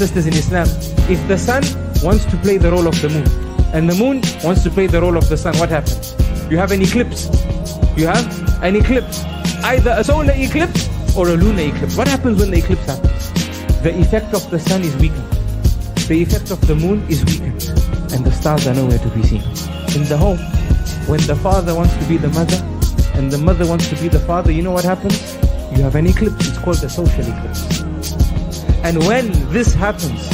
sisters in Islam, if the sun wants to play the role of the moon and the moon wants to play the role of the sun, what happens? You have an eclipse. You have an eclipse. Either a solar eclipse or a lunar eclipse. What happens when the eclipse happens? The effect of the sun is weakened. The effect of the moon is weakened. And the stars are nowhere to be seen. In the home, when the father wants to be the mother and the mother wants to be the father, you know what happens? You have an eclipse. It's called a social eclipse. And when this happens,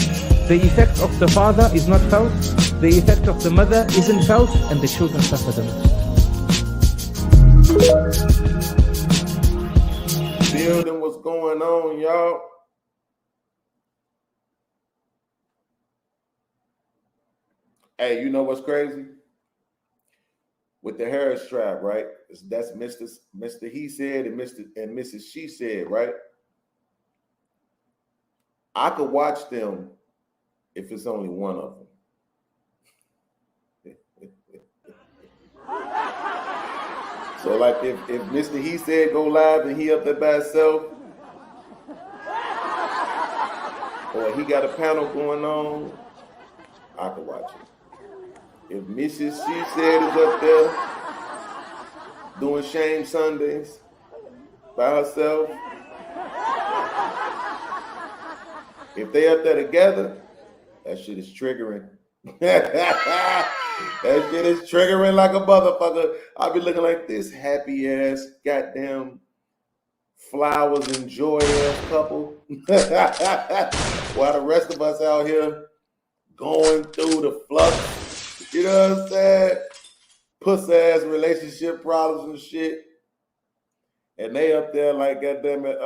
the effect of the father is not felt, the effect of the mother isn't felt, and the children suffer the most. Building, what's going on, y'all? Hey, you know what's crazy? With the hair strap, right? That's Mr. He said and Mrs. She said, right? I could watch them if it's only one of them. So like if Mr. He said go live and he up there by himself, or he got a panel going on, I could watch it. If Mrs. She said is up there doing Shame Sundays by herself, if they up there together, that shit is triggering. That shit is triggering like a motherfucker. I'll be looking like this happy ass, goddamn flowers and joy ass couple. While the rest of us out here going through the flux. You know what I'm saying? Puss ass relationship problems and shit. And they up there like goddamn it,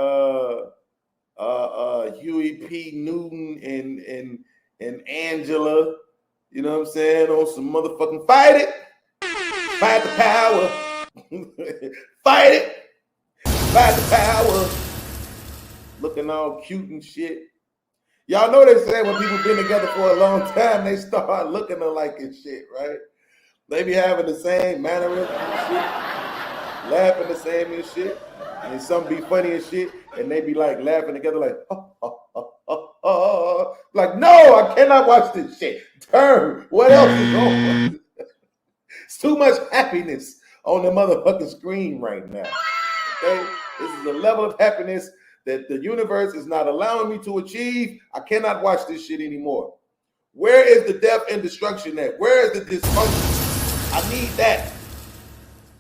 Huey P. Newton and Angela, you know what I'm saying, on some motherfucking fight it, fight the power, fight it, fight the power, looking all cute and shit. Y'all know they say when people been together for a long time, they start looking alike and shit, right? They be having the same mannerisms and shit, laughing the same and shit, and some be funny and shit, and they be like laughing together like, like, no, I cannot watch this shit. Turn. What else is on? It's too much happiness on the motherfucking screen right now. Okay? This is a level of happiness that the universe is not allowing me to achieve. I cannot watch this shit anymore. Where is the death and destruction at? Where is the dysfunction? I need that.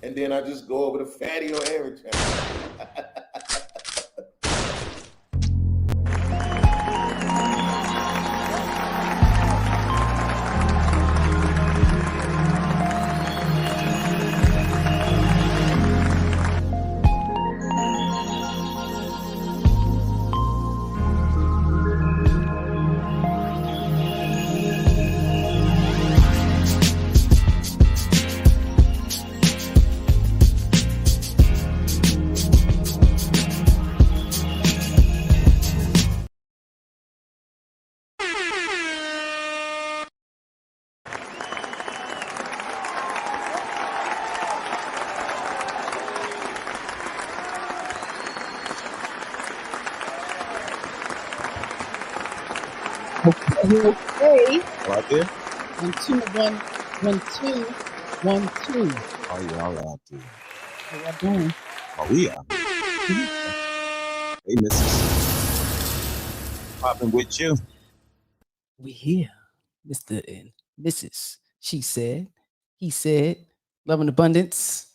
And then I just go over to Fatty or Aaron channel. Okay. Right there. 1 2 1 1 2 1 2. Oh, y'all out there. How y'all doing? Oh, we out here. Hey, Mrs. Popping with you. We here, Mr. and Mrs. She said, he said, love and abundance.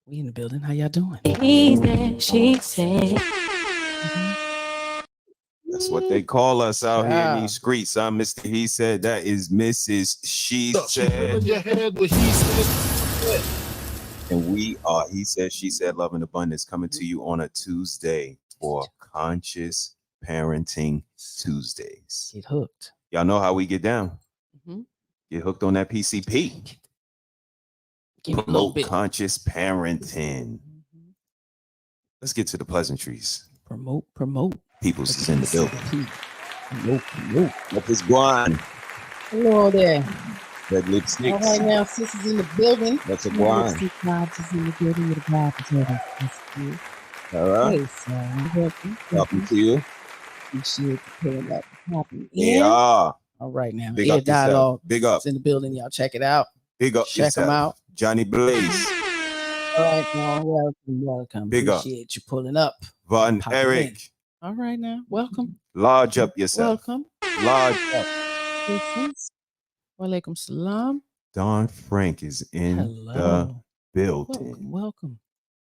We in the building. How y'all doing? He said, she said. That's what they call us out here in these streets. I'm Mr. He said. That is Mrs. She said. Your head what he said. And we are He Said, She Said, Love and Abundance, coming to you on a Tuesday for Conscious Parenting Tuesdays. Get hooked. Y'all know how we get down. Mm-hmm. Get hooked on that PCP. Promote conscious parenting. Let's get to the pleasantries. Promote. People's is in the building. Promote. What is guan? Hello there. Red lipsticks. All right now, sis is in the building. That's a guan. Lipstick vibes is in the building with a vibe together. That's good. All right. Hey, son. Welcome to you. Appreciate the paying up. Happy They in. are. All right now. Big Air up yourself. Dialogue. Big up. It's in the building. Y'all check it out. Big up Check them yourself. out. Johnny Blaze. All right now. Welcome. Big up. Appreciate you pulling up. Von Popping Eric. in. All right now. Welcome. Large up yourself. Welcome. Large up. Walaikum salam. Don Frank is in Hello. the building. Welcome.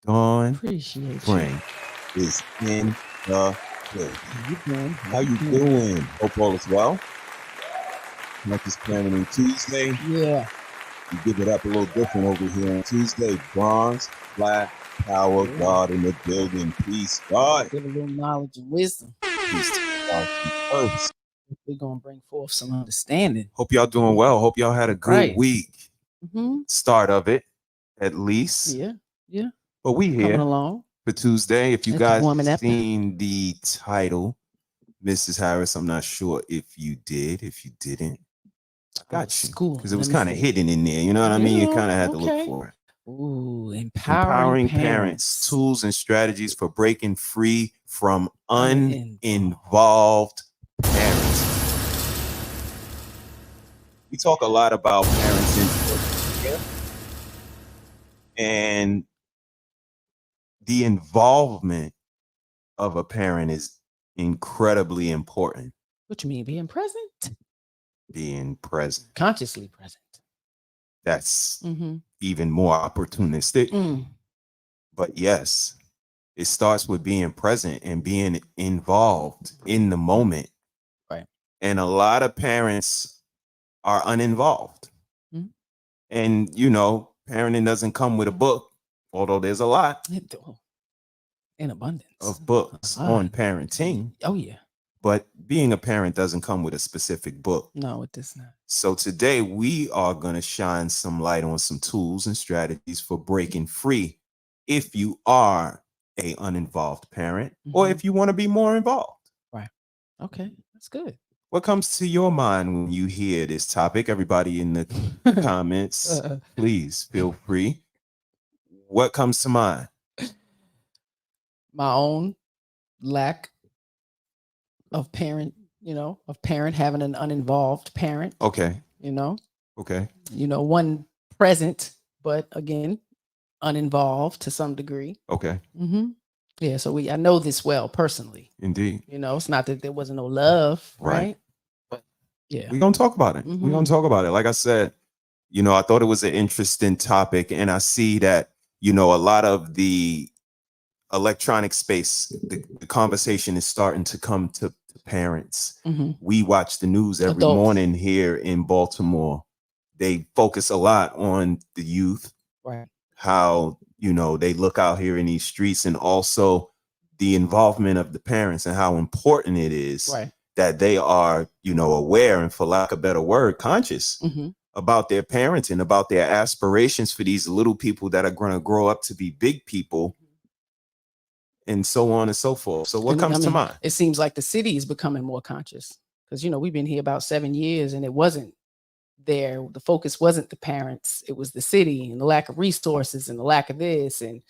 Don Appreciate Frank is in the building. How you doing? How you doing? Hope all is well. Conscious Parenting Tuesday. Yeah. We give it up a little different over here on Tuesday. Bronze, Black, Power, God in the building. Peace, God. Give a little knowledge and wisdom. Peace to God first. We're gonna bring forth some understanding. Hope y'all doing well. Hope y'all had a good Right. week. Mm-hmm. Start of it, at least. Yeah. Yeah. But we Coming here along. for Tuesday. If you It's guys warming up. seen the title, Mrs. Harris, I'm not sure if you did. If you didn't, I got you. School. Because it was kind of hidden in there. You know what I mean? You kind of had to look for it. Ooh, Empowering parents, tools and strategies for breaking free from uninvolved parents. We talk a lot about parenting and the involvement of a parent is incredibly important. What you mean, being present? Being present. Consciously present. That's even more opportunistic. But yes, it starts with being present and being involved in the moment. Right. And a lot of parents are uninvolved. And, you know, parenting doesn't come with a book, although there's a lot in abundance of books on parenting. Oh, yeah. But being a parent doesn't come with a specific book. No, it does not. So today we are going to shine some light on some tools and strategies for breaking free if you are a uninvolved parent or if you want to be more involved. Right. Okay, that's good. What comes to your mind when you hear this topic? Everybody in the comments, please feel free. What comes to mind? My own lack of parent, of parent having an uninvolved parent. Okay. Okay. One present, but again, uninvolved to some degree. Okay. Yeah. So I know this well personally. Indeed. It's not that there wasn't no love, right? But yeah. We're going to talk about it. We're going to talk about it. Like I said, I thought it was an interesting topic, and I see that, a lot of the electronic space, the conversation is starting to come to parents. We watch the news every morning here in Baltimore. They focus a lot on the youth, right? How, they look out here in these streets, and also the involvement of the parents and how important it is that they are, aware and, for lack of a better word, conscious about their parenting, about their aspirations for these little people that are going to grow up to be big people, and so on and so forth. So what comes to mind? It seems like the city is becoming more conscious because, we've been here about 7 years and it wasn't there. The focus wasn't the parents. It was the city and the lack of resources and the lack of this and,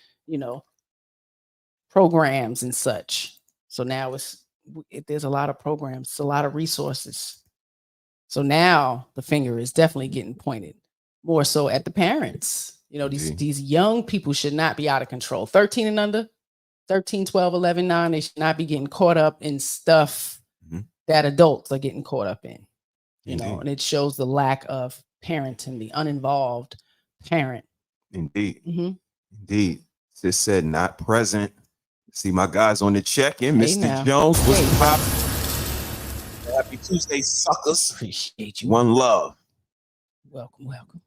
programs and such. So now there's a lot of programs, a lot of resources. So now the finger is definitely getting pointed more so at the parents. These young people should not be out of control. 13 and under. 13, 12, 11, 9, they should not be getting caught up in stuff that adults are getting caught up in, and it shows the lack of parenting, the uninvolved parent. Indeed. Indeed. Sis said not present. See my guys on the check-in. Mr. Jones, what's poppin'? Happy Tuesday, suckers. Appreciate you. One love. Welcome.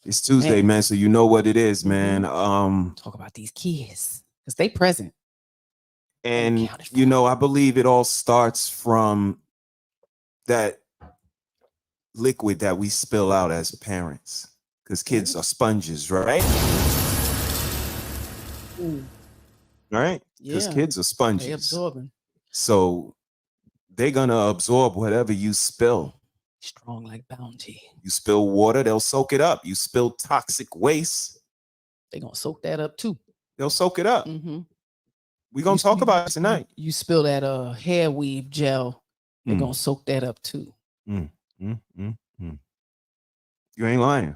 It's Tuesday, man, so you know what it is, man. Talk about these kids. Because they present. And, I believe it all starts from that liquid that we spill out as parents. Because kids are sponges, right? Right? Because kids are sponges. They're absorbing. So they're going to absorb whatever you spill. Strong like bounty. You spill water, they'll soak it up. You spill toxic waste, they're going to soak that up too. They'll soak it up. We're going to talk about it tonight. You spill that hair weave gel they're gonna soak that up too. You ain't lying.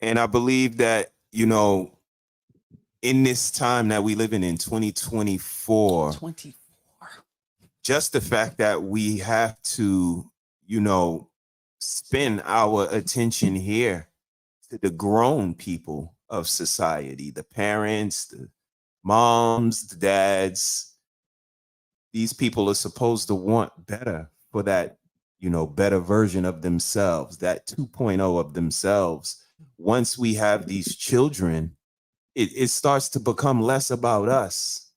And I believe that, you know, in this time that we live in 2024, just the fact that we have to, you know, spend our attention here to the grown people of society, the parents, the moms, the dads. These people are supposed to want better for that, you know, better version of themselves, that 2.0 of themselves. Once we have these children, it starts to become less about us.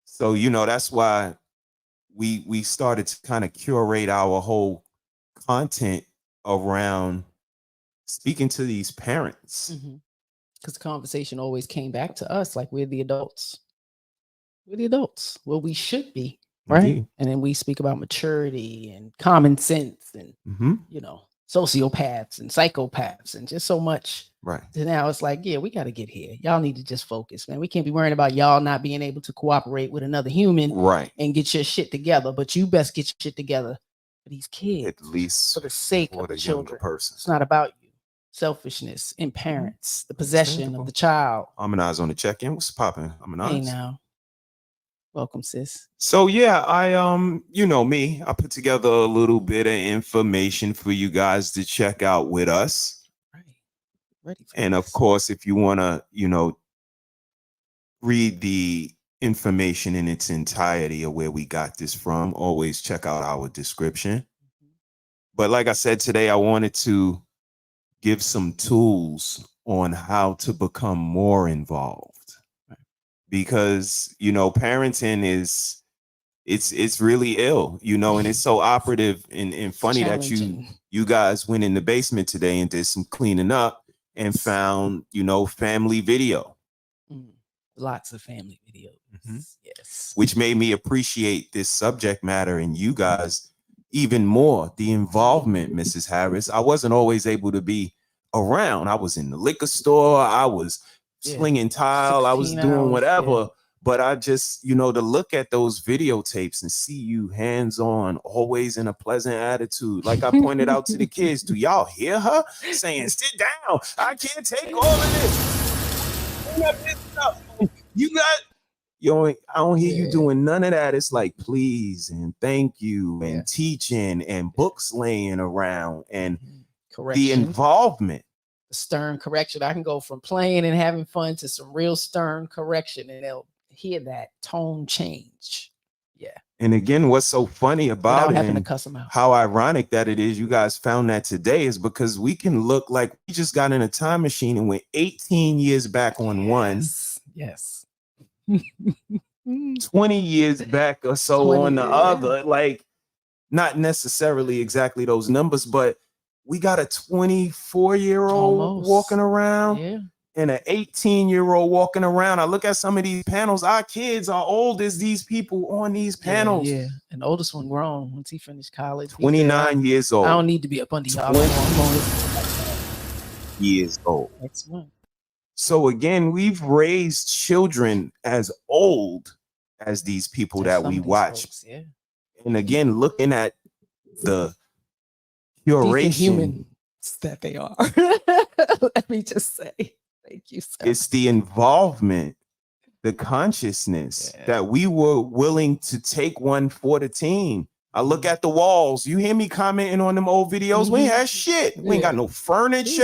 So, you know, that's why we started to kind of curate our whole content around speaking to these parents. Because the conversation always came back to us, like we're the adults. We're the adults. Well, we should be, right? Indeed. And then we speak about maturity and common sense and, you know, sociopaths and psychopaths and just so much. Right. So now it's like, yeah, we got to get here. Y'all need to just focus, man. We can't be worrying about y'all not being able to cooperate with another human, right, and get your shit together. But you best get your shit together for these kids, at least for the sake for of the the younger children. person. It's not about you. Selfishness in parents, the possession of the child. Amani's on the check-in. What's popping? Hey now. Welcome, sis. So yeah, I you know me, I put together a little bit of information for you guys to check out with us. Right. Ready for and this. Of course, if you want to, you know, read the information in its entirety of where we got this from, always check out our description. But like I said today, I wanted to give some tools on how to become more involved. Because, you know, parenting is it's really ill, you know, and it's so operative and funny that you guys went in the basement today and did some cleaning up and found, you know, family video. Lots of family videos. Yes. Which made me appreciate this subject matter and you guys even more. The involvement, Mrs. Harris. I wasn't always able to be around. I was in the liquor store. I was slinging tile. I was doing whatever. But I just, you know, to look at those videotapes and see you hands-on, always in a pleasant attitude. Like I pointed out to the kids, do y'all hear her saying, sit down, I can't take all of this. You got, yo, I don't hear you doing none of that. It's like, please and thank you and teaching and books laying around and the involvement. Stern correction. I can go from playing and having fun to some real stern correction, and they'll hear that tone change. Yeah. And again, what's so funny about it, having to cuss them out, how ironic that it is you guys found that today, is because we can look like we just got in a time machine and went 18 years back on one. Yes. 20 years back or so on the other. Like, not necessarily exactly those numbers, but we got a 24-year-old walking around and an 18-year-old walking around. I look at some of these panels. Our kids are old as these people on these panels. Yeah. And the oldest one grown once he finished college. 29 years old. I don't need to be up under y'all. Years old. Next one. So again, we've raised children as old as these people that we watch. Folks, And again, looking at the curation humans that they are. Let me just say, thank you, sir. It's the involvement, the consciousness that we were willing to take one for the team. I look at the walls. You hear me commenting on them old videos? We ain't had shit. We ain't got no furniture.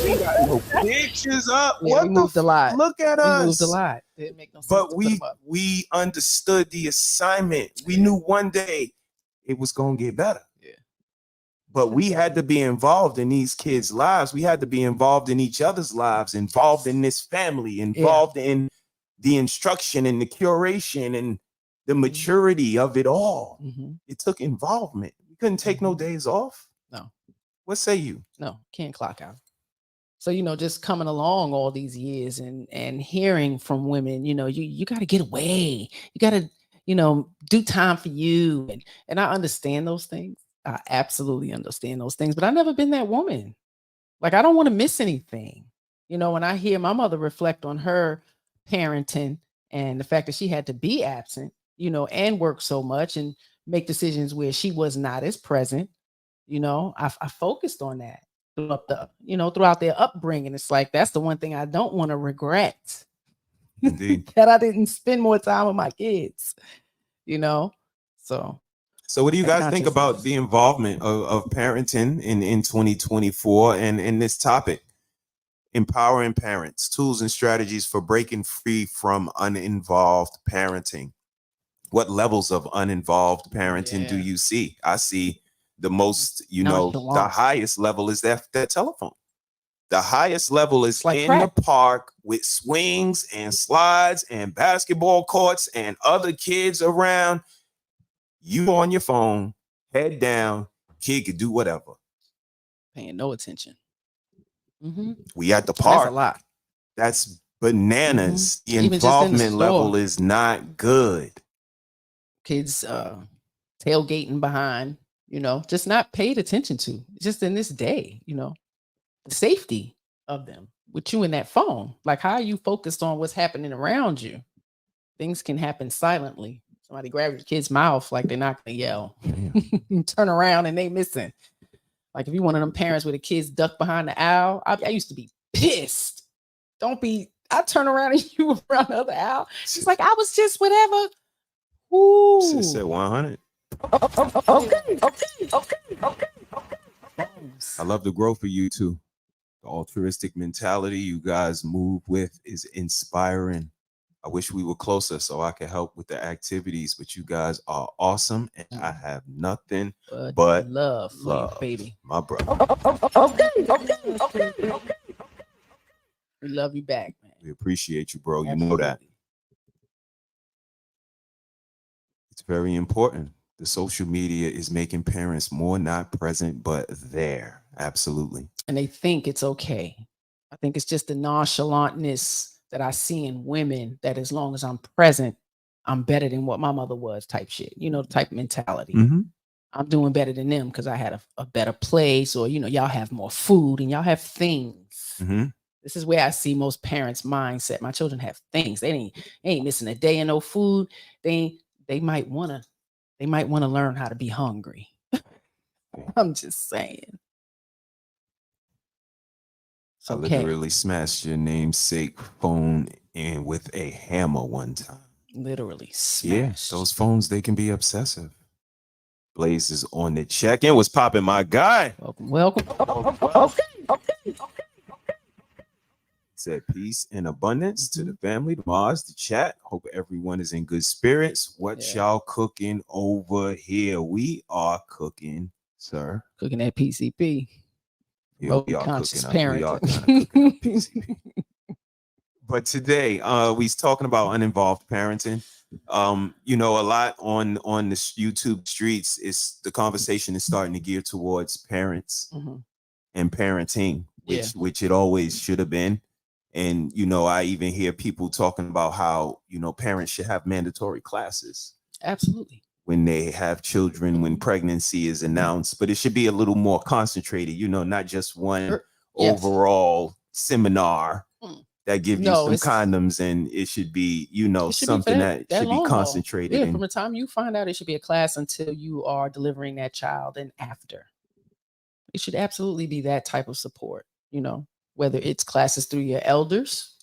We ain't got no pictures up. What we moved a lot. Look at us. We moved a lot. Didn't make no sense. But we understood the assignment. We knew one day it was gonna get better. But we had to be involved in these kids' lives. We had to be involved in each other's lives, involved in this family, involved in the instruction and the curation and the maturity of it all. It took involvement. We couldn't take no days off. No. What say you? No, can't clock out. So, you know, just coming along all these years and hearing from women, you know, you got to get away. You got to, you know, do time for you. And I understand those things. I absolutely understand those things, but I've never been that woman. Like, I don't want to miss anything. You know, when I hear my mother reflect on her parenting and the fact that she had to be absent, and work so much and make decisions where she was not as present. I focused on that throughout their upbringing. It's like, that's the one thing I don't want to regret. Indeed. That I didn't spend more time with my kids, So what do you guys think about the involvement of parenting in 2024 and in this topic? Empowering parents, tools and strategies for breaking free from uninvolved parenting. What levels of uninvolved parenting do you see? I see the most, the highest level is that telephone. The highest level is like in the park with swings and slides and basketball courts and other kids around. You on your phone, head down, kid could do whatever. Paying no attention. We at the park. That's a lot. That's bananas. The involvement level is not good. Kids tailgating behind, just not paid attention to. Just in this day, the safety of them with you in that phone. Like, how are you focused on what's happening around you? Things can happen silently. Somebody grabs your kid's mouth like they're not gonna yell. Turn around and they missing. Like, if you're one of them parents where the kids duck behind the aisle, I used to be pissed. I turn around and you around the other aisle. She's like, I was just whatever. Ooh. She said 100. Okay. I love the growth for you too. The altruistic mentality you guys move with is inspiring. I wish we were closer so I could help with the activities, but you guys are awesome, and I have nothing but love, baby. My brother. Okay. We love you back, man. We appreciate you, bro. Absolutely. You know that. It's very important. The social media is making parents more not present, but there. Absolutely. And they think it's okay. I think it's just the nonchalantness that I see in women, that as long as I'm present, I'm better than what my mother was, type shit, the type of mentality. I'm doing better than them because I had a better place, or, y'all have more food and y'all have things. This is where I see most parents' mindset. My children have things. They ain't missing a day of no food. They might want to learn how to be hungry. I'm just saying. I literally smashed your namesake phone in with a hammer one time. Literally smashed. Yeah, those phones, they can be obsessive. Blaze is on the check-in. What's popping, my guy? Welcome. Okay. Said peace and abundance to the family, the Mars, the chat. Hope everyone is in good spirits. What y'all cooking over here? We are cooking, sir. Cooking that PCP. Yeah, we are conscious parenting. But today, we're talking about uninvolved parenting. A lot on the YouTube streets is the conversation is starting to gear towards parents and parenting, which it always should have been. And I even hear people talking about how parents should have mandatory classes. Absolutely. When they have children, when pregnancy is announced, but it should be a little more concentrated, not just one overall seminar that gives you some condoms, and it should be, something that should be concentrated. Yeah, from the time you find out, it should be a class until you are delivering that child and after. It should absolutely be that type of support, whether it's classes through your elders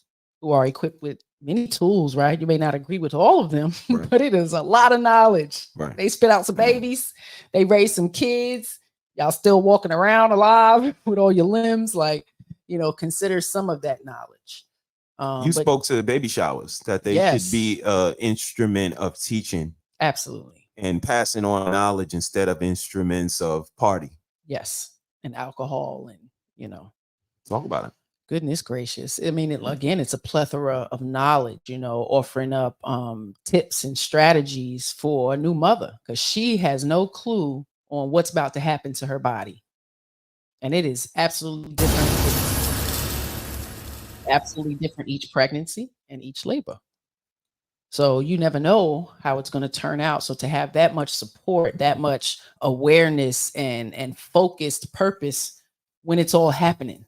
who are equipped with many tools, right? You may not agree with all of them, but it is a lot of knowledge. Right. They spit out some babies. They raise some kids. Y'all still walking around alive with all your limbs. Like, consider some of that knowledge. You spoke to the baby showers, that they should be an instrument of teaching. Absolutely. And passing on knowledge instead of instruments of party. Yes. And alcohol and, Talk about it. Goodness gracious. I mean, again, it's a plethora of knowledge, offering up tips and strategies for a new mother, because she has no clue on what's about to happen to her body. And it is absolutely different each pregnancy and each labor. So you never know how it's going to turn out. So to have that much support, that much awareness and focused purpose when it's all happening.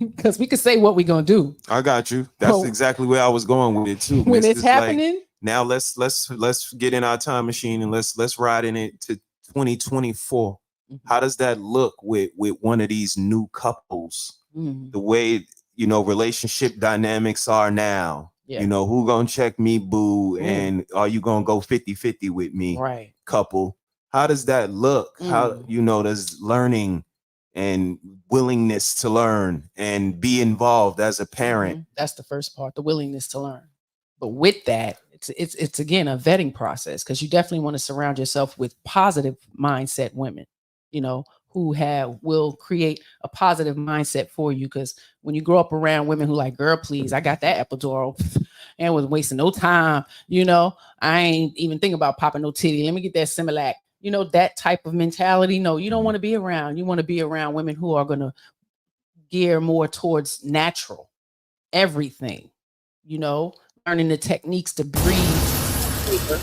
Because we could say what we're going to do. I got you. That's exactly where I was going with it too. When it's happening. Now let's get in our time machine and let's ride in it to 2024. How does that look with one of these new couples? The way, you know, relationship dynamics are now. You know, who gonna check me, boo? And are you gonna go 50-50 with me? Right. Couple. How does that look? How, you know, does learning and willingness to learn and be involved as a parent? That's the first part, the willingness to learn. But with that, it's again a vetting process, because you definitely want to surround yourself with positive mindset women, you know, who will create a positive mindset for you. Because when you grow up around women who like, girl, please, I got that epidural and was wasting no time, you know, I ain't even thinking about popping no titty. Let me get that Similac. You know, that type of mentality. No, you don't want to be around. You want to be around women who are going to gear more towards natural everything, you know, learning the techniques to breathe,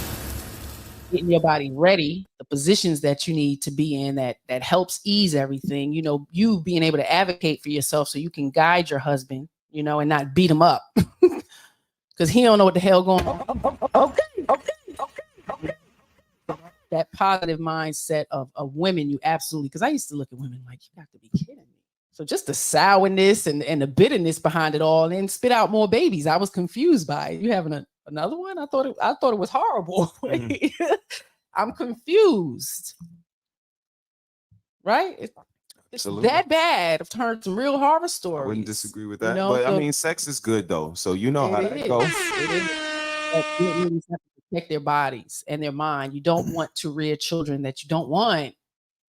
getting your body ready, the positions that you need to be in that helps ease everything, you know, you being able to advocate for yourself so you can guide your husband, you know, and not beat him up because he don't know what the hell going on. Okay. That positive mindset of women, you absolutely, because I used to look at women like, you got to be kidding me. So just the sourness and the bitterness behind it all, and then spit out more babies. I was confused by it. You having another one? I thought it was horrible. I'm confused. Right? It's that bad. I've heard some real horror stories. I wouldn't disagree with that. You know, but I mean, sex is good though. So you know how that goes. It is. Ladies have to protect their bodies and their mind. You don't want to rear children that you don't want.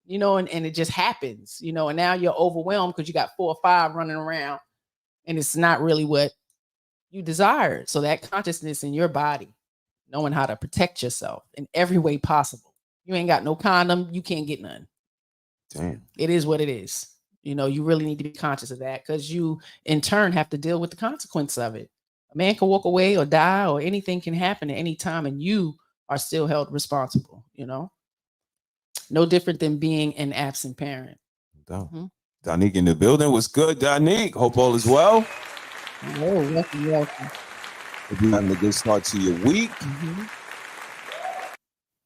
You know, and it just happens, you know, and now you're overwhelmed because you got 4 or 5 running around and it's not really what you desired. So that consciousness in your body, knowing how to protect yourself in every way possible. You ain't got no condom, you can't get none. Damn. It is what it is. You know, you really need to be conscious of that, because you in turn have to deal with the consequence of it. A man can walk away or die, or anything can happen at any time, and you are still held responsible, you know? No different than being an absent parent. Donique in the building. What's good, Donique? Hope all is well. Oh, welcome. Hope you're having a good start to your week.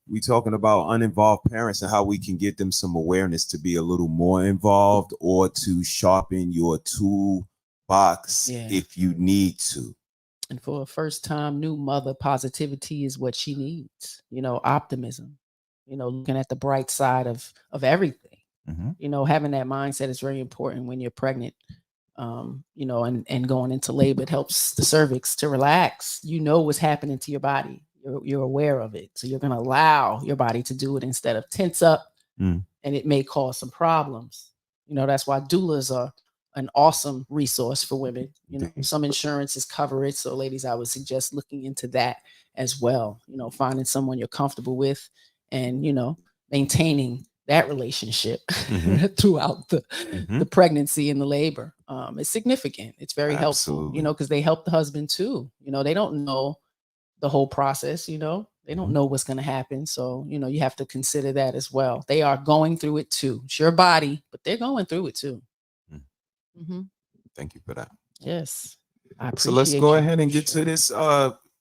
We talking about uninvolved parents and how we can get them some awareness to be a little more involved, or to sharpen your toolbox if you need to. And for a first-time new mother, positivity is what she needs. You know, optimism. You know, looking at the bright side of everything. You know, having that mindset is very important when you're pregnant. You know, and going into labor, it helps the cervix to relax. You know what's happening to your body. You're aware of it. So you're going to allow your body to do it instead of tense up, and it may cause some problems. You know, that's why doulas are an awesome resource for women. You know, some insurances cover it. So ladies, I would suggest looking into that as well. You know, finding someone you're comfortable with and, you know, maintaining that relationship throughout the pregnancy and the labor. It's significant. It's very helpful, you know, because they help the husband too. You know, they don't know the whole process, you know, they don't know what's going to happen. So, you know, you have to consider that as well. They are going through it too. It's your body, but they're going through it too. Thank you for that. Yes. I appreciate so let's go ahead and get to this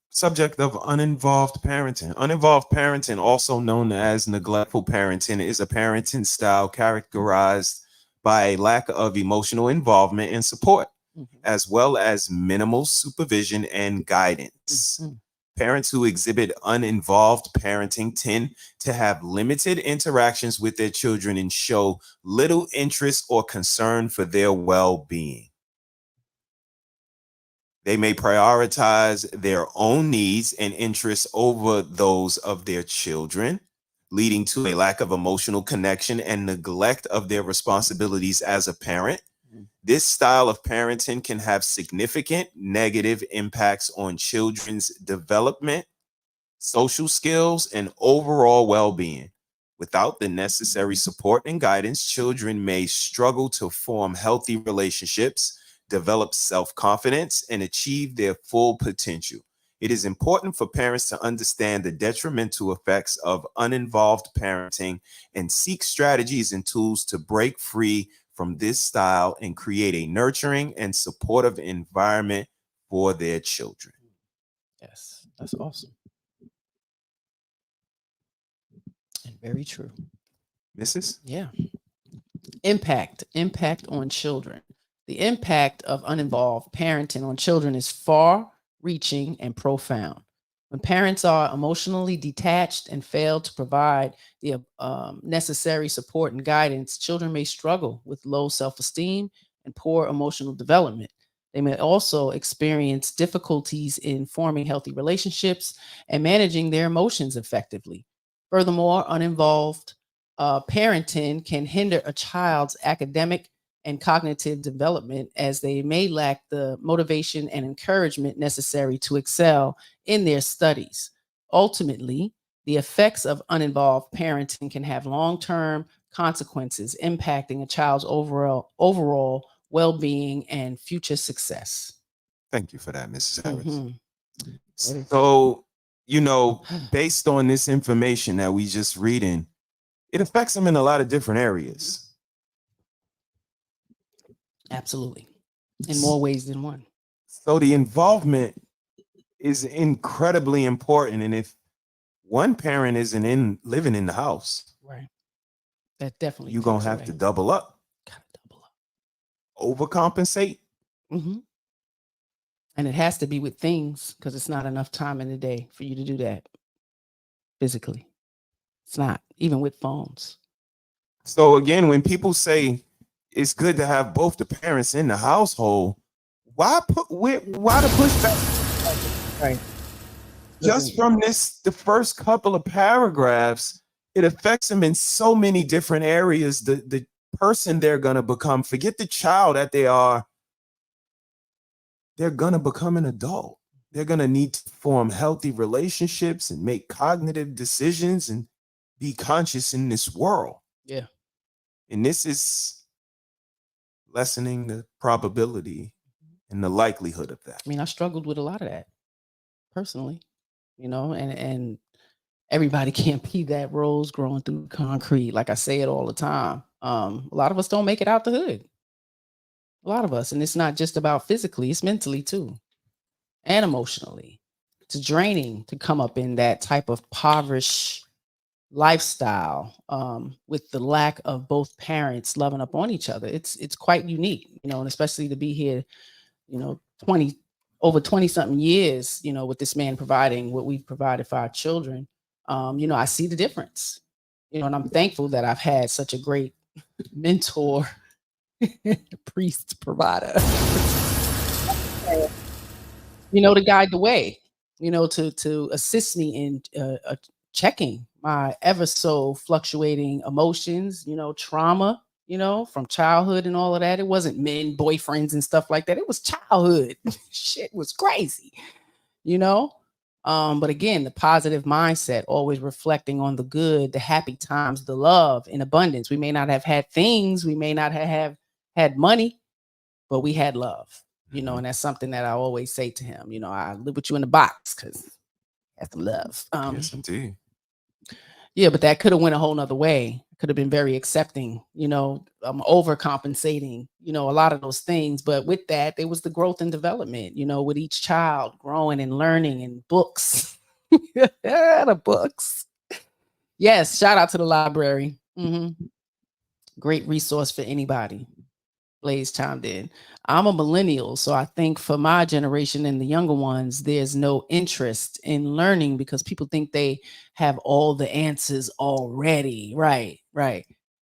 subject of uninvolved parenting. Uninvolved parenting, also known as neglectful parenting, is a parenting style characterized by a lack of emotional involvement and support, as well as minimal supervision and guidance. Parents who exhibit uninvolved parenting tend to have limited interactions with their children and show little interest or concern for their well-being. They may prioritize their own needs and interests over those of their children, leading to a lack of emotional connection and neglect of their responsibilities as a parent. This style of parenting can have significant negative impacts on children's development, social skills, and overall well-being. Without the necessary support and guidance, children may struggle to form healthy relationships, develop self-confidence, and achieve their full potential. It is important for parents to understand the detrimental effects of uninvolved parenting and seek strategies and tools to break free from this style and create a nurturing and supportive environment for their children. Yes, that's awesome. And very true. Mrs. Yeah. Impact on children. The impact of uninvolved parenting on children is far reaching and profound. When parents are emotionally detached and fail to provide the necessary support and guidance, children may struggle with low self-esteem and poor emotional development. They may also experience difficulties in forming healthy relationships and managing their emotions effectively. Furthermore, uninvolved parenting can hinder a child's academic and cognitive development, as they may lack the motivation and encouragement necessary to excel in their studies. Ultimately, the effects of uninvolved parenting can have long-term consequences, impacting a child's overall well-being and future success. Thank you for that, Mrs. Harris. Mm-hmm. So, based on this information that we just reading, it affects them in a lot of different areas. Absolutely. In more ways than one. So the involvement is incredibly important. And if one parent isn't living in the house, right, that definitely you're going to have to double up. Gotta double up. Overcompensate. Mm-hmm. And it has to be with things, because it's not enough time in the day for you to do that physically. It's not, even with phones. So again, when people say it's good to have both the parents in the household, why the pushback? Right. Just from the first couple of paragraphs, it affects them in so many different areas. The person they're going to become, forget the child that they are, they're going to become an adult. They're going to need to form healthy relationships and make cognitive decisions and be conscious in this world. Yeah. And this is lessening the probability and the likelihood of that. I mean, I struggled with a lot of that personally, and everybody can't be that rose growing through concrete. Like I say it all the time. A lot of us don't make it out the hood. A lot of us. And it's not just about physically, it's mentally too. And emotionally. It's draining to come up in that type of impoverished lifestyle, with the lack of both parents loving up on each other. It's quite unique, and especially to be here, 20 something years, with this man providing what we've provided for our children. I see the difference, and I'm thankful that I've had such a great mentor, priest, provider, to guide the way, to assist me in checking my ever so fluctuating emotions, trauma, from childhood and all of that. It wasn't men, boyfriends and stuff like that. It was childhood. Shit was crazy, but again, the positive mindset, always reflecting on the good, the happy times, the love in abundance. We may not have had things, we may not have had money, but we had love, and that's something that I always say to him. I live with you in the box because I have some love. Yes, indeed. Yeah, but that could have went a whole nother way. Could have been very accepting, overcompensating, a lot of those things. But with that, there was the growth and development, with each child growing and learning, and books. The books. Yes, shout out to the library. Mm-hmm. Great resource for anybody. Blaze chimed in. I'm a millennial, so I think for my generation and the younger ones, there's no interest in learning because people think they have all the answers already. Right.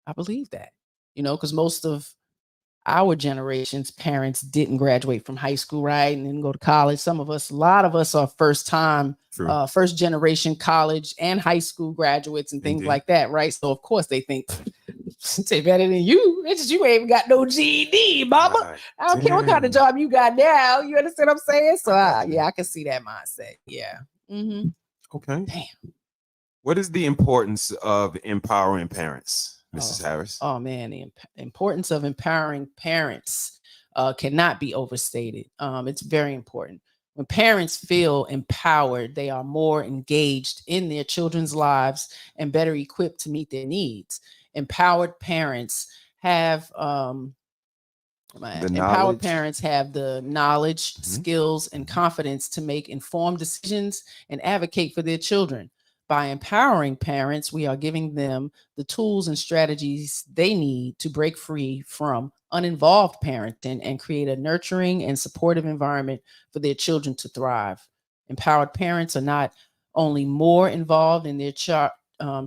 I believe that, because most of our generation's parents didn't graduate from high school, right, and then go to college. A lot of us are first generation college and high school graduates and things Indeed. like that, right? So of course they think they better than you. It's just you ain't got no GED, mama. I don't care what kind of job you got now. You understand what I'm saying? So I can see that mindset. Yeah. Mm-hmm. Okay. Damn. What is the importance of empowering parents, Mrs. Harris? Oh man, the importance of empowering parents cannot be overstated. It's very important. When parents feel empowered, they are more engaged in their children's lives and better equipped to meet their needs. Empowered parents have the knowledge, skills, and confidence to make informed decisions and advocate for their children. By empowering parents, we are giving them the tools and strategies they need to break free from uninvolved parenting and create a nurturing and supportive environment for their children to thrive. Empowered parents are not only more involved in their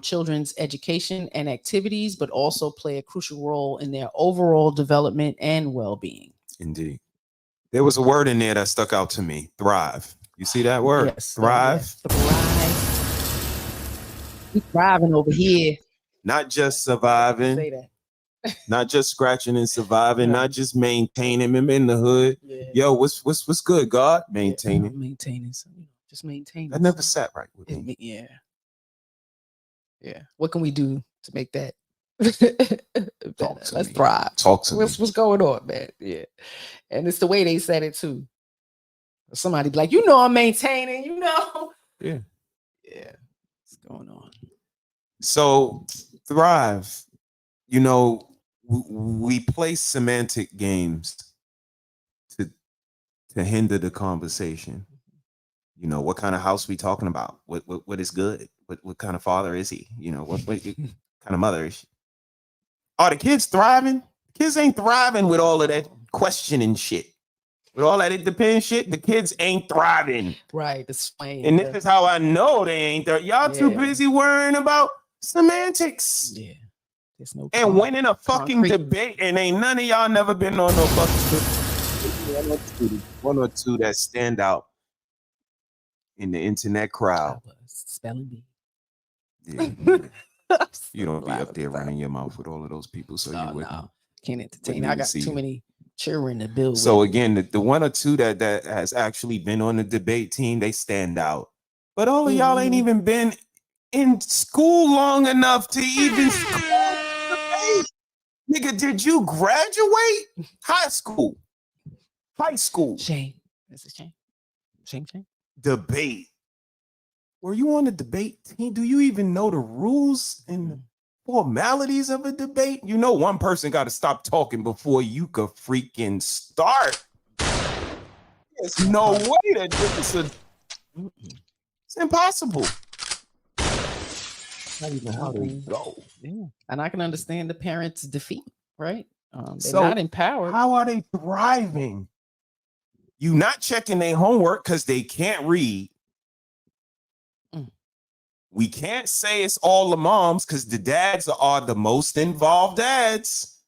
children's education and activities, but also play a crucial role in their overall development and well-being. Indeed. There was a word in there that stuck out to me. Thrive. You see that word? Yes. Thrive. Yes. Thrive. We thriving over here. Not just surviving. Say that. Not just scratching and surviving. Not just maintaining. Remember in the hood? Yeah. Yo, what's good, God? Maintaining. Yeah, maintaining something. Just maintaining. That never sat right with me. Yeah. Yeah. What can we do to make that? Let's thrive. Talk to me. What's going on, man? Yeah. And it's the way they said it too. Somebody be like, you know, I'm maintaining, you know. Yeah. Yeah. What's going on? So thrive, you know, we play semantic games to hinder the conversation. You know, what kind of house we talking about? What is good? What kind of father is he? You know, what kind of mother is she? Are the kids thriving? Kids ain't thriving with all of that questioning shit. With all that it depends shit, the kids ain't thriving. Right. Displaying. And this is how I know they ain't there. Y'all too busy worrying about semantics. Yeah. There's no and winning a fucking debate, and ain't none of y'all never been on no fucking one or two that stand out in the internet crowd. Spelling bee. Yeah. You don't be up there running your mouth with all of those people, so you wouldn't. No. Can't entertain. I got too many children to build. So again, the one or two that has actually been on the debate team, they stand out. But all of y'all ain't even been in school long enough to even debate. Nigga, did you graduate high school? High school. Shame. That's a shame. Shame. Debate. Were you on the debate team? Do you even know the rules and the formalities of a debate? You know, one person got to stop talking before you could freaking start. There's no way that this is it's impossible. Not even how they go. Yeah. And I can understand the parents' defeat, right? They're So not empowered. How are they thriving? You not checking their homework because they can't read. We can't say it's all the moms because the dads are the most involved dads.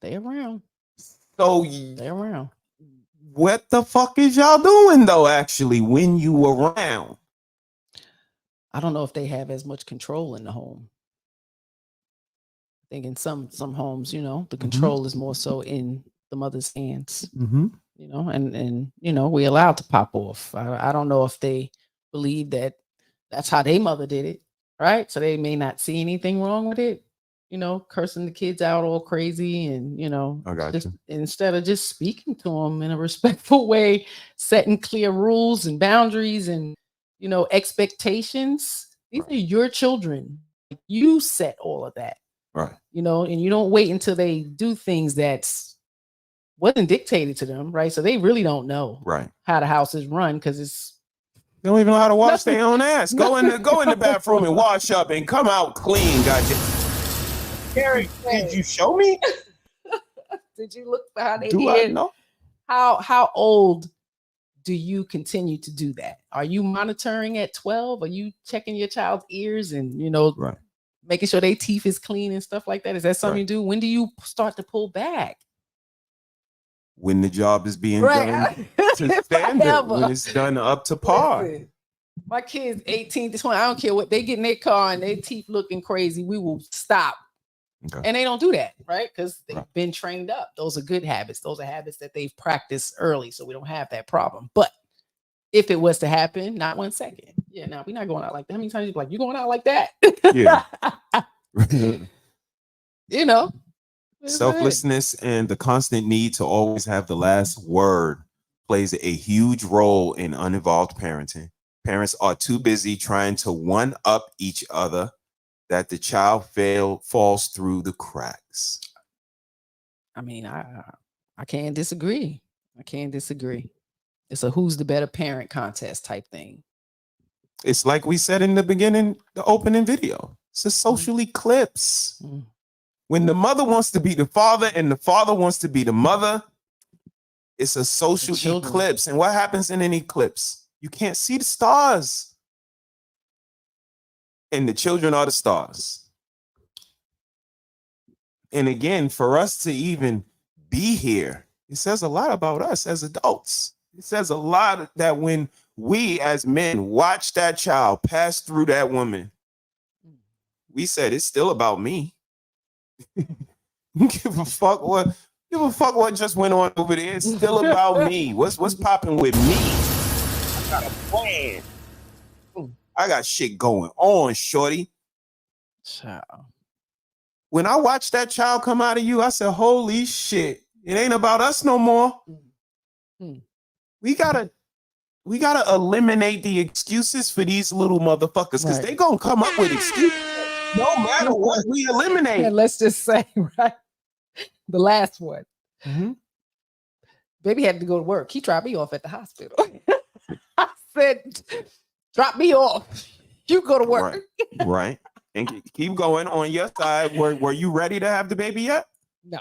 They around. So they around. What the fuck is y'all doing though, actually, when you around? I don't know if they have as much control in the home. I think in some homes, you know, the control is more so in the mother's hands. You know, and you know, we allowed to pop off. I don't know if they believe that that's how their mother did it, right? So they may not see anything wrong with it, you know, cursing the kids out all crazy and, you know, instead of just speaking to them in a respectful way, setting clear rules and boundaries and, you know, expectations. These are your children. You set all of that, right? You know, and you don't wait until they do things that's wasn't dictated to them, right? So they really don't know, right, how the house is run because they don't even know how to wash their own ass. Go in the bathroom and wash up and come out clean. Goddamn. Carrie, did you show me? Did you look behind their Do head? I know? How old do you continue to do that? Are you monitoring at 12? Are you checking your child's ears and, you know, making sure their teeth is clean and stuff like that? Is that something you do? When do you start to pull back? When the job is being done to standard, when it's done up to par. Listen, my kids 18 to 20, I don't care what they get in their car and their teeth looking crazy, we will stop. And they don't do that, right? Because they've been trained up. Those are good habits. Those are habits that they've practiced early, so we don't have that problem. But if it was to happen, not 1 second. Yeah, now we're not going out like that. How many times you like, you going out like that? Yeah. You know. Selflessness and the constant need to always have the last word plays a huge role in uninvolved parenting. Parents are too busy trying to one-up each other that the child falls through the cracks. I mean, I can't disagree. It's a who's the better parent contest type thing. It's like we said in the beginning, the opening video. It's a social eclipse. When the mother wants to be the father and the father wants to be the mother, it's a social eclipse. And what happens in an eclipse? You can't see the stars. And the children are the stars. And again, for us to even be here, it says a lot about us as adults. It says a lot that when we as men watch that child pass through that woman, we said it's still about me. Give a fuck what just went on over there. It's still about me. What's popping with me? I got a plan. I got shit going on, shorty. Child. When I watched that child come out of you, I said, holy shit, it ain't about us no more. We gotta eliminate the excuses for these little motherfuckers, because they gonna come up with excuses no matter what we eliminate. And let's just say, right, the last one. Baby had to go to work. He dropped me off at the hospital. I said, drop me off. You go to work. Right. And keep going on your side. Were you ready to have the baby yet? No.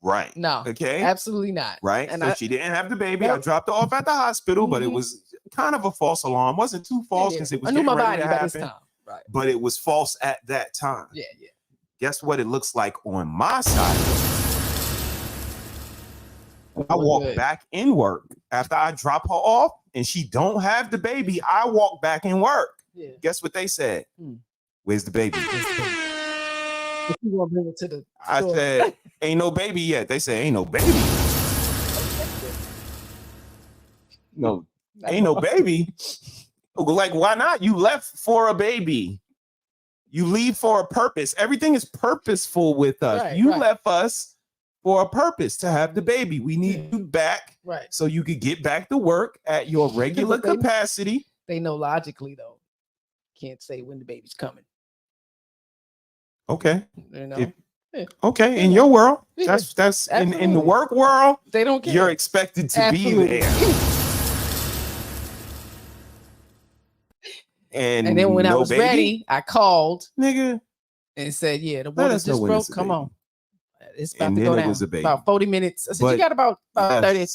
Right. No. Okay. Absolutely not. Right. And so she didn't have the baby. I dropped her off at the hospital, but it was kind of a false alarm. Wasn't too false because it was I knew my ready body to by this happen. time. Right. But it was false at that time. Yeah. Guess what it looks like on my side? I walk back in work after I drop her off and she don't have the baby. I walk back in work. Yeah. Guess what they said? Where's the baby? You gonna bring it to the I store? said, ain't no baby yet. They say, ain't no baby. No, ain't no baby. Like, why not? You left for a baby. You leave for a purpose. Everything is purposeful with us. You left us for a purpose, to have the baby. We need you back so you could get back to work at your regular capacity. They know logically, though. Can't say when the baby's coming. Okay. You know? Okay, in your world, that's in the work world, they don't care. You're expected to be there. And then when I was ready, I called nigga and said, yeah, the water just broke. Come on. It's about to go down. About 40 minutes. I said, you got about 30,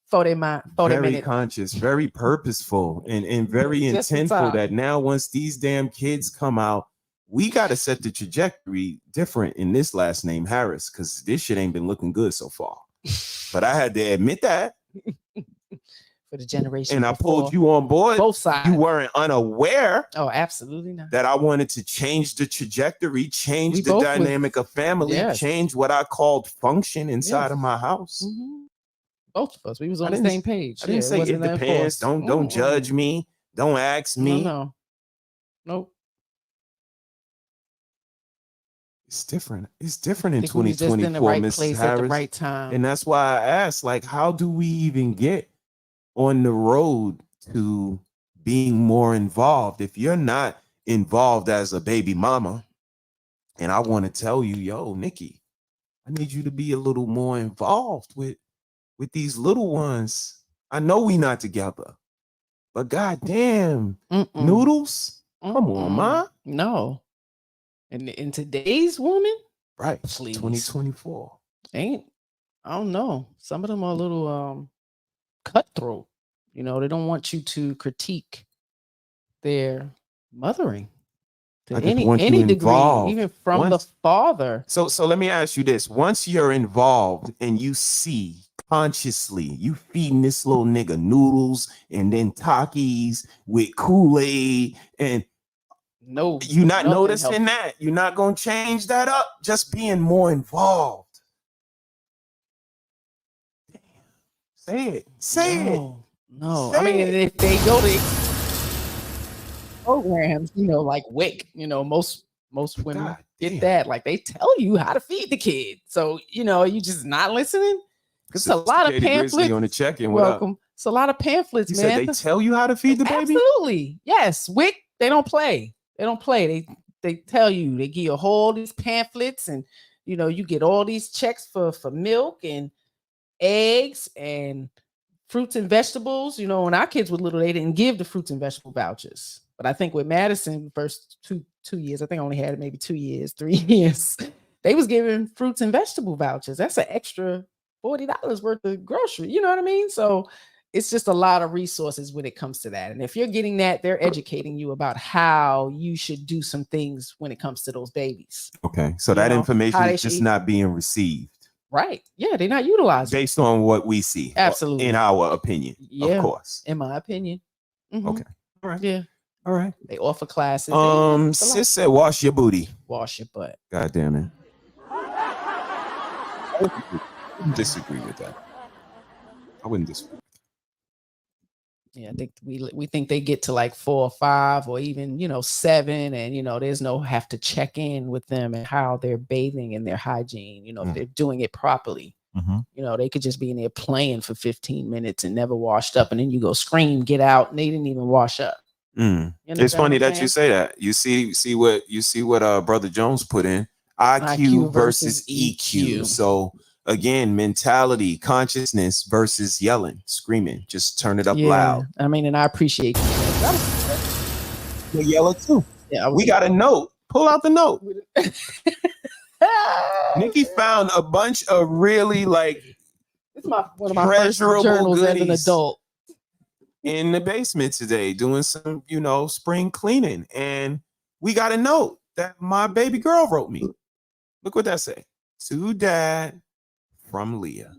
40 minutes. Very conscious, very purposeful, and very intentful that now once these damn kids come out, we got to set the trajectory different in this last name Harris, because this shit ain't been looking good so far. But I had to admit that. For the generation. And I pulled you on board. Both sides. You weren't unaware. Oh, absolutely not. That I wanted to change the trajectory, change the dynamic of family, change what I called function inside of my house. Both of us. We was on the same page. I didn't say it depends. Don't judge me. Don't ask me. No. Nope. It's different. It's different in 2024, Mrs. Harris. At the right time. And that's why I asked, like, how do we even get on the road to being more involved? If you're not involved as a baby mama, and I want to tell you, yo, Nikki, I need you to be a little more involved with these little ones. I know we not together, but goddamn, noodles, come on, ma. No. And in today's woman, right? Please. 2024 I don't know. Some of them are a little cutthroat. You know, they don't want you to critique their mothering to any degree, even from the father. So let me ask you this: once you're involved and you see consciously you feeding this little nigga noodles and then Takis with Kool-Aid, and you're not noticing that, you're not gonna change that up, just being more involved. Say it. No. I mean, if they go to programs, you know, like WIC, you know, most women get that. Like, they tell you how to feed the kid. So, you know, you just not listening. It's a lot of pamphlets on the check-in. Welcome. It's a lot of pamphlets, you man. Said they tell you how to feed the baby? Absolutely. Yes. WIC, they don't play. They don't play. They tell you, they give you all these pamphlets, and you know, you get all these checks for milk and eggs and fruits and vegetables. You know, when our kids were little, they didn't give the fruits and vegetable vouchers. But I think with Madison, first two years, I think I only had maybe 2 years, 3 years, they was giving fruits and vegetable vouchers. That's an extra $40 worth of grocery. You know what I mean? So it's just a lot of resources when it comes to that. And if you're getting that, they're educating you about how you should do some things when it comes to those babies. Okay. So that information is just not being received. Right. Yeah, they're not utilizing based on what we see. Absolutely. In our opinion. Yeah. Of course. In my opinion. Mm-hmm. Okay. All right. Yeah. All right. They offer classes. Sis said wash your booty. Wash your butt. God damn it. I wouldn't disagree with that. I wouldn't disagree. Yeah, I think we think they get to like 4 or 5 or even, 7, and there's no have to check in with them and how they're bathing and their hygiene, if they're doing it properly. They could just be in there playing for 15 minutes and never washed up, and then you go scream, get out, and they didn't even wash up. It's funny that you say that. You see what Brother Jones put in. IQ versus EQ. So again, mentality, consciousness versus yelling, screaming. Just turn it up loud. I mean, and I appreciate you. Yell it too. Yeah, we got a note. Pull out the note. Nikki found a bunch of really it's one of my first journals as an adult in the basement today, doing some spring cleaning, and we got a note that my baby girl wrote me. Look what that say. To Dad from Leah.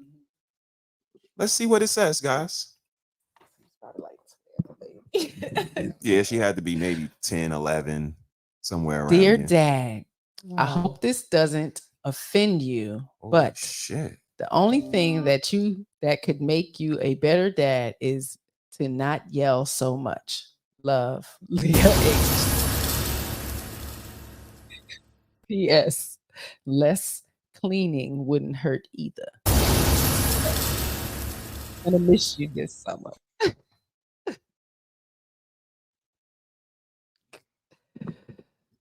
Let's see what it says, guys. Yeah, she had to be maybe 10, 11, somewhere around Dear here. Dad, I hope this doesn't offend you, but shit. The only thing that could make you a better dad is to not yell so much. Love, Leah H. P.S. Less cleaning wouldn't hurt either. I'm gonna miss you this summer.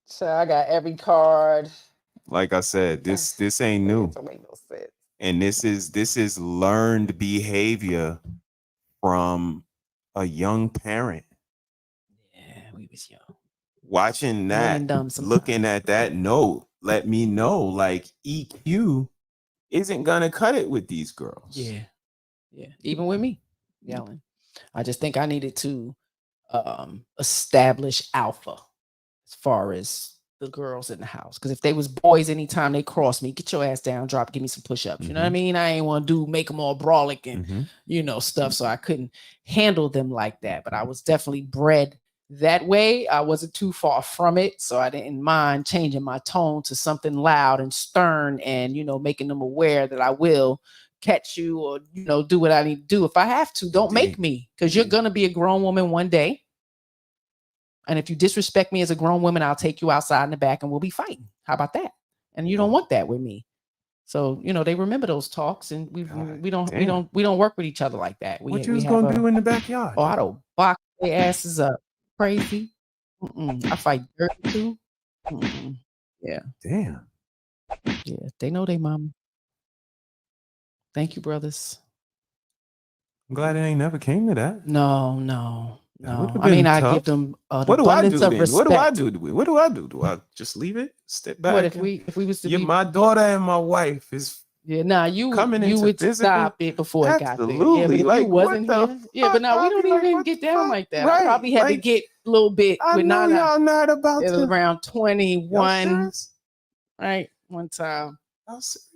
So I got every card. Like I said, this ain't new. And this is learned behavior from a young parent. Yeah, we was young. Watching that, looking at that note, let me know EQ isn't gonna cut it with these girls. Yeah. Even with me yelling. I just think I needed to establish alpha as far as the girls in the house. Because if they was boys, anytime they cross me, get your ass down, drop, give me some push-ups. You know what I mean? I ain't want to make them all brawlic and stuff. So I couldn't handle them like that. But I was definitely bred that way. I wasn't too far from it. So I didn't mind changing my tone to something loud and stern and, making them aware that I will catch you or, do what I need to do. If I have to, don't make me, because you're going to be a grown woman one day. And if you disrespect me as a grown woman, I'll take you outside in the back and we'll be fighting. How about that? And you don't want that with me. So, they remember those talks, and we don't work with each other like that. What you was going to do in the backyard? Oh, I don't box their asses up. Crazy. I fight dirty too. Yeah. Damn. Yeah. They know they mama. Thank you, brothers. I'm glad it ain't never came to that. No. I mean, I give them abundance of respect. What do I do? What do I do? Do I just leave it? Step back? What if we was to be my daughter and my wife is you would physical? Stop it before it got there. Yeah, but if you wasn't here. Yeah, but now we don't even get down like that. Right. I probably had to get a little bit with Nana. Y'all not about it was to around 21. Right, one time.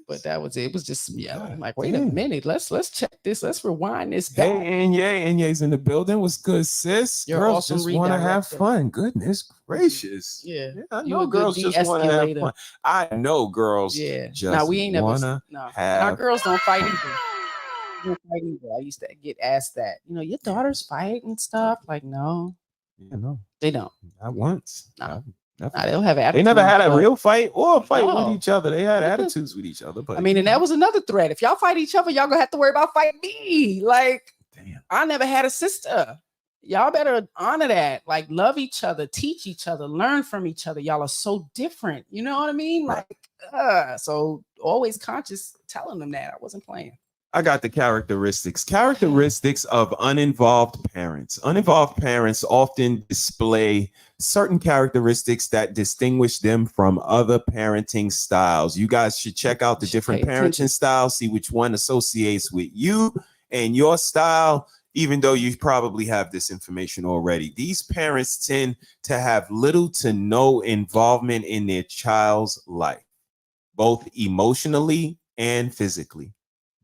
But that was it. It was just I'm like, wait a minute. Let's check this. Let's rewind this back. Hey, Anye's in the building. What's good, sis? You're girls awesome just want to have fun. Goodness gracious. Yeah. I know girls just want to have fun. I know girls just now, we ain't never have our girls don't fight either. I used to get asked that. Your daughters fight and stuff. Like, no. Yeah, no. They don't. Not once. No. They'll have attitudes. They never had a real fight or a fight with each other. They had attitudes with each other. But I mean, and that was another threat. If y'all fight each other, y'all gonna have to worry about fighting me. Like, damn. I never had a sister. Y'all better honor that. Like, love each other, teach each other, learn from each other. Y'all are so different. You know what I mean? Like, so always conscious telling them that I wasn't playing. I got the characteristics. Characteristics of uninvolved parents. Uninvolved parents often display certain characteristics that distinguish them from other parenting styles. You guys should check out the different parenting styles, see which one associates with you and your style, even though you probably have this information already. These parents tend to have little to no involvement in their child's life, both emotionally and physically.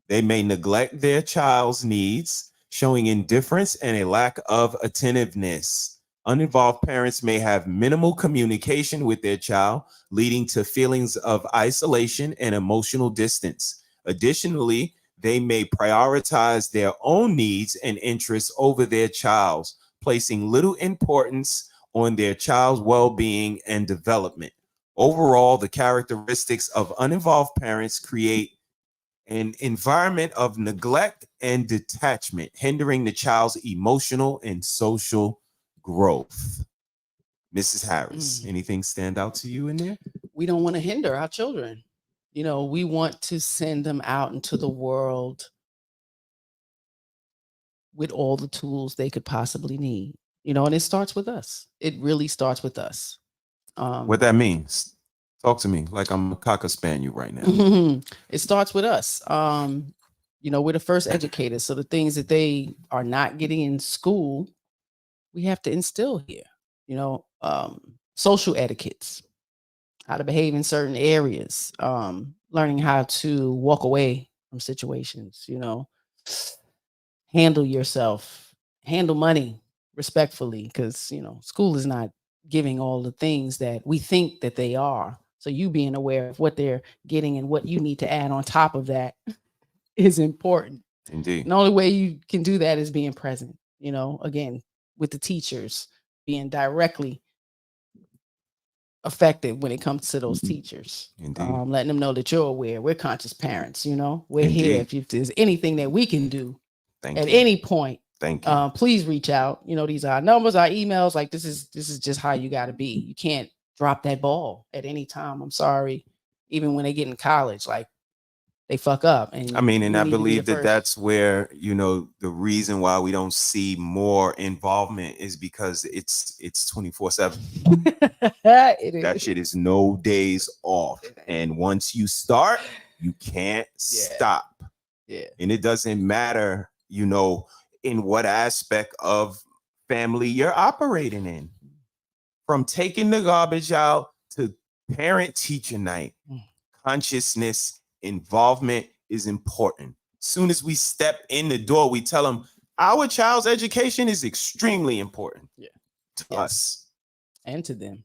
They may neglect their child's needs, showing indifference and a lack of attentiveness. Uninvolved parents may have minimal communication with their child, leading to feelings of isolation and emotional distance. Additionally, they may prioritize their own needs and interests over their child's, placing little importance on their child's well-being and development. Overall, the characteristics of uninvolved parents create an environment of neglect and detachment, hindering the child's emotional and social growth. Mrs. Harris, anything stand out to you in there? We don't want to hinder our children. You know, we want to send them out into the world with all the tools they could possibly need. You know, and it starts with us. It really starts with us. What that means? Talk to me like I'm a cocker spaniel right now. It starts with us. You know, we're the first educators. So the things that they are not getting in school, we have to instill here. You know, social etiquettes, how to behave in certain areas, learning how to walk away from situations, you know, handle yourself, handle money respectfully, because, you know, school is not giving all the things that we think that they are. So you being aware of what they're getting and what you need to add on top of that is important. Indeed. And the only way you can do that is being present, you know, again, with the teachers, being directly effective when it comes to those teachers. Letting them know that you're aware. We're conscious parents, you know, we're here. If there's anything that we can do at any point, please reach out. You know, these are our numbers, our emails. Like this is just how you got to be. You can't drop that ball at any time. I'm sorry. Even when they get in college, like they fuck up. And I mean, and I believe that that's where, you know, the reason why we don't see more involvement is because it's 24/7. That shit is no days off. And once you start, you can't stop. Yeah. And it doesn't matter, you know, in what aspect of family you're operating in. From taking the garbage out to parent-teacher night, consciousness, involvement is important. As soon as we step in the door, we tell them our child's education is extremely important to us. And to them.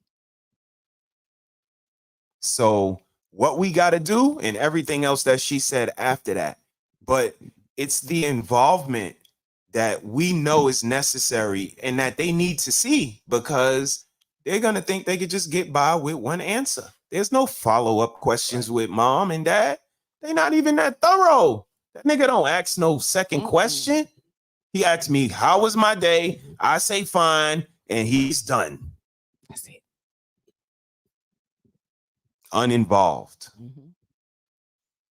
So what we got to do and everything else that she said after that, but it's the involvement that we know is necessary and that they need to see, because they're going to think they could just get by with one answer. There's no follow-up questions with mom and dad. They're not even that thorough. That nigga don't ask no second question. He asked me, how was my day? I say fine, and he's done. That's it. Uninvolved.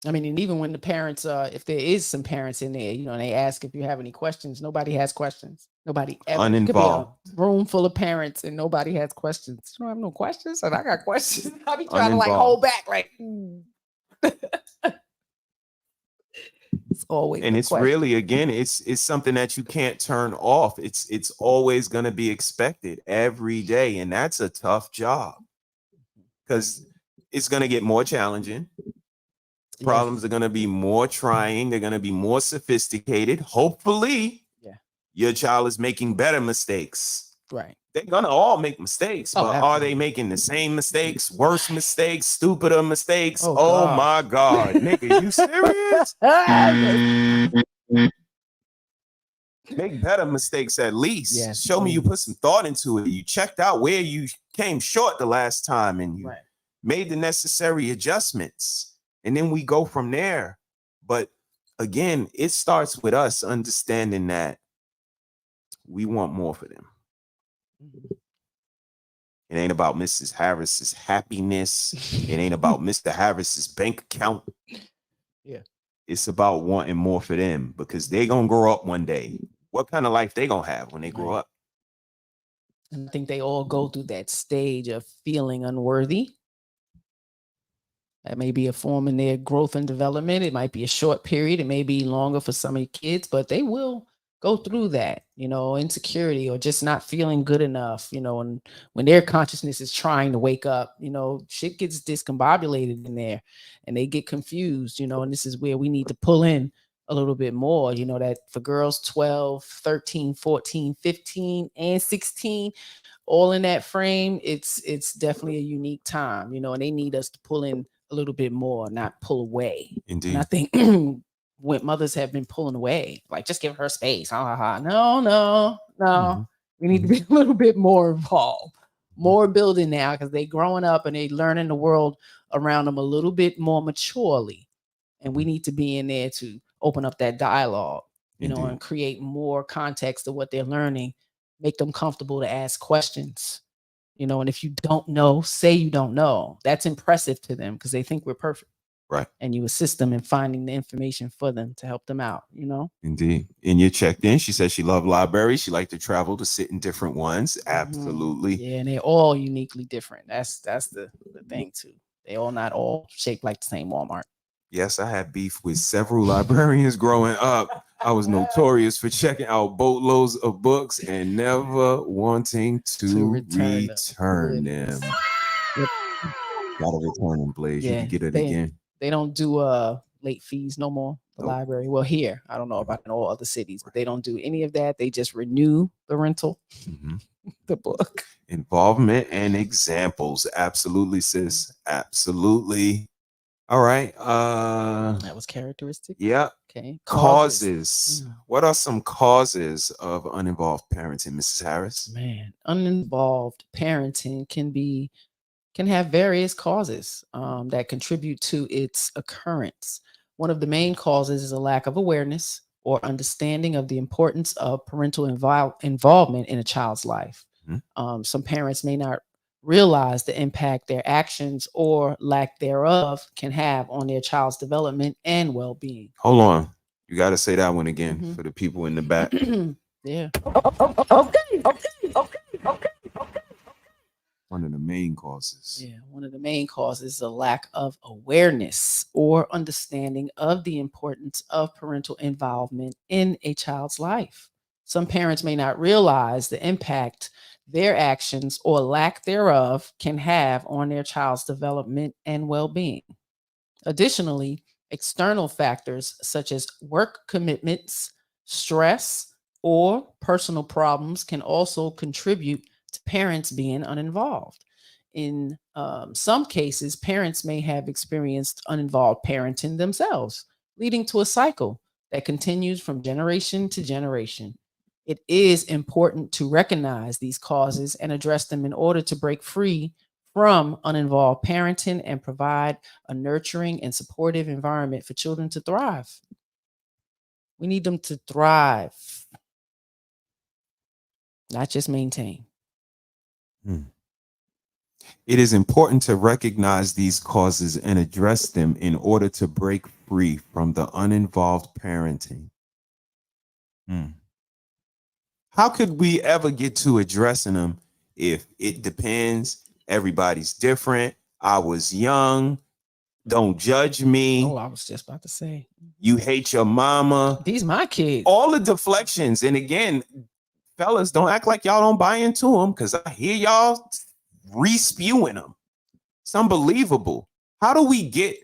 I mean, and even when the parents, if there is some parents in there, you know, and they ask if you have any questions, nobody has questions. Nobody ever. Uninvolved. Could be a room full of parents and nobody has questions. You don't have no questions? And I got questions. I be trying to like hold back, like, It's always, and it's question. Really, again, it's something that you can't turn off. It's always going to be expected every day, and that's a tough job because it's going to get more challenging. Problems are going to be more trying. They're going to be more sophisticated. Hopefully, your child is making better mistakes. Right. They're going to all make mistakes, but are they making the same mistakes, worse mistakes, stupider mistakes? Oh my God, nigga, you serious? Make better mistakes at least. Yes, Show me you put some thought into it. You checked out where you came short the last time and you made the necessary adjustments. And then we go from there. But again, it starts with us understanding that we want more for them. It ain't about Mrs. Harris's happiness. It ain't about Mr. Harris's bank account. Yeah. It's about wanting more for them because they gonna grow up one day. What kind of life they gonna have when they grow up? And I think they all go through that stage of feeling unworthy. That may be a form in their growth and development. It might be a short period. It may be longer for some of the kids, but they will go through that, insecurity or just not feeling good enough, and when their consciousness is trying to wake up, shit gets discombobulated in there and they get confused, and this is where we need to pull in a little bit more, that for girls 12, 13, 14, 15, and 16, all in that frame, it's definitely a unique time, and they need us to pull in a little bit more, not pull away. Indeed. And I think when mothers have been pulling away, like just give her space. No. We need to be a little bit more involved, more building now because they growing up and they learning the world around them a little bit more maturely. And we need to be in there to open up that dialogue, and create more context of what they're learning, make them comfortable to ask questions. And if you don't know, say you don't know. That's impressive to them because they think we're perfect. Right. And you assist them in finding the information for them to help them out, Indeed. And you checked in. She said she loved libraries. She liked to travel to sit in different ones. Absolutely. Yeah, and they're all uniquely different. That's the thing too. They all not all shaped like the same Walmart. Yes, I had beef with several librarians growing up. I was notorious for checking out boatloads of books and never wanting to return them. Yep. Gotta return them, Blaze. Yeah, you can get it again. They don't do late fees no more. The library. Well, here, I don't know about in all other cities, but they don't do any of that. They just renew the rental, the book. Involvement and examples. Absolutely, sis. Absolutely. All right. That was characteristic. Yeah. Okay. Causes. What are some causes of uninvolved parenting, Mrs. Harris? Man, uninvolved parenting can have various causes that contribute to its occurrence. One of the main causes is a lack of awareness or understanding of the importance of parental involvement in a child's life. Some parents may not realize the impact their actions or lack thereof can have on their child's development and well-being. Hold on. You got to say that one again for the people in the back. Yeah. Okay. One of the main causes. Yeah, one of the main causes is a lack of awareness or understanding of the importance of parental involvement in a child's life. Some parents may not realize the impact their actions or lack thereof can have on their child's development and well-being. Additionally, external factors such as work commitments, stress, or personal problems can also contribute to parents being uninvolved. In some cases, parents may have experienced uninvolved parenting themselves, leading to a cycle that continues from generation to generation. It is important to recognize these causes and address them in order to break free from uninvolved parenting and provide a nurturing and supportive environment for children to thrive. We need them to thrive, not just maintain. It is important to recognize these causes and address them in order to break free from the uninvolved parenting. How could we ever get to addressing them if it depends? Everybody's different. I was young. Don't judge me. Oh, I was just about to say. You hate your mama. These my kids. All the deflections. And again, fellas, don't act like y'all don't buy into them because I hear y'all re-spewing them. It's unbelievable. How do we get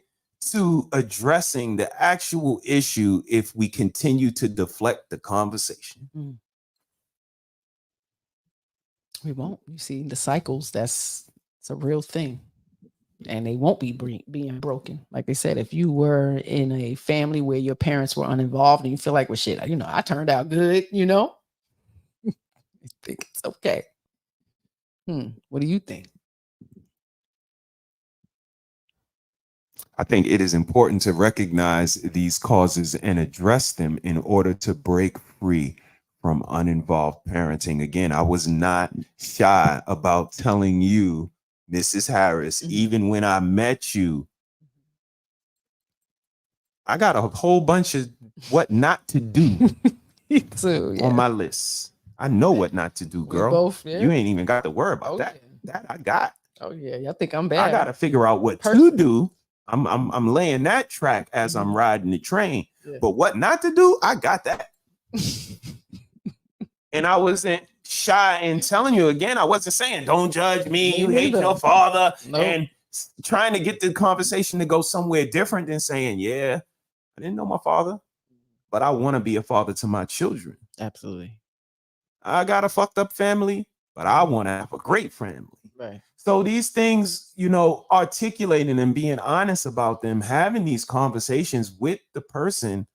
to addressing the actual issue if we continue to deflect the conversation? We won't. You see, the cycles, it's a real thing. And they won't be being broken. Like they said, if you were in a family where your parents were uninvolved and you feel like, well, shit, I turned out good, I think it's okay. What do you think? I think it is important to recognize these causes and address them in order to break free from uninvolved parenting. Again, I was not shy about telling you, Mrs. Harris, even when I met you, I got a whole bunch of what not to do Me too, yeah. on my list. I know what not to do, We girl. both, yeah. You ain't even got to worry about that. Yeah. That I got. Oh yeah, y'all think I'm bad. I gotta figure out what to do. I'm laying that track as I'm riding the train. Yeah. But what not to do, I got that. And I wasn't shy in telling you again. I wasn't saying don't judge me. You hate your father, and trying to get the conversation to go somewhere different than saying, yeah, I didn't know my father, but I want to be a father to my children. Absolutely. I got a fucked up family, but I want to have a great family. Right. So these things, you know, articulating and being honest about them, having these conversations with the person,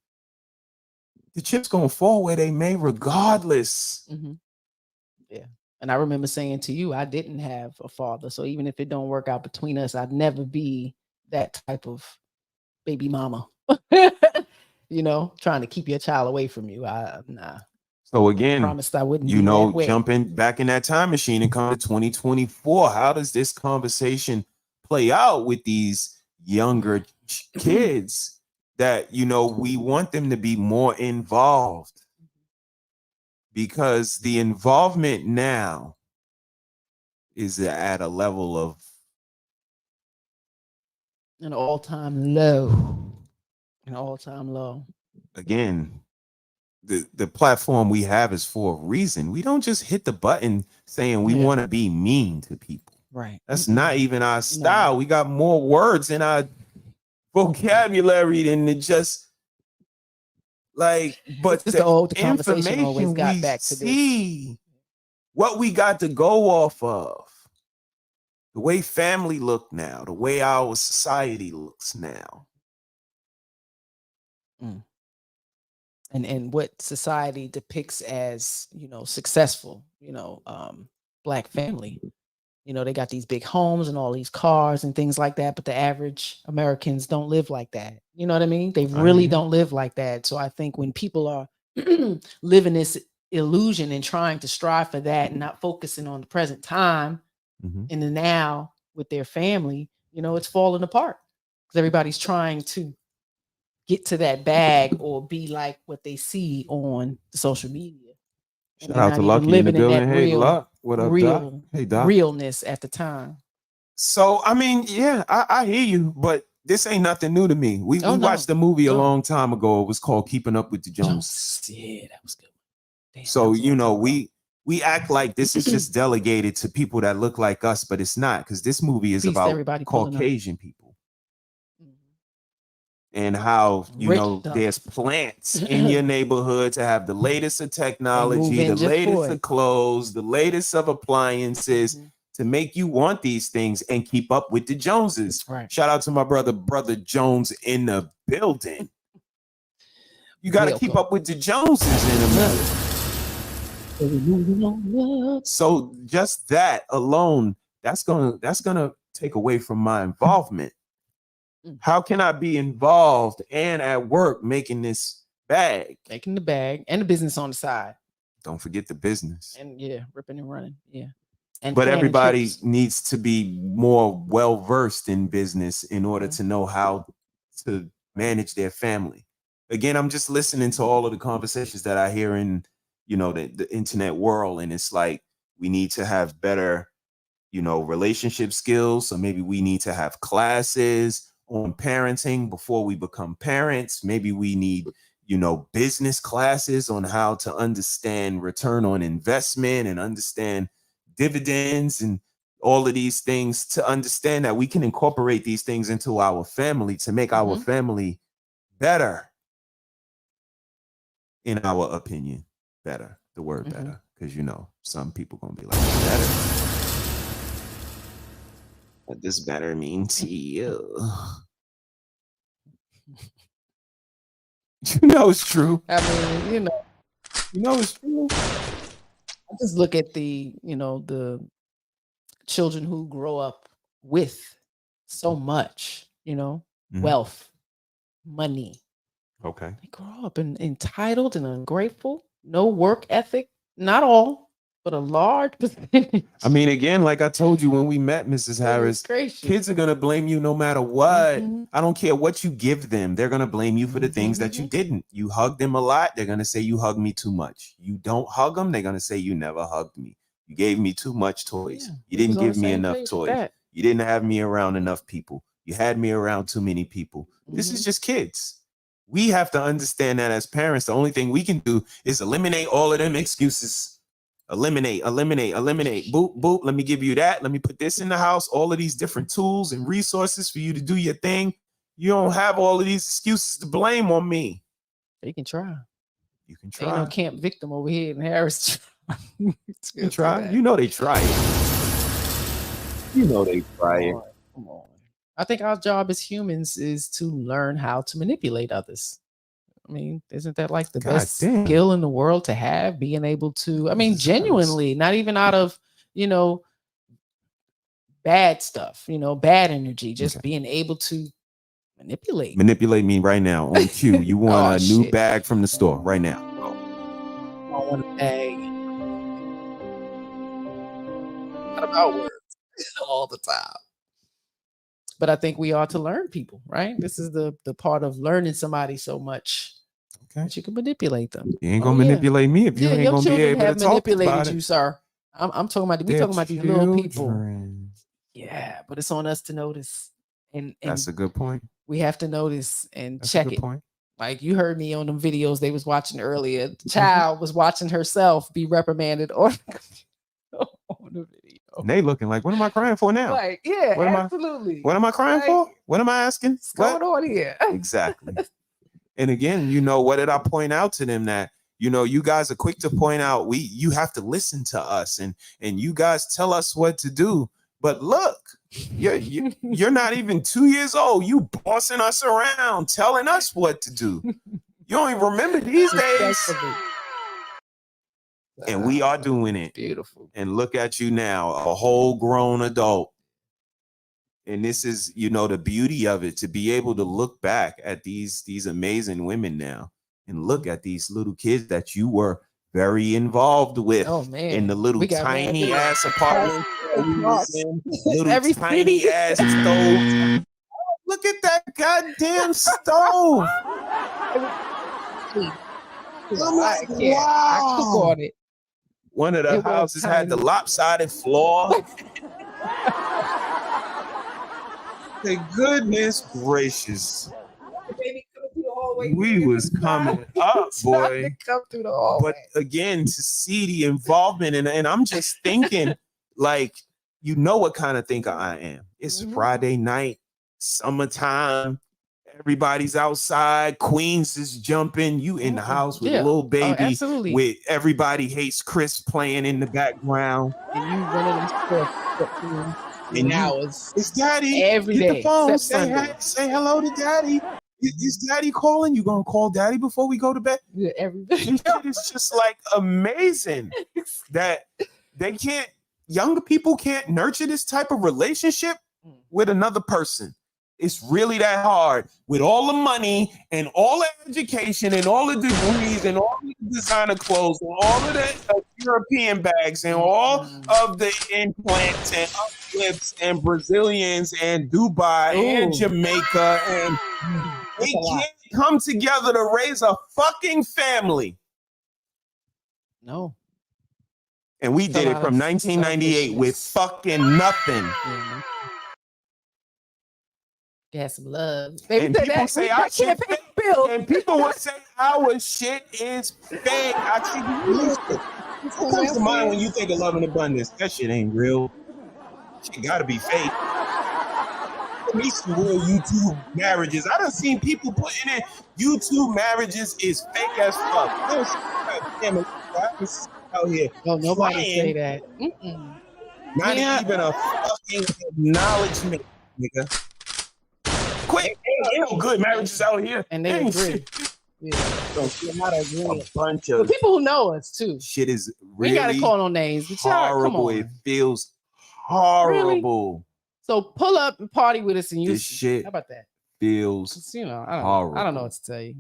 the chips gonna fall where they may, regardless. Mm-hmm. Yeah. And I remember saying to you, I didn't have a father. So even if it don't work out between us, I'd never be that type of baby mama. You know, trying to keep your child away from you. Nah. So again, I promised I wouldn't, you know, jumping back in that time machine and come to 2024, how does this conversation play out with these younger kids that, you know, we want them to be more involved? Because the involvement now is at a level of an all-time low. An all-time low. Again, the platform we have is for a reason. We don't just hit the button saying we want to be mean to people. Right. That's not even our style. No. We got more words in our vocabulary than to just like, but the information we got back to see, what we got to go off of, the way family look now, the way our society looks now. Mm. And what society depicts as, you know, successful, you know, Black family. You know, they got these big homes and all these cars and things like that, but the average Americans don't live like that. You know what I mean? They really don't live like that. So I think when people are living this illusion and trying to strive for that and not focusing on the present time in the now with their family, you know, it's falling apart because everybody's trying to get to that bag or be like what they see on the social media. Shout out to Lucky in the building. Hey, Luck. What up, Doc? Hey, Doc. Realness at the time. So, I mean, yeah, I hear you, but this ain't nothing new to me. We watched the movie a long time ago. It was called Keeping Up with the Joneses. Yeah, that was good. Damn, so, you know, we act like this is just delegated to people that look like us, but it's not, because this movie is about Caucasian people. And how, you know, there's plants in your neighborhood to have the latest of technology, the latest of clothes, the latest of appliances to make you want these things and keep up with the Joneses. Right. Shout out to my brother Jones in the building. You got to keep up with the Joneses in America. So just that alone, that's gonna take away from my involvement. How can I be involved and at work making this bag? Making the bag and the business on the side. Don't forget the business. And ripping and running. Yeah. But everybody needs to be more well-versed in business in order to know how to manage their family. Again, I'm just listening to all of the conversations that I hear in, you know, the internet world. And it's like, we need to have better, you know, relationship skills. So maybe we need to have classes on parenting before we become parents. Maybe we need, you know, business classes on how to understand return on investment and understand dividends and all of these things, to understand that we can incorporate these things into our family to make our family better. In our opinion, better, the word better, because, you know, some people gonna be like, better. What does better mean to you? You know it's true. I mean, you know it's true. I just look at the, you know, the children who grow up with so much, you know, wealth, money. Okay. They grow up entitled and ungrateful, no work ethic, not all. But a large percentage. I mean, again, like I told you when we met, Mrs. Harris, gracious. kids are gonna blame you no matter what. Mhm. I don't care what you give them. They're gonna blame you for the things that you didn't. You hug them a lot, they're gonna say you hug me too much. You don't hug them, they're gonna say you never hugged me. You gave me too much toys. Yeah, You we didn't was on give the me same enough page with toys. that. You didn't have me around enough people. You had me around too many people. This is just kids. We have to understand that as parents, the only thing we can do is eliminate all of them excuses. Eliminate. Boop, boop. Let me give you that. Let me put this in the house. All of these different tools and resources for you to do your thing. You don't have all of these excuses to blame on me. You can try. You can try. Ain't no camp victim over here in Harris. You can try. You know they try it. You know they try it. Come on. I think our job as humans is to learn how to manipulate others. I mean, isn't that like the best skill in the world to have? Being able to, I mean, genuinely, not even out of, bad stuff, bad energy, just being able to manipulate. Manipulate me right now on cue. You want a new bag from the store right now. I want a bag. Not about words all the time. But I think we ought to learn people, right? This is the part of learning somebody so much that you can manipulate them. You ain't gonna manipulate me if you ain't gonna be able to talk about it. You, sir. I'm talking about we talking about these little people. Yeah, but it's on us to notice. And that's a good point. We have to notice and check it. Point. Like you heard me on them videos they was watching earlier. The child was watching herself be reprimanded on the video. And they looking like, what am I crying for now? Like, yeah, absolutely. What am I crying for? What am I asking? What's going on here? Exactly. And again, what did I point out to them? That you guys are quick to point out you have to listen to us and you guys tell us what to do. But look, you're not even 2 years old. You bossing us around, telling us what to do. You don't even remember these days. And we are doing it. Beautiful. And look at you now, a whole grown adult. And this is, the beauty of it, to be able to look back at these amazing women now and look at these little kids that you were very involved with in the little tiny ass apartment. Little tiny ass stove. Look at that goddamn stove. I cook on it. One of the houses had the lopsided floor. Say, goodness gracious. We was coming up, boy. But again, to see the involvement, and I'm just thinking, like, what kind of thinker I am. It's Friday night, summertime. Everybody's outside. Queens is jumping. You in the house with a little baby. With Everybody Hates Chris playing in the background. And you running in hours. It's Daddy. Every day. The phone. Say hello to Daddy. Is Daddy calling? You gonna call Daddy before we go to bed? Yeah, every day. It's just like amazing that younger people can't nurture this type of relationship with another person. It's really that hard with all the money and all the education and all the degrees and all the designer clothes and all of the European bags and all of the implants and uplifts and Brazilians and Dubai and Jamaica, and they can't come together to raise a fucking family. No. And we did it from 1998 with fucking nothing. Got some love. And people say our shit fake. And people would say our shit is fake. What comes to mind when you think of love and abundance? That shit ain't real. Shit gotta be fake. Me some real YouTube marriages. I done seen people putting in YouTube marriages is fake as fuck. Out here. No, nobody say that. Not even a fucking acknowledgement, nigga. Quick, ain't no good marriages out here. And they agree. A bunch of people who know us too. Shit is really we gotta call no names. But horrible. It feels horrible. Really? So pull up and party with us, and this shit. How about that? Feels I horrible. don't know what to tell you.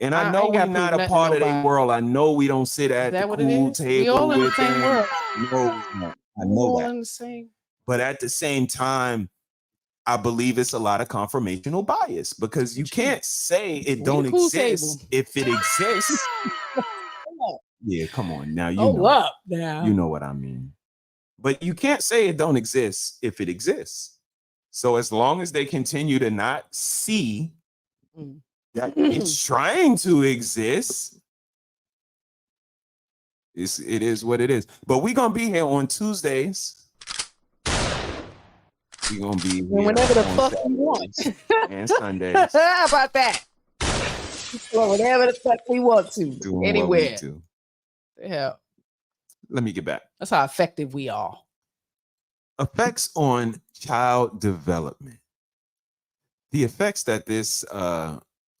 And I know we're not a part of their world. I know we don't sit at the cool table. We all in the same world. No, I know that. In the same. But at the same time, I believe it's a lot of confirmational bias because you can't say it don't exist if it exists. Yeah, come on now. You know what I mean. But you can't say it don't exist if it exists. So as long as they continue to not see that it's trying to exist, it is what it is. But we're gonna be here on Tuesdays. We're gonna be here whenever the fuck you want. And Sundays. How about that? Well, whenever the fuck we want to. Doing anywhere. Yeah. Let me get back. That's how effective we are. Effects on child development. The effects that this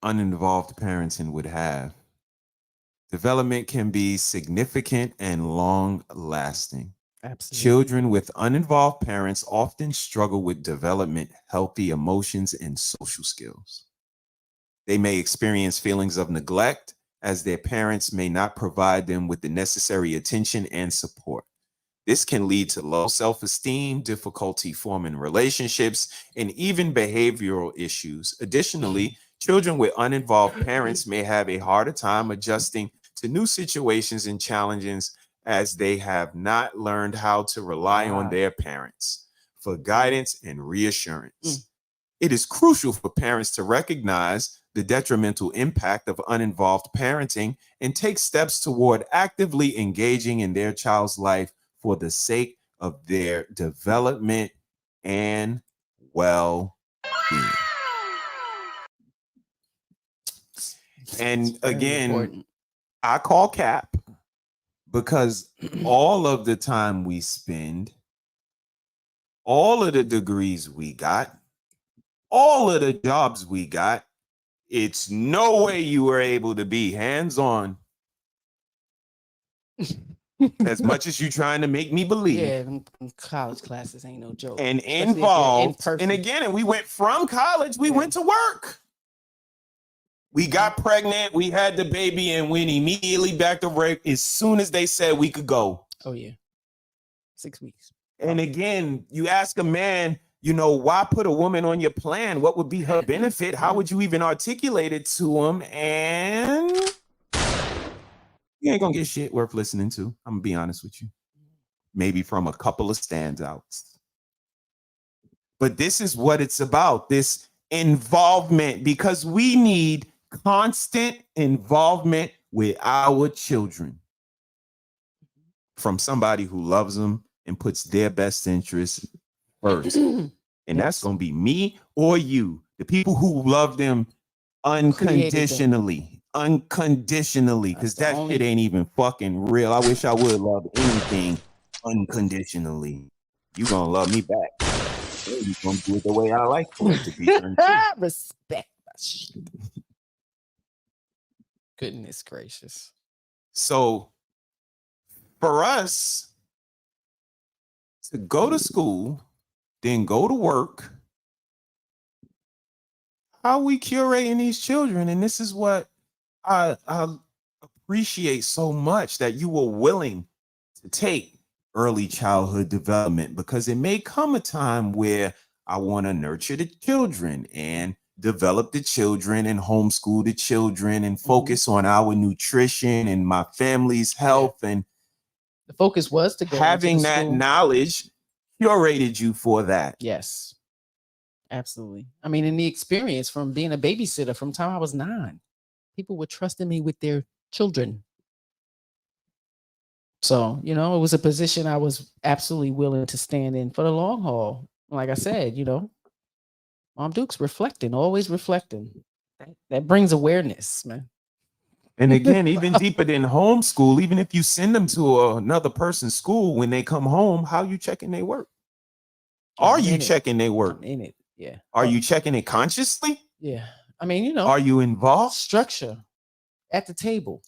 uninvolved parenting would have. Development can be significant and long-lasting. Absolutely. Children with uninvolved parents often struggle with development, healthy emotions, and social skills. They may experience feelings of neglect as their parents may not provide them with the necessary attention and support. This can lead to low self-esteem, difficulty forming relationships, and even behavioral issues. Additionally, children with uninvolved parents may have a harder time adjusting to new situations and challenges as they have not learned how to rely on their parents for guidance and reassurance. It is crucial for parents to recognize the detrimental impact of uninvolved parenting and take steps toward actively engaging in their child's life for the sake of their development and well-being. And again, I call cap because all of the time we spend, all of the degrees we got, all of the jobs we got, it's no way you were able to be hands-on as much as you're trying to make me believe. Yeah, college classes ain't no joke. And involved. And again, we went from college, we went to work. We got pregnant, we had the baby, and went immediately back to work as soon as they said we could go. Oh, yeah. 6 weeks. And again, you ask a man, you know, why put a woman on your plan? What would be her benefit? How would you even articulate it to him? And you ain't gonna get shit worth listening to. I'm gonna be honest with you. Maybe from a couple of standouts. But this is what it's about, this involvement, because we need constant involvement with our children from somebody who loves them and puts their best interests first. And that's going to be me or you, the people who love them unconditionally, because that shit ain't even fucking real. I wish I would love anything unconditionally. You going to love me back. You going to do it the way I like for it to be. Respect my shit. Goodness gracious. So for us to go to school, then go to work, how are we curating these children? And this is what I appreciate so much, that you were willing to take early childhood development, because it may come a time where I want to nurture the children and develop the children and homeschool the children and focus on our nutrition and my family's health. And the focus was to go having that knowledge curated you for that. Yes, absolutely. I mean, in the experience from being a babysitter from the time I was 9, people were trusting me with their children. So, you know, it was a position I was absolutely willing to stand in for the long haul. Like I said, you know, Mom Duke's reflecting, always reflecting. That brings awareness, man. And again, even deeper than homeschool, even if you send them to another person's school, when they come home, how you checking their work? Are you checking their work? I'm in it, yeah. Are you checking it consciously? Yeah. I mean, you know. Are you involved? Structure at the table.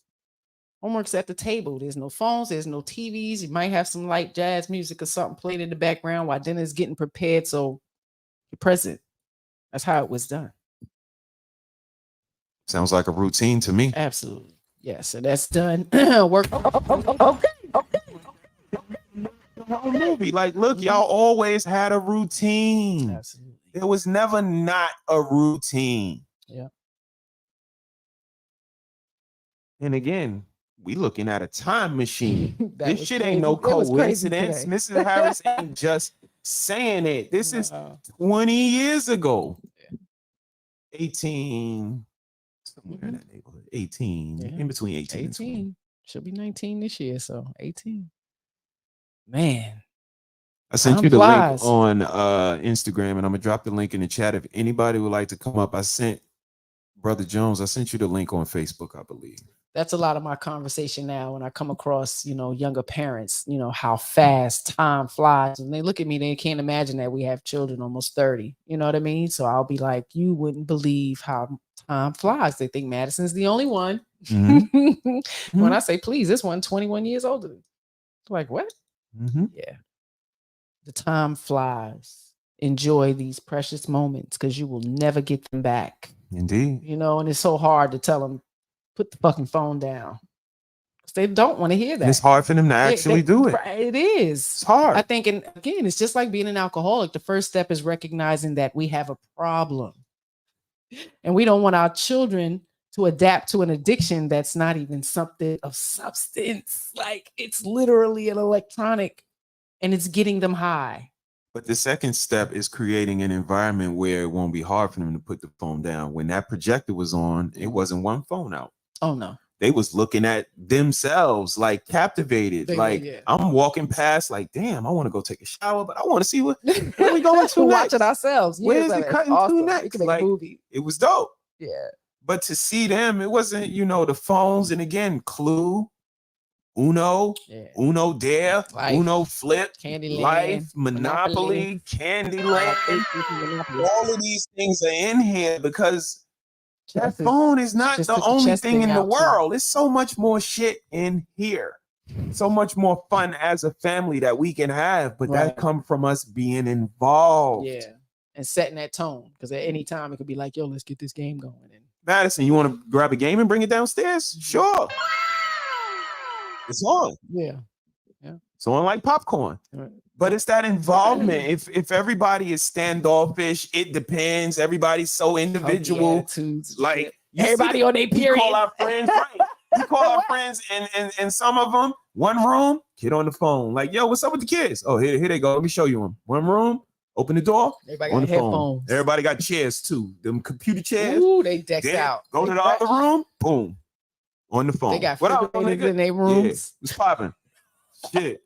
Homework's at the table. There's no phones. There's no TVs. You might have some light jazz music or something played in the background while dinner's getting prepared. So you're present. That's how it was done. Sounds like a routine to me. Absolutely. Yes, and that's done. Work. Okay. Movie. Like, look, y'all always had a routine. Absolutely. There was never not a routine. Yeah. And again, we looking at a time machine. This shit crazy. ain't no coincidence. Today. Mrs. Harris ain't just saying it. This is 20 years ago. 18, somewhere in that neighborhood. 18, in between 18 and 20. Should be 19 this year, so 18. Man. I sent you the link on Instagram, and I'm gonna drop the link in the chat. If anybody would like to come up, I sent Brother Jones, I sent you the link on Facebook, I believe. That's a lot of my conversation now when I come across, younger parents, how fast time flies. And they look at me, they can't imagine that we have children almost 30. You know what I mean? So I'll be like, you wouldn't believe how time flies. They think Madison's the only one. Mm-hmm. When I say, please, this one 21 years older. Like, what? Mm-hmm. Yeah. The time flies. Enjoy these precious moments because you will never get them back. Indeed. And it's so hard to tell them, put the fucking phone down. They don't want to hear that. And it's hard for them to actually do it. It is. It's hard. I think, and again, it's just like being an alcoholic. The first step is recognizing that we have a problem. And we don't want our children to adapt to an addiction that's not even something of substance. Like it's literally an electronic and it's getting them high. But the second step is creating an environment where it won't be hard for them to put the phone down. When that projector was on, it wasn't one phone out. Oh, no. They was looking at themselves, like captivated. I'm walking past, like, damn, I want to go take a shower, but I want to see where we going to watch it ourselves. Where's it cutting to next? Like, it was dope. Yeah. But to see them, it wasn't, the phones. And again, Clue, Uno, Uno Dare, Life, Uno Flip, Candyland, Life, Monopoly, Candyland. All of these things are in here because that phone is not the only thing in the world. There's so much more shit in here. So much more fun as a family that we can have, but that come from us being involved. Yeah. And setting that tone. Because at any time it could be like, yo, let's get this game going. And Madison, you want to grab a game and bring it downstairs? Sure. It's on. Yeah. It's on like popcorn. Right. But it's that involvement. If everybody is standoffish, it depends. Everybody's so individual. Like everybody on their period. We call our friends, right? We call our friends, and some of them, one room, kid on the phone. Like, yo, what's up with the kids? Oh, here they go. Let me show you them. One room, open the door. Everybody on got the headphones. Phone. Everybody got chairs too. Them computer chairs. Ooh, they decked out. Go to the other room. Boom. On the phone. They got refrigerators in their rooms. It's popping. Shit.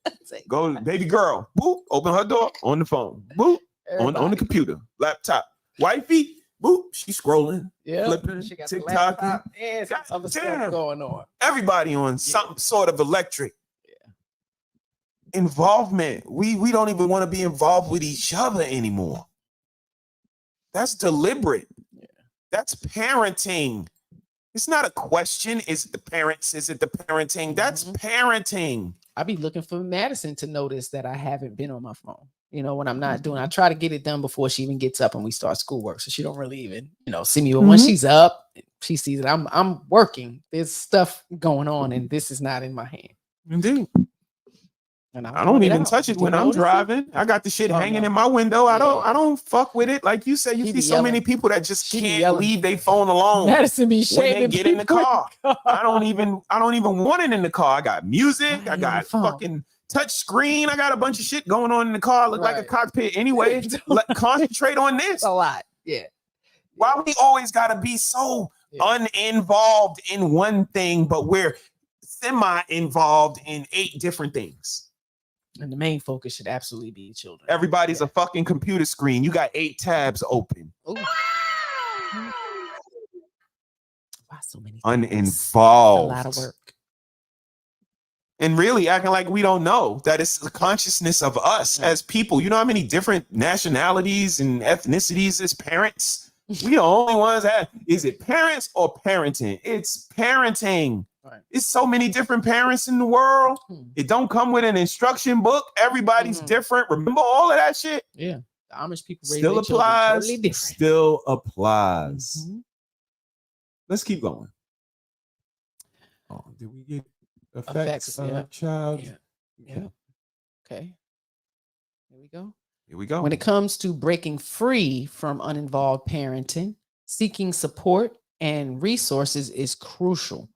Go, baby girl. Boop. Open her door. On the phone. Boop. On the computer. Laptop. Wifey. Boop. She's scrolling. Yeah. Flipping. She got TikTok. And some other stuff going on. Everybody on some sort of electric. Involvement. We don't even want to be involved with each other anymore. That's deliberate. That's parenting. It's not a question. Is it the parents? Is it the parenting? That's parenting. I be looking for Madison to notice that I haven't been on my phone. When I'm not doing, I try to get it done before she even gets up and we start schoolwork. So she don't really even, see me. But when she's up, she sees it. I'm working. There's stuff going on and this is not in my hand. Indeed. And I don't even touch it when I'm driving. I got the shit hanging in my window. I don't fuck with it. Like you said, you see so many people that just can't leave their phone alone. Madison be shaming when they get in the car. I don't even want it in the car. I got music. I got fucking touch screen. I got a bunch of shit going on in the car. Look like a cockpit anyway. Concentrate on this. A lot. Yeah. Why we always gotta be so uninvolved in one thing, but we're semi-involved in 8 different things. And the main focus should absolutely be children. Everybody's a fucking computer screen. You got 8 tabs open. Ooh. Why so many things? Uninvolved. A lot of work. And really acting like we don't know that it's the consciousness of us as people. You know how many different nationalities and ethnicities as parents? We the only ones that is it parents or parenting? It's parenting. Right. It's so many different parents in the world. It don't come with an instruction book. Everybody's different. Remember all of that shit? Yeah. The Amish people still applies. Totally different. Still applies. let's keep going. Oh, did we get effects of yeah. child? Yeah. Okay. Here we go. Here we go. When it comes to breaking free from uninvolved parenting, seeking support and resources is crucial.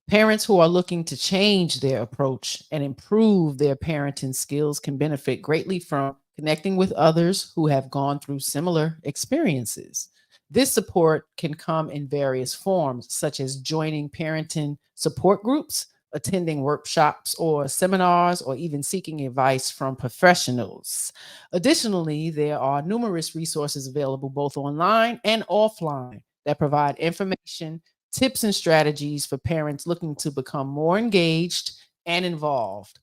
Parents who are looking to change their approach and improve their parenting skills can benefit greatly from connecting with others who have gone through similar experiences. This support can come in various forms, such as joining parenting support groups, attending workshops or seminars, or even seeking advice from professionals. Additionally, there are numerous resources available both online and offline that provide information, tips, and strategies for parents looking to become more engaged and involved.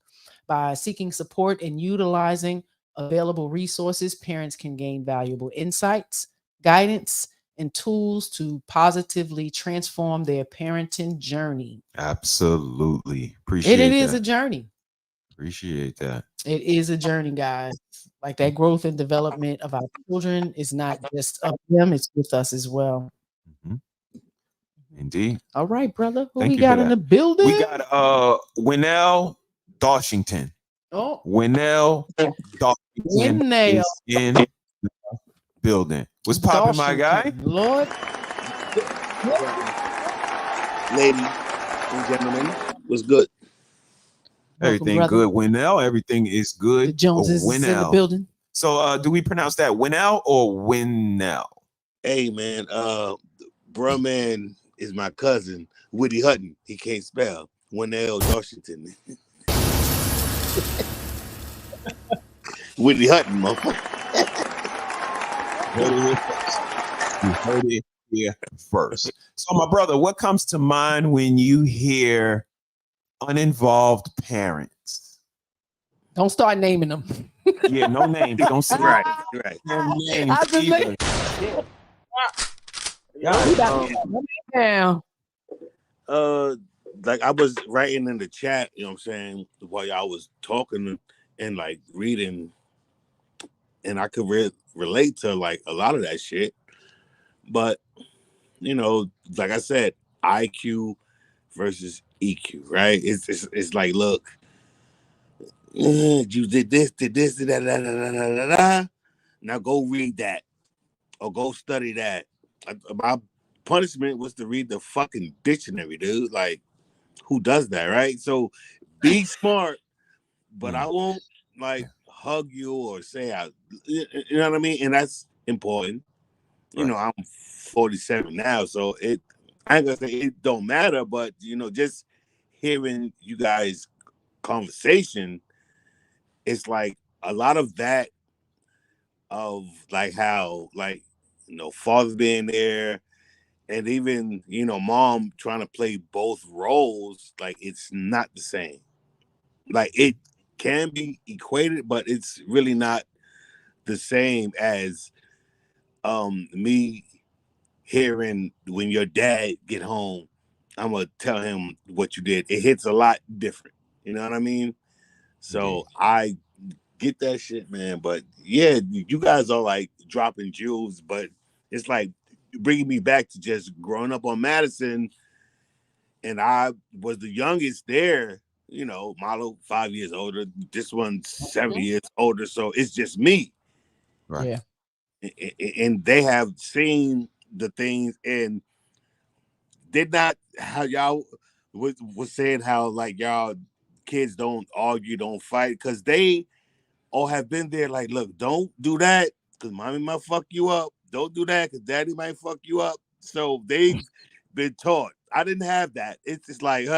By seeking support and utilizing available resources, parents can gain valuable insights, guidance, and tools to positively transform their parenting journey. Absolutely. Appreciate it that. is a journey. Appreciate that. It is a journey, guys. Like that growth and development of our children is not just of them, it's with us as well. Mhm. Indeed. All right, brother. Who Thank we you got for in that. the building? We got Winnell Dawshington. Oh, Winnell Dawshington Winnell. is in the building. What's popping, my guy? Lord. Ladies and gentlemen, what's good? Everything Welcome, good, Winnell. Everything is good. The Joneses is in the Winnell. building. So do we pronounce that Winnell or Winnell? Hey man, bruh man is my cousin, Woody Hutton. He can't spell. Winnell Washington. Woody Hutton, motherfucker. You heard it here first. So, my brother, what comes to mind when you hear uninvolved parents? Don't start naming them. Yeah, no names. Don't say Right. no names I just either. Now. Like I was writing in the chat, you know what I'm saying, while y'all was talking and like reading, and I could relate to like a lot of that shit. But you know, like I said, IQ versus EQ, right? It's like, look, you did this, did that. Now go read that or go study that. My punishment was to read the fucking dictionary, dude. Like, who does that, right? So be smart, but I won't like hug you or say you know what I mean? And that's important. You know, I'm 47 now, so I ain't gonna say it don't matter, but you know, just hearing you guys conversation, it's like a lot of that of like how like, you know, father being there and even, you know, mom trying to play both roles, like it's not the same. Like it can be equated, but it's really not the same as me hearing when your dad get home, I'm gonna tell him what you did. It hits a lot different. You know what I mean? So I get that shit, man. But yeah, you guys are like dropping jewels, but it's like bringing me back to just growing up on Madison, and I was the youngest there. You know, Malo 5 years older. This one's 7 years older. So it's just me. Right. Yeah. And they have seen the things and did not how y'all was saying how like y'all kids don't argue, don't fight, because they all have been there. Like, look, don't do that because mommy might fuck you up. Don't do that because daddy might fuck you up. So they've been taught. I didn't have that. It's just like,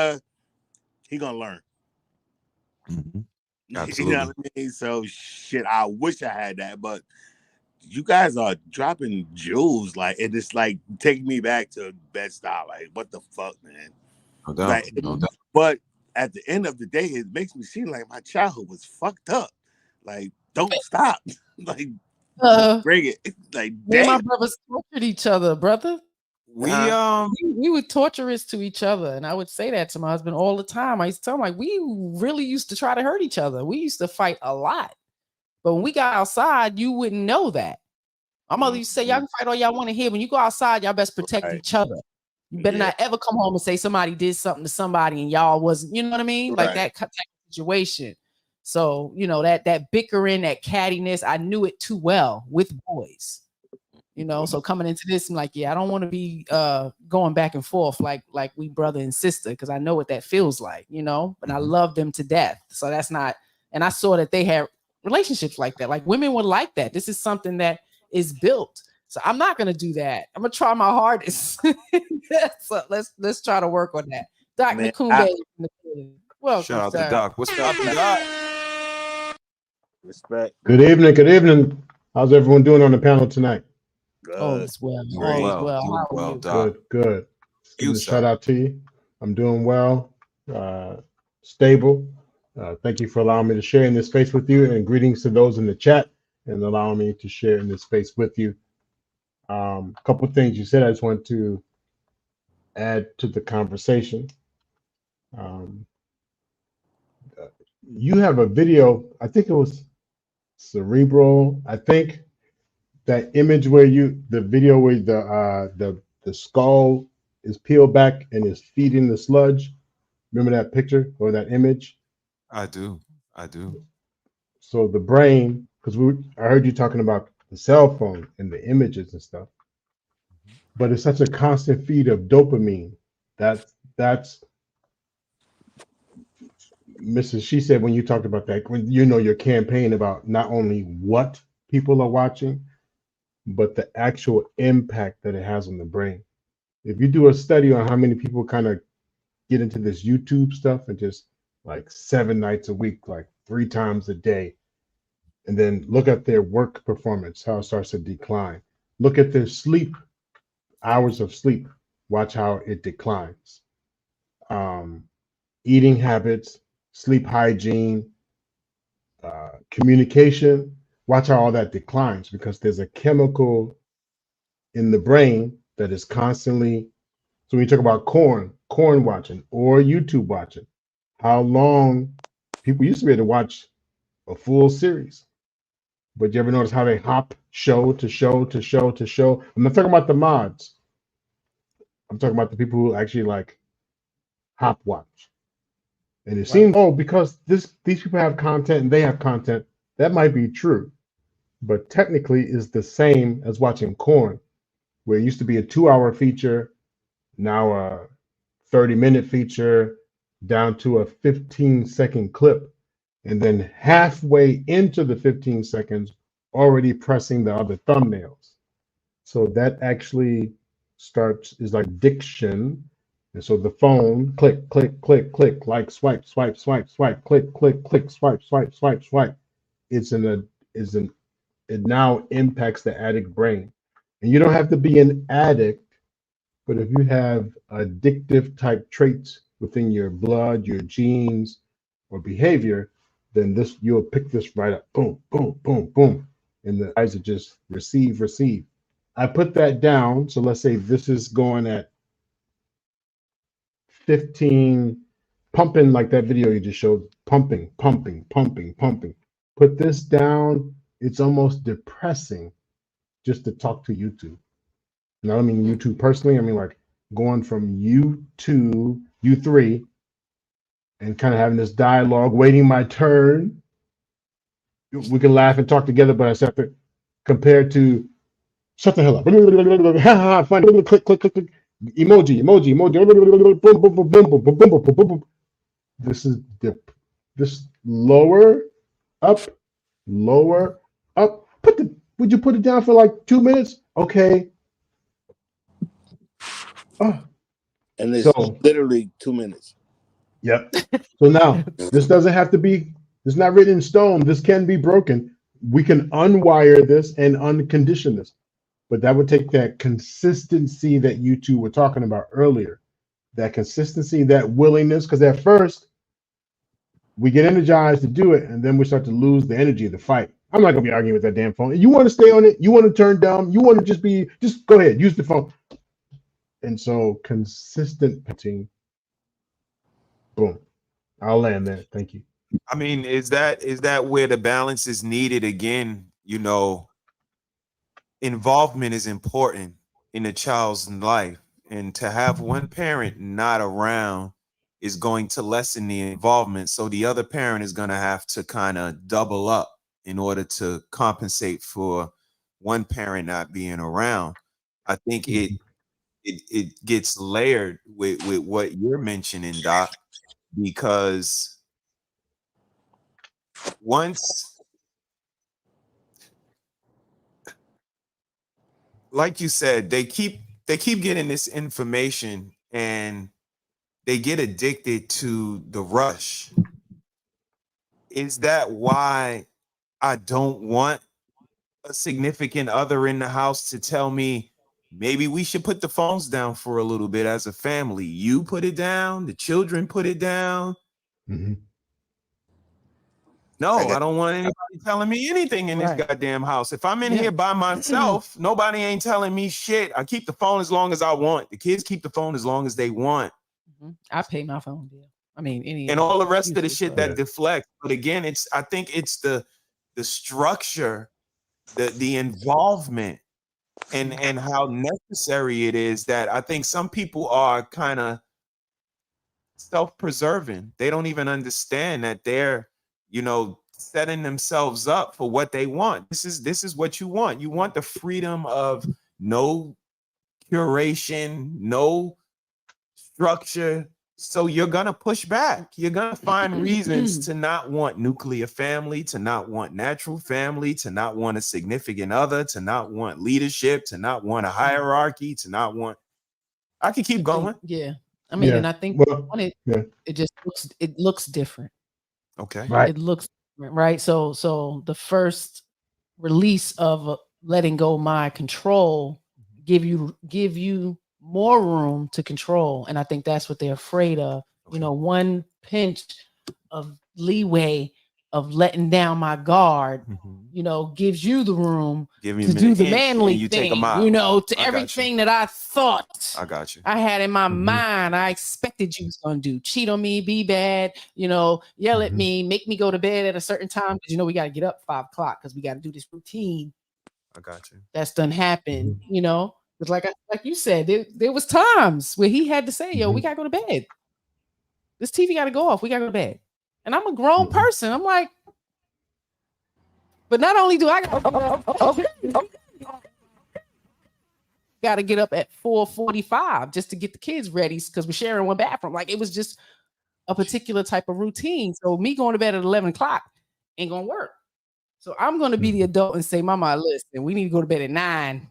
he gonna learn. Mm-hmm. You know what I mean? So shit, I wish I had that, but you guys are dropping jewels, like, and it's like taking me back to Bed-Stuy. Like, what the fuck, man? No doubt. Like, No doubt. but at the end of the day, it makes me seem like my childhood was fucked up. Like, don't stop. Like, bring it. Like, me and my damn. brothers tortured each other, brother. We were torturous to each other, and I would say that to my husband all the time. I used to tell him, like, we really used to try to hurt each other. We used to fight a lot, but when we got outside, you wouldn't know that. My mother used to say, y'all can fight all y'all want to hear. When you go outside, y'all best protect each other. You better not ever come home and say somebody did something to somebody and y'all wasn't, you know what I mean? Like that type of situation. So, you know, that bickering, that cattiness, I knew it too well with boys. You know, so coming into this, I'm like, yeah, I don't want to be going back and forth like we brother and sister, because I know what that feels like, you know, but I love them to death. So that's not, and I saw that they had relationships like that. Like women would like that. This is something that is built. So I'm not gonna do that. I'm gonna try my hardest. So let's try to work on that. Doc Nakumbe. Welcome, shout out sir. to Doc. What's up, Doc? Respect. Good evening. Good evening. How's everyone doing on the panel tonight? All is well. Doing All is well. well. Doing How are well, you? Doc. Good. You, A shout out to you. I'm doing well. Stable. Thank you for allowing me to share in this space with you, and greetings to those in the chat and allowing me to share in this space with you. A couple of things you said I just want to add to the conversation. You have a video, I think it was Cerebral. I think that image where the video where the skull is peeled back and is feeding the sludge. Remember that picture or that image? I do. So the brain, because I heard you talking about the cell phone and the images and stuff, but it's such a constant feed of dopamine. That's Mrs. She said when you talked about that, when you know your campaign about not only what people are watching, but the actual impact that it has on the brain. If you do a study on how many people kind of get into this YouTube stuff and just like 7 nights a week, like 3 times a day, and then look at their work performance, how it starts to decline. Look at their sleep, hours of sleep, watch how it declines. Eating habits, sleep hygiene, communication, watch how all that declines, because there's a chemical in the brain that is constantly. So when you talk about corn watching or YouTube watching, how long people used to be able to watch a full series, but you ever notice how they hop show to show to show to show? I'm not talking about the mods. I'm talking about the people who actually like hop watch. And it seems, because these people have content and they have content, that might be true, but technically is the same as watching corn, where it used to be a 2-hour feature, now a 30-minute feature, down to a 15-second clip, and then halfway into the 15 seconds, already pressing the other thumbnails. So that actually is like diction. And so the phone, click, click, click, click, like swipe, swipe, swipe, swipe, click, click, click, swipe, swipe, swipe, swipe. It now impacts the addict brain. And you don't have to be an addict, but if you have addictive type traits within your blood, your genes, or behavior, then you'll pick this right up. Boom, boom, boom, boom. And the eyes are just receive. I put that down. So let's say this is going at 15, pumping, like that video you just showed, pumping. Put this down. It's almost depressing just to talk to YouTube. And I don't mean YouTube personally. I mean like going from you to you 3 and kind of having this dialogue, waiting my turn. We can laugh and talk together, but I have to compared to shut the hell up. Funny. Click, click, click, click. Emoji. Boom, boom, boom, boom, boom, boom, boom, boom, boom. This is this lower, up. Would you put it down for like 2 minutes? Okay. Oh. And it's literally 2 minutes. Yep. So now this doesn't have to be, it's not written in stone. This can be broken. We can unwire this and uncondition this. But that would take that consistency that you two were talking about earlier. That consistency, that willingness, because at first we get energized to do it, and then we start to lose the energy of the fight. I'm not gonna be arguing with that damn phone. You want to stay on it, you want to turn down, you want to just go ahead, use the phone. And so consistent pitching. Boom. I'll land there. Thank you. I mean, is that where the balance is needed again? You know, involvement is important in a child's life. And to have one parent not around is going to lessen the involvement. So the other parent is going to have to kind of double up in order to compensate for one parent not being around. I think it gets layered with what you're mentioning, Doc, because once, like you said, they keep getting this information and they get addicted to the rush. Is that why I don't want a significant other in the house to tell me maybe we should put the phones down for a little bit as a family? You put it down, the children put it down. Mm-hmm. No, I don't want anybody telling me anything in this goddamn house. If I'm in here by myself, nobody ain't telling me shit. I keep the phone as long as I want. The kids keep the phone as long as they want. I pay my phone bill. I mean, and all the rest of the shit that deflects. But again, I think it's the structure, the involvement, and how necessary it is that I think some people are kind of self-preserving. They don't even understand that they're, setting themselves up for what they want. This is what you want. You want the freedom of no curation, no structure. So you're going to push back. You're going to find reasons to not want nuclear family, to not want natural family, to not want a significant other, to not want leadership, to not want a hierarchy, to not want. I can keep going. Yeah. I mean, and I think it just looks different. Okay. Right. It looks different, right. So the first release of letting go my control give you more room to control. And I think that's what they're afraid of. Okay. One pinch of leeway of letting down my guard, gives you the room to do the manly thing, to everything that I thought I had in my mind. I expected you was going to do, cheat on me, be bad, yell at me, make me go to bed at a certain time. Cause we got to get up 5 o'clock cause we got to do this routine. I got you. That's done happen, Because like you said, there was times where he had to say, yo, we got to go to bed. This TV got to go off. We got to go to bed. And I'm a grown person. I'm like, but not only do I got to get up at 4:45 just to get the kids ready because we're sharing one bathroom. Like it was just a particular type of routine. So me going to bed at 11 o'clock ain't going to work. So I'm going to be the adult and say, Mama, listen, we need to go to bed at 9.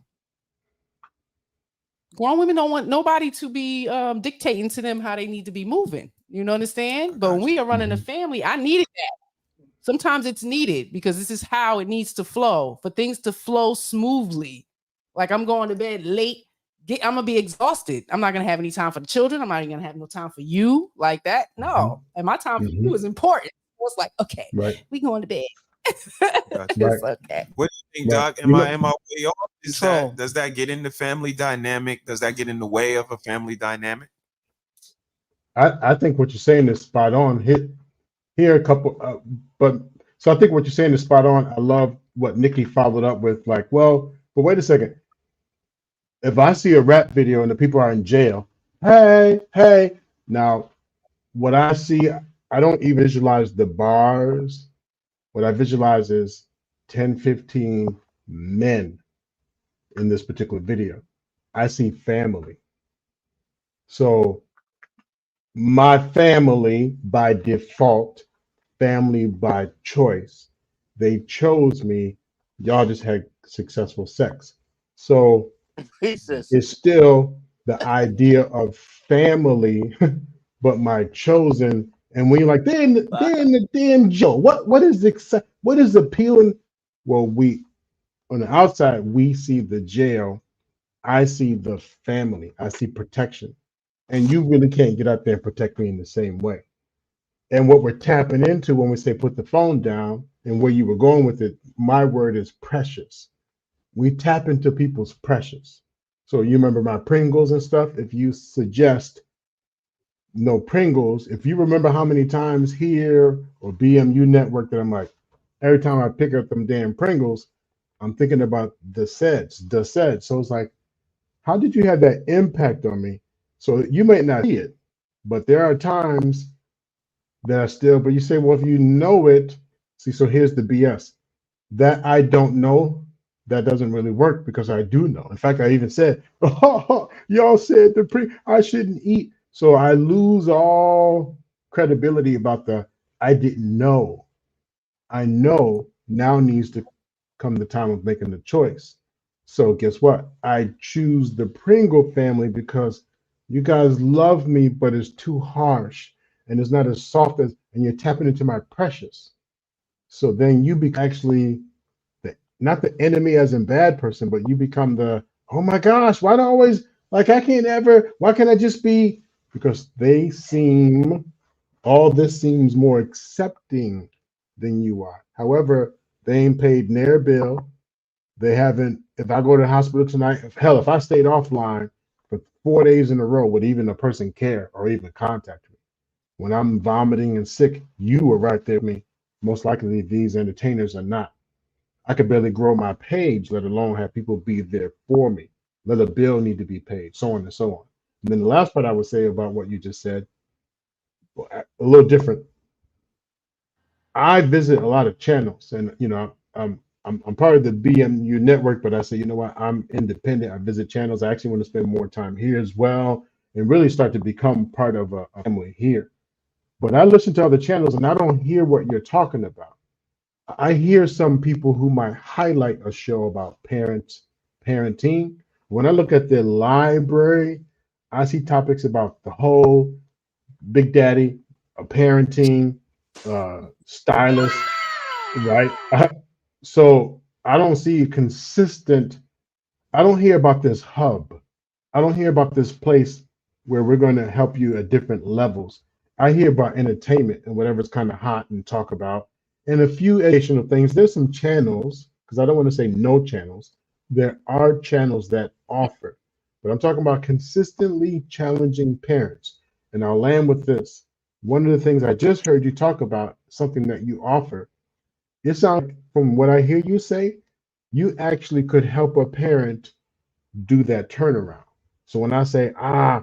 Grown women don't want nobody to be dictating to them how they need to be moving. You understand? But when we are running a family, I needed that. Sometimes it's needed because this is how it needs to flow, for things to flow smoothly. Like I'm going to bed late. I'm going to be exhausted. I'm not going to have any time for the children. I'm not even going to have no time for you like that. No. And my time for you is important. So it's like, okay, we going to bed. It's okay. What do you think, Doc? Am I way off? Does that get in the family dynamic? Does that get in the way of a family dynamic? I think what you're saying is spot on. Here a couple, so I think what you're saying is spot on. I love what Nikki followed up with, like, well, but wait a second. If I see a rap video and the people are in jail, hey, now what I see, I don't even visualize the bars. What I visualize is 10, 15 men in this particular video. I see family. So my family by default, family by choice, they chose me. Y'all just had successful sex. So it's still the idea of family, but my chosen. And when you're like, they're in the damn jail. What is appealing? Well, we on the outside, we see the jail. I see the family. I see protection. And you really can't get out there and protect me in the same way. And what we're tapping into when we say put the phone down, and where you were going with it, my word is precious. We tap into people's precious. So you remember my Pringles and stuff. If you suggest no Pringles, if you remember how many times here or BMU network that I'm like, every time I pick up them damn Pringles, I'm thinking about the SEDS. So it's like, how did you have that impact on me? So you might not see it, but there are times that are still, but you say, well, if you know it, see, so here's the BS. That I don't know, that doesn't really work because I do know. In fact, I even said, oh, y'all said I shouldn't eat. So I lose all credibility about the I didn't know. I know now needs to come the time of making the choice. So guess what? I choose the Pringle family because you guys love me, but it's too harsh and it's not as soft as, and you're tapping into my precious. So then you be actually not the enemy as in bad person, but you become the, oh my gosh, why do I always, like, I can't ever, why can't I just be, because all this seems more accepting than you are. However, they ain't paid their bill. They haven't, if I go to the hospital tonight, if I stayed offline for 4 days in a row, would even a person care or even contact me? When I'm vomiting and sick, you were right there with me. Most likely these entertainers are not. I could barely grow my page, let alone have people be there for me. Let a bill need to be paid, so on and so on. And then the last part I would say about what you just said, a little different. I visit a lot of channels, and I'm part of the BMU network, but I say, you know what, I'm independent. I visit channels. I actually want to spend more time here as well, and really start to become part of a family here. But I listen to other channels, and I don't hear what you're talking about. I hear some people who might highlight a show about parenting. When I look at their library, I see topics about the whole Big Daddy, parenting, stylist, right? So I don't see consistent. I don't hear about this hub. I don't hear about this place where we're going to help you at different levels. I hear about entertainment and whatever's kind of hot and talk about, and a few educational things. There's some channels, because I don't want to say no channels. There are channels that offer, but I'm talking about consistently challenging parents. And I'll land with this. One of the things I just heard you talk about, something that you offer, it sounds like, from what I hear you say, you actually could help a parent do that turnaround. So when I say, I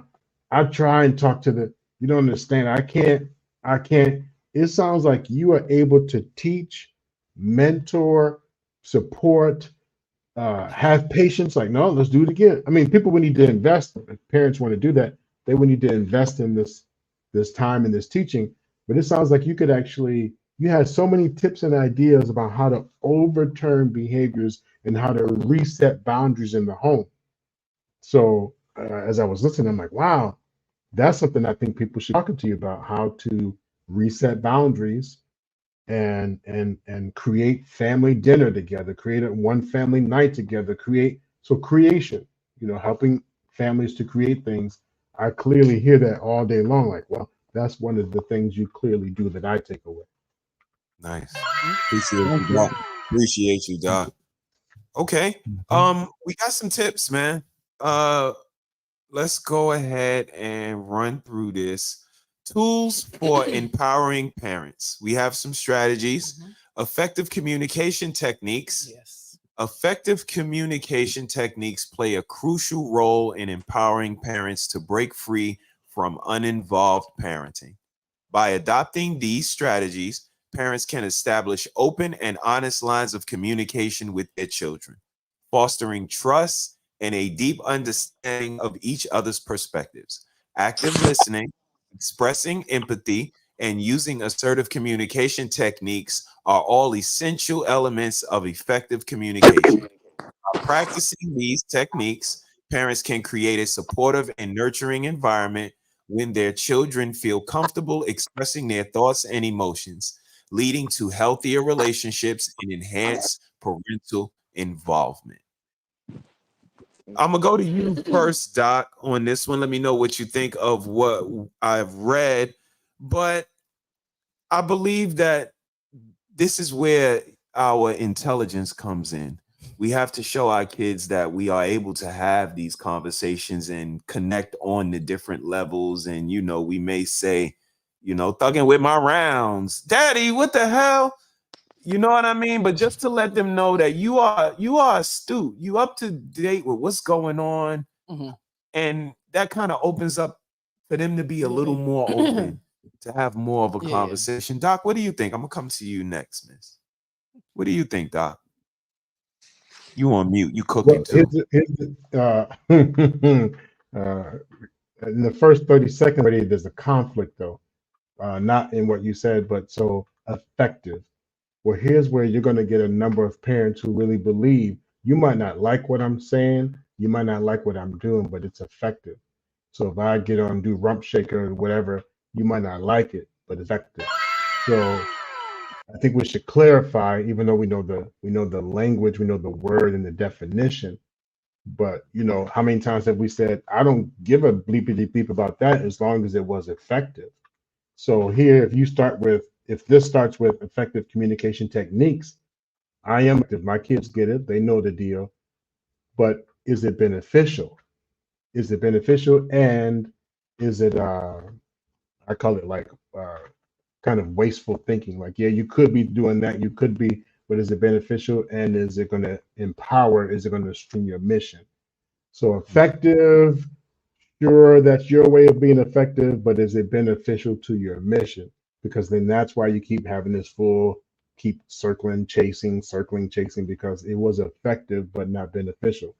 try and talk to you don't understand, I can't, it sounds like you are able to teach, mentor, support, have patience. Like, no, let's do it again. I mean, people would need to invest. If parents want to do that, they would need to invest in this time and this teaching. But it sounds like you could actually, you have so many tips and ideas about how to overturn behaviors and how to reset boundaries in the home. So as I was listening, I'm like, wow, that's something I think people should be talking to you about, how to reset boundaries and create family dinner together, create one family night together, creation, helping families to create things. I clearly hear that all day long. Like, well, that's one of the things you clearly do that I take away. Nice. Appreciate you, Doc. Okay. We got some tips, man. Let's go ahead and run through this. Tools for empowering parents. We have some strategies. Effective communication techniques. Yes. Effective communication techniques play a crucial role in empowering parents to break free from uninvolved parenting. By adopting these strategies, parents can establish open and honest lines of communication with their children, fostering trust and a deep understanding of each other's perspectives. Active listening, expressing empathy, and using assertive communication techniques are all essential elements of effective communication. By practicing these techniques, parents can create a supportive and nurturing environment when their children feel comfortable expressing their thoughts and emotions, leading to healthier relationships and enhanced parental involvement. I'm gonna go to you first, Doc, on this one. Let me know what you think of what I've read. But I believe that this is where our intelligence comes in. We have to show our kids that we are able to have these conversations and connect on the different levels. And, we may say, thugging with my rounds, Daddy, what the hell? You know what I mean? But just to let them know that you are astute, you up to date with what's going on, And that kind of opens up for them to be a little more open, to have more of a conversation. Doc, what do you think? I'm gonna come to you next, miss. What do you think, Doc? You on mute, you cooking too. In the first 30 seconds already, there's a conflict though. Not in what you said, but so effective. Well, here's where you're going to get a number of parents who really believe you might not like what I'm saying, you might not like what I'm doing, but it's effective. So if I get on and do rump shaker or whatever, you might not like it, but it's effective. So I think we should clarify, even though we know the language, we know the word and the definition. But you know, how many times have we said, I don't give a bleepity bleep about that as long as it was effective. So here, if this starts with effective communication techniques, my kids get it, they know the deal, but is it beneficial? Is it beneficial? And is it, I call it like kind of wasteful thinking? Like, yeah, you could be doing that, but is it beneficial? And is it going to empower? Is it going to stream your mission? So effective, sure, that's your way of being effective, but is it beneficial to your mission? Because then that's why you keep having this keep circling, chasing, because it was effective but not beneficial.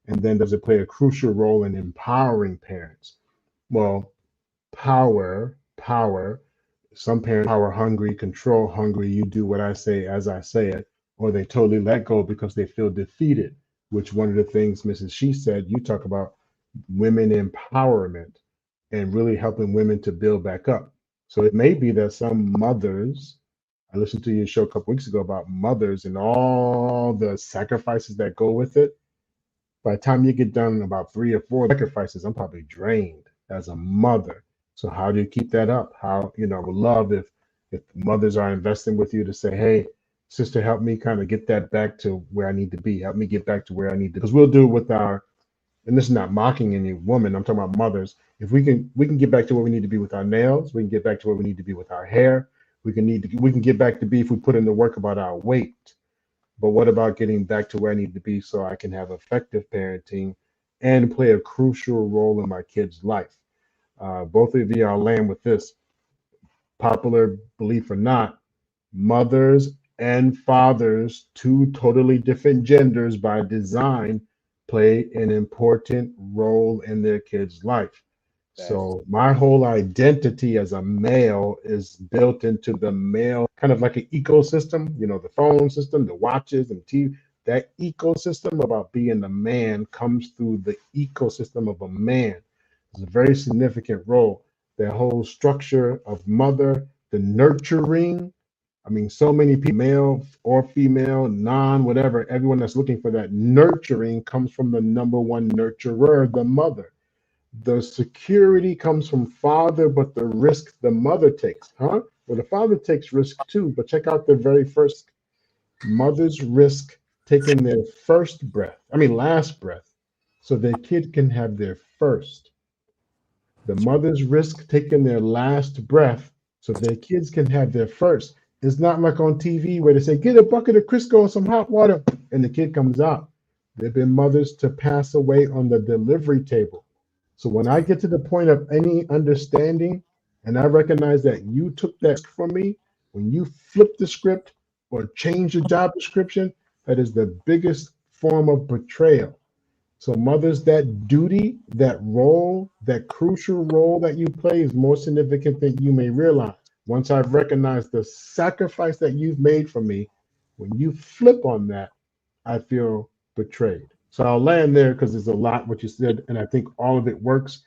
And then does it play a crucial role in empowering parents? Well, power, some parents power hungry, control hungry, you do what I say as I say it, or they totally let go because they feel defeated, which one of the things Mrs. She said, you talk about women empowerment and really helping women to build back up. So it may be that some mothers, I listened to your show a couple weeks ago about mothers and all the sacrifices that go with it. By the time you get done about 3 or 4 sacrifices, I'm probably drained as a mother. So how do you keep that up? How, I would love if mothers are investing with you to say, hey, sister, help me kind of get that back to where I need to be. Help me get back to where I need to, because we'll do it with and this is not mocking any woman, I'm talking about mothers. If we can get back to where we need to be with our nails, we can get back to where we need to be with our hair. We can get back to be, if we put in the work, about our weight. But what about getting back to where I need to be so I can have effective parenting and play a crucial role in my kid's life? Both of you, I'll land with this. Popular belief or not, mothers and fathers, 2 totally different genders by design, play an important role in their kid's life. So my whole identity as a male is built into the male, kind of like an ecosystem, the phone system, the watches and TV. That ecosystem about being a man comes through the ecosystem of a man. It's a very significant role. That whole structure of mother, the nurturing. I mean, so many people, male or female, whatever, everyone that's looking for that nurturing comes from the number one nurturer, the mother. The security comes from father, but the risk the mother takes, huh? Well, the father takes risk too, but check out the very first mother's risk taking their last breath, so their kid can have their first. The mother's risk taking their last breath so their kids can have their first. It's not like on TV where they say, get a bucket of Crisco and some hot water, and the kid comes out. There have been mothers to pass away on the delivery table. So when I get to the point of any understanding, and I recognize that you took that for me, when you flip the script or change the job description, that is the biggest form of betrayal. So mothers, that duty, that role, that crucial role that you play is more significant than you may realize. Once I've recognized the sacrifice that you've made for me, when you flip on that, I feel betrayed. So I'll land there because there's a lot what you said, and I think all of it works.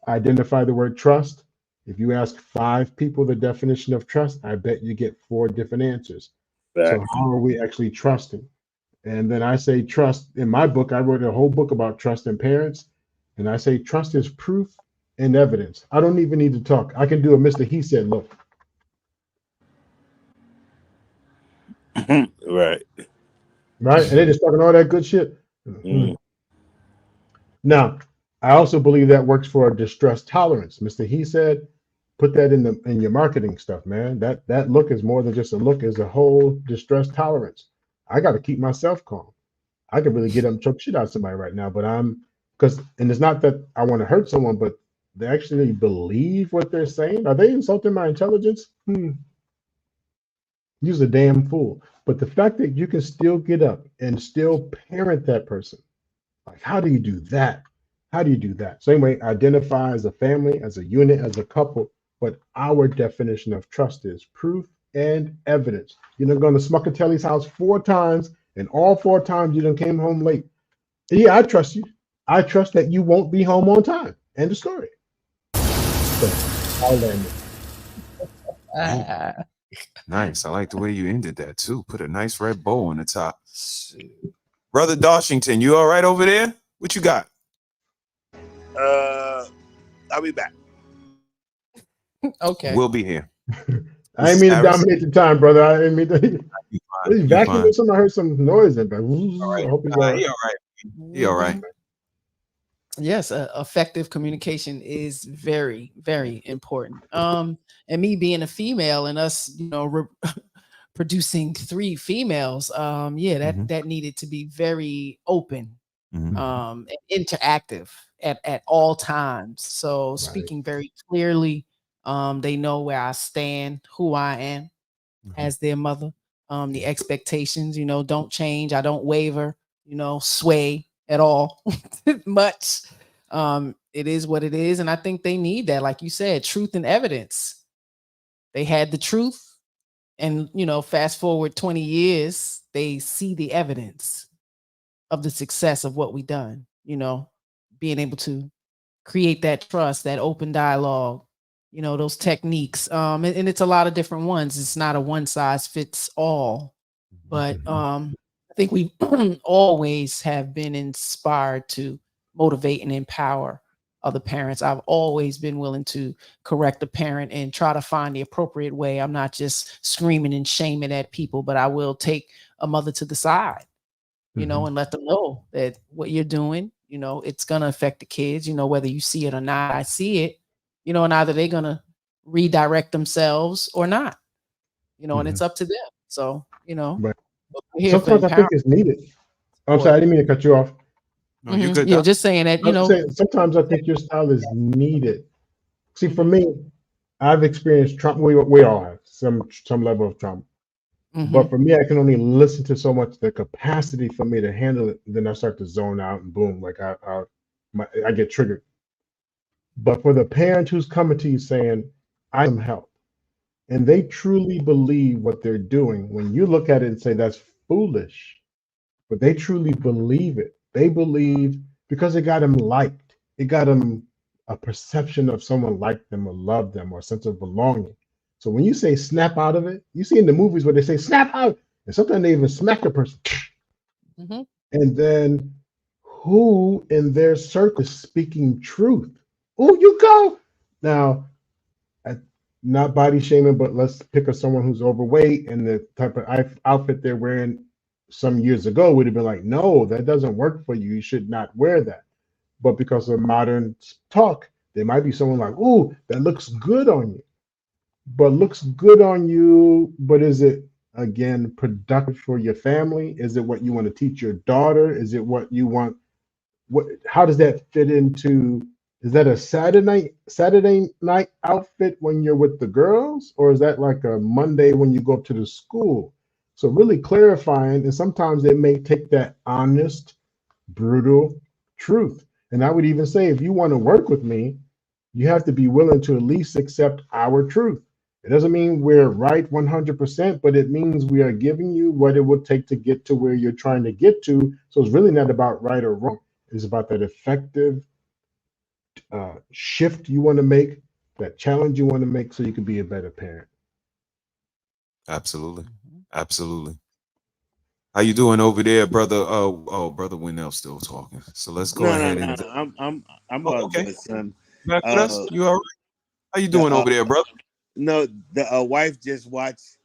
Identify the word trust. If you ask 5 people the definition of trust, I bet you get 4 different answers. So how are we actually trusting? And then I say trust. In my book, I wrote a whole book about trust in parents. And I say trust is proof and evidence. I don't even need to talk. I can do a Mr. He said look. Right. And they just talking all that good shit. Now, I also believe that works for distress tolerance. Mr. He said, put that in your marketing stuff, man. That look is more than just a look, is a whole distress tolerance. I got to keep myself calm. I could really get up and choke shit out of somebody right now, but I'm Because, and it's not that I want to hurt someone, but they actually believe what they're saying. Are they insulting my intelligence? You're a damn fool. But the fact that you can still get up and still parent that person, like, how do you do that? How do you do that? Same way, identify as a family, as a unit, as a couple. But our definition of trust is proof and evidence. You're not going to Smuckatelli's house 4 times, and all 4 times you done came home late. Yeah, I trust you. I trust that you won't be home on time. End of story. So I'll land it. Nice. I like the way you ended that too. Put a nice red bow on the top. Brother Dawshington, you all right over there? What you got? I'll be back. Okay. We'll be here. I didn't mean to dominate the time, brother. I didn't mean to. Vacuum. I heard some noise in the back. I hope he's all right. He all right. He all right. Yes, effective communication is very, very important. And me being a female and us, producing 3 females, that needed to be very open, and interactive at all times. So speaking very clearly, they know where I stand, who I am as their mother. The expectations, don't change. I don't waver, sway at all much. It is what it is. And I think they need that. Like you said, truth and evidence. They had the truth. And, fast forward 20 years, they see the evidence of the success of what we done, being able to create that trust, that open dialogue, those techniques. And it's a lot of different ones. It's not a one size fits all, but I think we always have been inspired to motivate and empower other parents. I've always been willing to correct a parent and try to find the appropriate way. I'm not just screaming and shaming at people, but I will take a mother to the side, and let them know that what you're doing, it's going to affect the kids, whether you see it or not. I see it, and either they're going to redirect themselves or not, and it's up to them. So, sometimes I think it's needed. I'm sorry, I didn't mean to cut you off. No, you're good. Yeah, just saying that, sometimes I think your style is needed. See, for me, I've experienced trauma. We all have some level of trauma. But for me, I can only listen to so much. The capacity for me to handle it, then I start to zone out and boom, like I get triggered. But for the parent who's coming to you saying, "I am help," and they truly believe what they're doing, when you look at it and say that's foolish, but they truly believe it. They believe because it got them liked. It got them a perception of someone liked them or loved them or a sense of belonging. So when you say snap out of it, you see in the movies where they say snap out, and sometimes they even smack a person. And then who in their circle is speaking truth? Oh, you go. Now, not body shaming, but let's pick someone who's overweight and the type of outfit they're wearing some years ago would have been like, no, that doesn't work for you. You should not wear that. But because of modern talk, there might be someone like, oh, that looks good on you. But looks good on you, but is it, again, productive for your family? Is it what you want to teach your daughter? Is it what you want? How does that fit into, is that a Saturday night outfit when you're with the girls? Or is that like a Monday when you go up to the school? So really clarifying, and sometimes it may take that honest, brutal truth. And I would even say, if you want to work with me, you have to be willing to at least accept our truth. It doesn't mean we're right 100%, but it means we are giving you what it would take to get to where you're trying to get to. So it's really not about right or wrong. It's about that effective shift you want to make, that challenge you want to make so you can be a better parent. Absolutely. Absolutely. How you doing over there, brother? Brother Winnell still talking. So let's go ahead and I'm okay, son. You all right? How you doing over there, brother? No, the wife just watched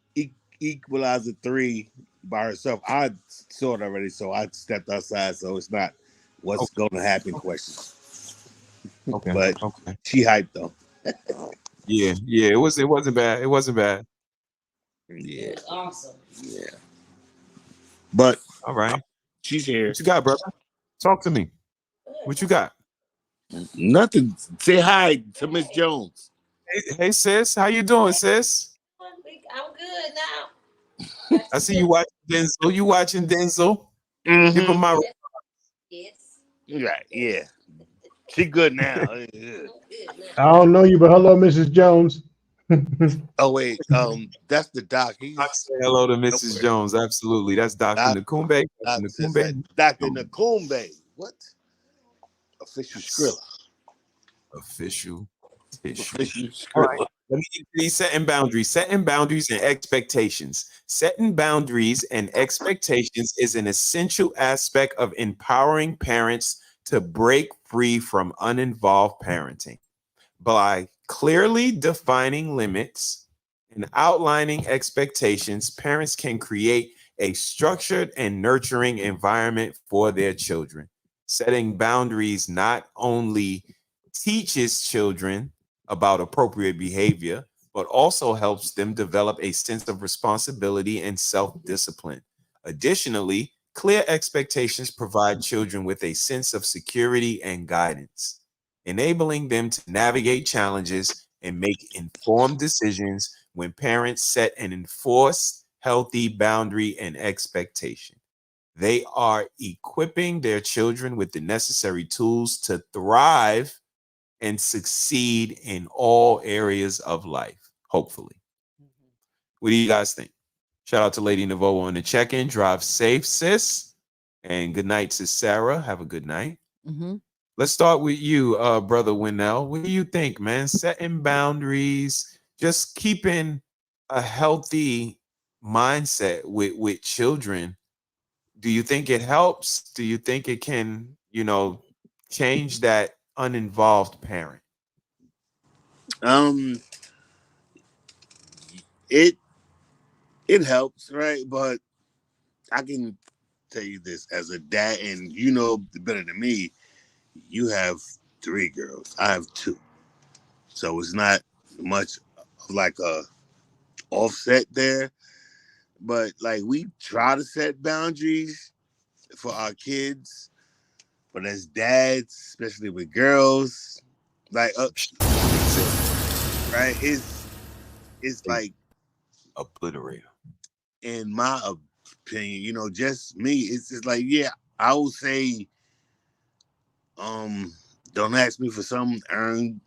Equalizer 3 by herself. I saw it already, so I stepped outside. So it's not what's going to happen questions. Okay, but she hyped though. yeah, it wasn't bad. It wasn't bad. Yeah, awesome. Yeah, but all right, she's here. What you got, brother? Talk to me. What you got? Nothing. Say hi to Miss Jones. Hey, sis, how you doing, sis? I'm good now. I see you watching Denzel. You watching Denzel? Mm-hmm. Give him my. Yes. Right. Yeah. She good now. I don't know you, but hello, Mrs. Jones. Oh wait. That's the doc. I He's say hello to Mrs. Jones. Absolutely, that's Dr. Doc. Nakumbe. Doc Dr. says that Nakumbe. Dr. Nakumbe. What? Official Skrilla. Official tissue. Official All right. Skrilla. Let me get these setting boundaries and expectations. Setting boundaries and expectations is an essential aspect of empowering parents to break free from uninvolved parenting. By clearly defining limits and outlining expectations, parents can create a structured and nurturing environment for their children. Setting boundaries not only teaches children about appropriate behavior, but also helps them develop a sense of responsibility and self-discipline. Additionally, clear expectations provide children with a sense of security and guidance, enabling them to navigate challenges and make informed decisions. When parents set and enforce healthy boundary and expectation, they are equipping their children with the necessary tools to thrive and succeed in all areas of life, hopefully. What do you guys think? Shout out to Lady Navoa on the check-in. Drive safe, sis. And good night to Sarah. Have a good night. Mm-hmm. Let's start with you, Brother Winnell. What do you think, man? Setting boundaries, just keeping a healthy mindset with children. Do you think it helps? Do you think it can, change that uninvolved parent? It helps, right? But I can tell you this as a dad, and you know better than me. You have 3 girls. I have 2, so it's not much of like a offset there. But like we try to set boundaries for our kids, but as dads, especially with girls, like right, it's like Obliterator. in my opinion, just me. It's just like, yeah, I will say, don't ask me for some earn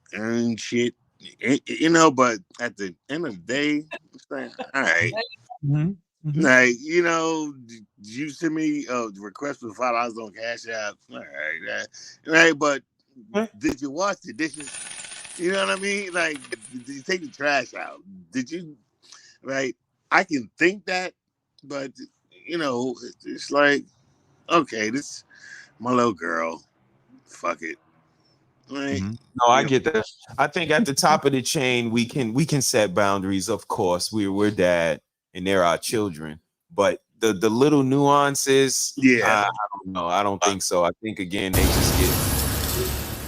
shit, but at the end of the day, it's like, all right. Mm-hmm. Mm-hmm. Like, you send me a request for $5 on Cash App. All right, right. But did you wash the dishes? You know what I mean? Like, did you take the trash out? Did you? Right. I can think that, but it's like, okay, this my little girl. Fuck it. Right. Mm-hmm. No, I get that. I think at the top of the chain, we can set boundaries. Of course, we're dad and they're our children, but the little nuances, yeah, I don't know. I don't think so. I think again, they just get.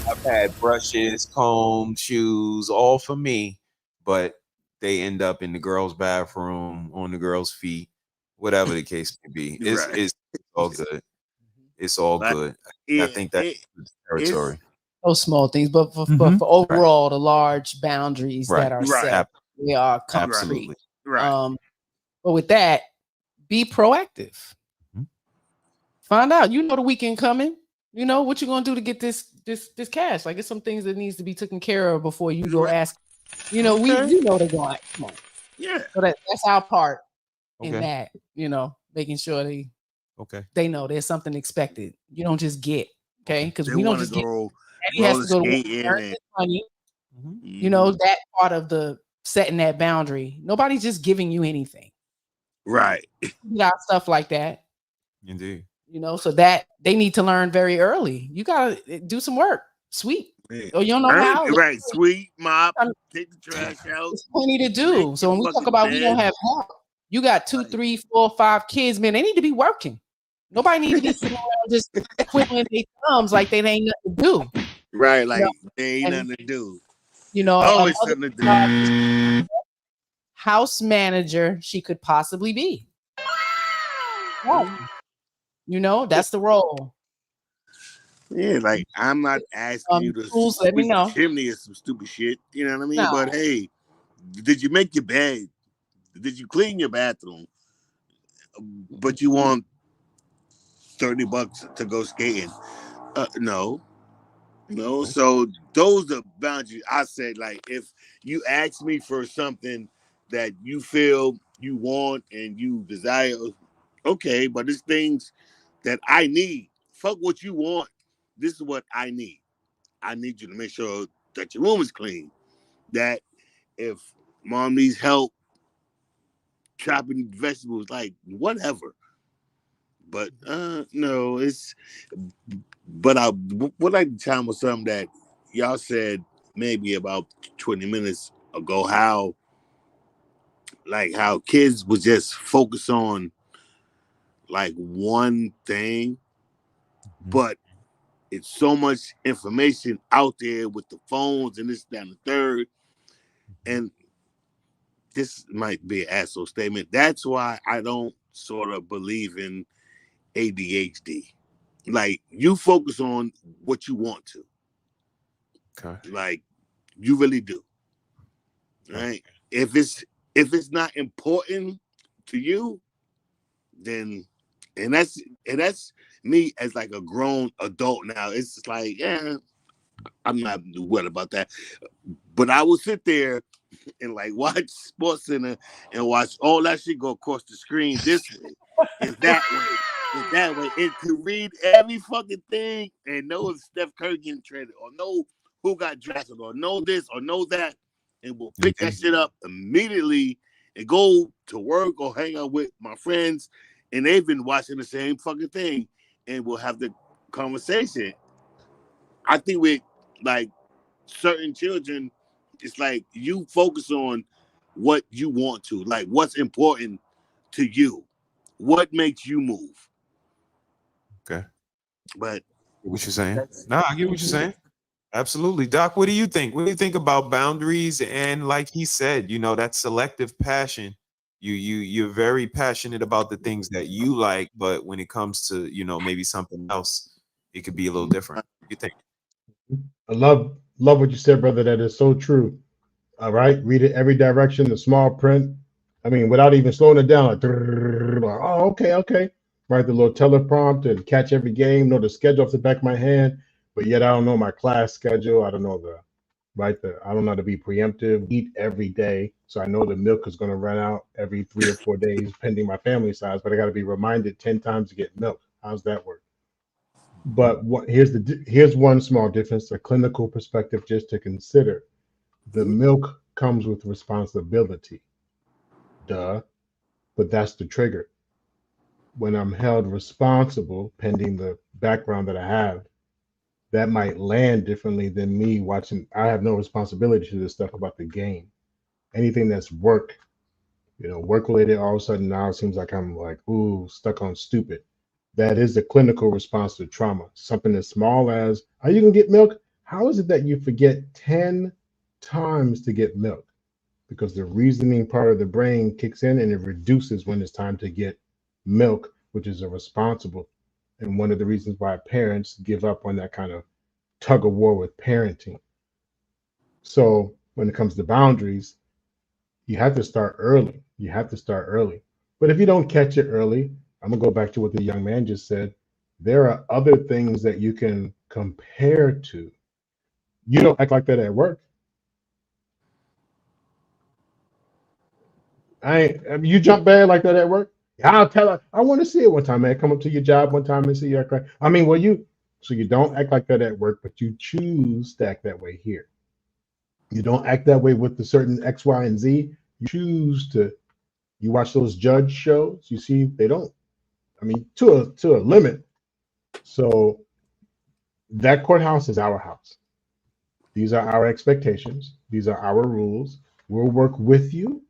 I've had brushes, combs, shoes, all for me, but they end up in the girls' bathroom, on the girls' feet, whatever the case may be. It's all good. It's all good. I think that's territory. Those small things, but for overall, the large boundaries that are set, they are concrete. Right. But with that, be proactive. Mm-hmm. Find out. The weekend coming. You know what you're gonna do to get this cash. Like, it's some things that needs to be taken care of before you go ask. They're going. Come on. Yeah. So that's our part in that. Making sure they know there's something expected. You don't just get because we don't just go. He has to go to earn his money. Mm-hmm. That part of the setting that boundary. Nobody's just giving you anything. Right. You got stuff like that. Indeed. So that they need to learn very early. You gotta do some work. Sweep. Yeah. Oh, you don't know how. Right. Sweep, mop, take the trash out. There's plenty to do. So when we talk about we don't have help, you got 2, 3, 4, 5 kids, man. They need to be working. Nobody needs to be sitting around just twiddling their thumbs like they ain't nothing to do. Right, like they ain't nothing to do. Always something to do. House manager, she could possibly be. Right. That's the role. Yeah, like I'm not asking you to Tools, let me sweep the know. chimney or some stupid shit. You know what I mean? No. But hey, did you make your bed? Did you clean your bathroom? But you want $30 to go skating? No. No, so those are boundaries. I said, like, if you ask me for something that you feel you want and you desire, okay, but it's things that I need. Fuck what you want. This is what I need. I need you to make sure that your room is clean. That if mom needs help chopping vegetables, like whatever. But no, it's. But I would like to chime with something that y'all said maybe about 20 minutes ago. How kids would just focus on like one thing, but it's so much information out there with the phones and this, that, and the third. And this might be an asshole statement. That's why I don't sort of believe in ADHD. Like you focus on what you want to. Okay. Like you really do. Right? If it's not important to you, then and that's me as like a grown adult now. It's just like, yeah, I'm not worried about that. But I will sit there and like watch Sports Center and watch all that shit go across the screen this way and that way and that way, and to read every fucking thing and know if Steph Curry getting traded or know who got drafted or know this or know that, and we'll pick that shit up immediately and go to work or hang out with my friends, and they've been watching the same fucking thing, and we'll have the conversation. I think with like certain children, it's like you focus on what you want to, like what's important to you, what makes you move. Okay. But What you're saying? No, I get what you're saying. Absolutely. Doc, what do you think? What do you think about boundaries? And like he said, you know, that selective passion. You're very passionate about the things that you like, but when it comes to, you know, maybe something else, it could be a little different. What do you think? I love what you said, brother. That is so true. All right, read it every direction, the small print. I mean, without even slowing it down, like, oh, okay. Right, the little teleprompt and catch every game, know the schedule off the back of my hand, but yet I don't know my class schedule. I don't know I don't know how to be preemptive. Eat every day, so I know the milk is going to run out every 3 or 4 days, pending my family size. But I got to be reminded 10 times to get milk. How's that work? But here's one small difference, a clinical perspective just to consider. The milk comes with responsibility. Duh. But that's the trigger. When I'm held responsible, pending the background that I have, that might land differently than me watching. I have no responsibility to this stuff about the game. Anything that's work, work related, all of a sudden now it seems like I'm like, ooh, stuck on stupid. That is the clinical response to trauma. Something as small as, are you going to get milk? How is it that you forget 10 times to get milk? Because the reasoning part of the brain kicks in and it reduces when it's time to get milk, which is irresponsible. And one of the reasons why parents give up on that kind of tug of war with parenting. So when it comes to boundaries, you have to start early. But if you don't catch it early, I'm going to go back to what the young man just said. There are other things that you can compare to. You don't act like that at work. You jump bad like that at work. I'll tell her. I want to see it one time, man. Come up to your job one time and see you act like. So you don't act like that at work, but you choose to act that way here. You don't act that way with the certain X, Y, and Z. You choose to. You watch those judge shows. You see they don't. I mean, to a limit. So that courthouse is our house. These are our expectations. These are our rules. We'll work with you,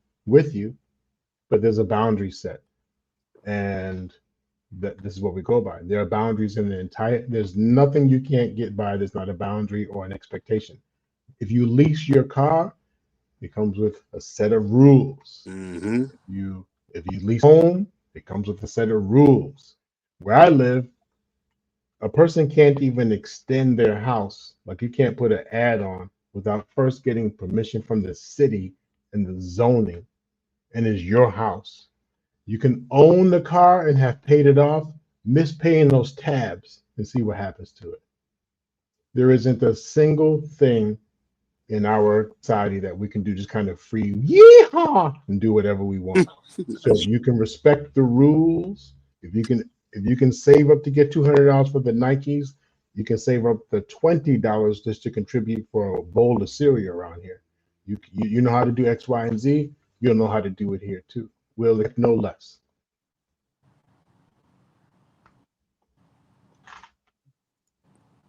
but there's a boundary set. And this is what we go by. There are boundaries in there's nothing you can't get by that's not a boundary or an expectation. If you lease your car, it comes with a set of rules. Mm-hmm. If you lease home, it comes with a set of rules. Where I live, A person can't even extend their house. Like you can't put an ad on without first getting permission from the city and the zoning, and it's your house. You can own the car and have paid it off, miss paying those tabs and see what happens to it. There isn't a single thing in our society that we can do just kind of free yeehaw and do whatever we want. So if you can respect the rules, if you can save up to get $200 for the Nikes, you can save up the $20 just to contribute for a bowl of cereal around here. You know how to do X, Y, and Z. You'll know how to do it here too. Will, if no less.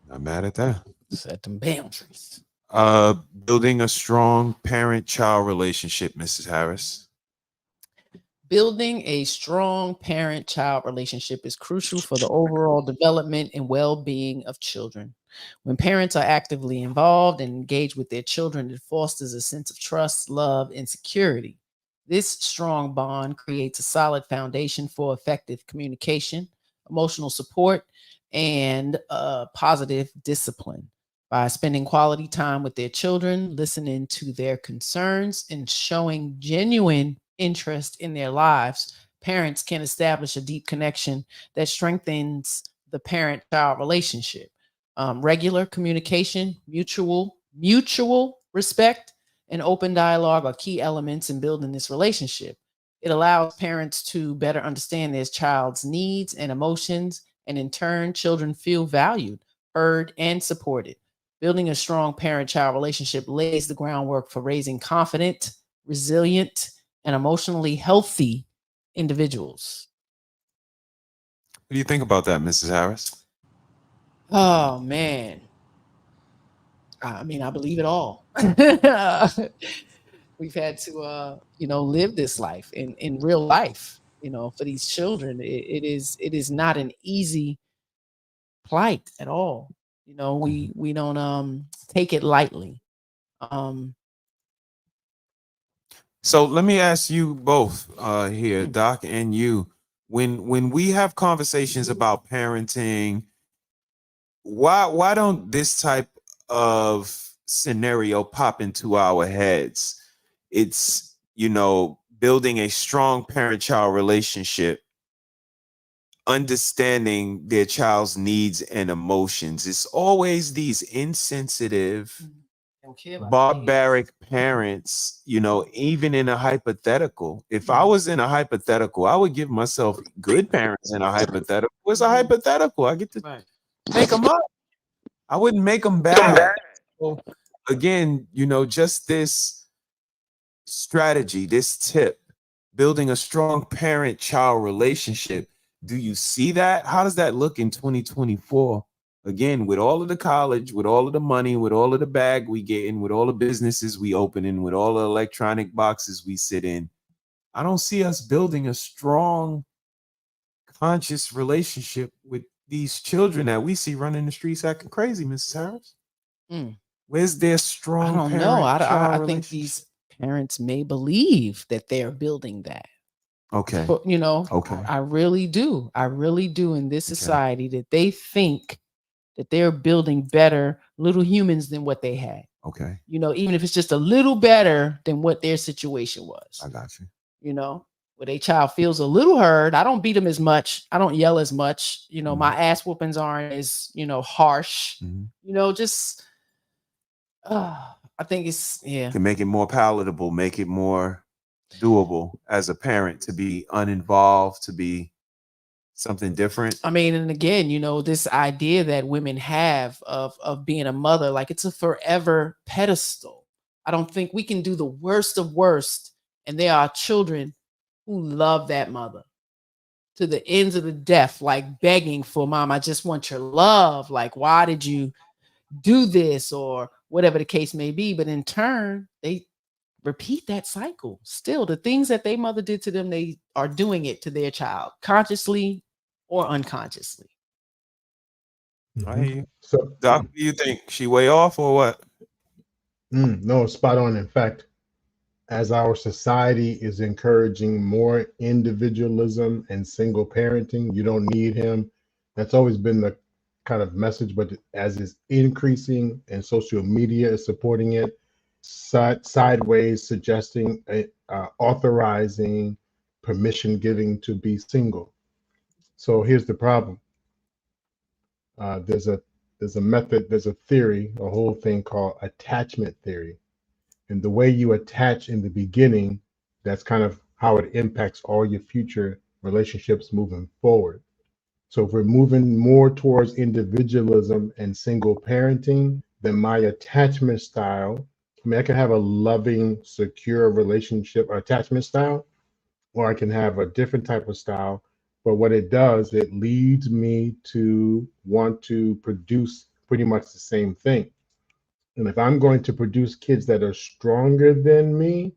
Not mad at that. Set them boundaries. Building a strong parent-child relationship, Mrs. Harris. Building a strong parent-child relationship is crucial for the overall development and well-being of children. When parents are actively involved and engaged with their children, it fosters a sense of trust, love, and security. This strong bond creates a solid foundation for effective communication, emotional support, and positive discipline. By spending quality time with their children, listening to their concerns, and showing genuine interest in their lives, parents can establish a deep connection that strengthens the parent-child relationship. Regular communication, mutual respect, and open dialogue are key elements in building this relationship. It allows parents to better understand their child's needs and emotions, and in turn, children feel valued, heard, and supported. Building a strong parent-child relationship lays the groundwork for raising confident, resilient, and emotionally healthy individuals. What do you think about that, Mrs. Harris? Oh, man. I mean, I believe it all. We've had to, live this life in real life, for these children. It is not an easy plight at all. We don't take it lightly. So let me ask you both here, Doc and you, when we have conversations about parenting, why don't this type of scenario pop into our heads? It's, building a strong parent-child relationship, understanding their child's needs and emotions. It's always these insensitive, barbaric parents, even in a hypothetical. If I was in a hypothetical, I would give myself good parents in a hypothetical. It's a hypothetical. I get to make them up. I wouldn't make them bad. So again, just this strategy, this tip, building a strong parent-child relationship. Do you see that? How does that look in 2024? Again, with all of the college, with all of the money, with all of the bag we get in, with all the businesses we open in, with all the electronic boxes we sit in, I don't see us building a strong, conscious relationship with these children that we see running the streets acting crazy, Mrs. Harris. Where's their strong I don't know. I think these parents may believe that they're building that. Okay. But, okay. I really do. I really do in this society that they think that they're building better little humans than what they had. Okay. Even if it's just a little better than what their situation was. I got you. Where their child feels a little heard. I don't beat them as much. I don't yell as much. My ass whoopings aren't as, harsh. I think it's, Can make it more palatable, make it more doable as a parent to be uninvolved, to be something different. I mean, and again, this idea that women have of being a mother, like it's a forever pedestal. I don't think we can do the worst of worst. And there are children who love that mother to the ends of the death, like begging for, mom, I just want your love. Like, why did you do this, or whatever the case may be? But in turn, they repeat that cycle. Still, the things that their mother did to them, they are doing it to their child, consciously or unconsciously. I hear you. So, Doc, do you think she way off or what? No, spot on. In fact, as our society is encouraging more individualism and single parenting, you don't need him. That's always been the kind of message, but as it's increasing and social media is supporting it, sideways suggesting, authorizing, permission giving to be single. So here's the problem. There's a method, there's a theory, a whole thing called attachment theory. And the way you attach in the beginning, that's kind of how it impacts all your future relationships moving forward. So if we're moving more towards individualism and single parenting, then my attachment style, I mean, I can have a loving, secure relationship or attachment style, or I can have a different type of style. But what it does, it leads me to want to produce pretty much the same thing. And if I'm going to produce kids that are stronger than me,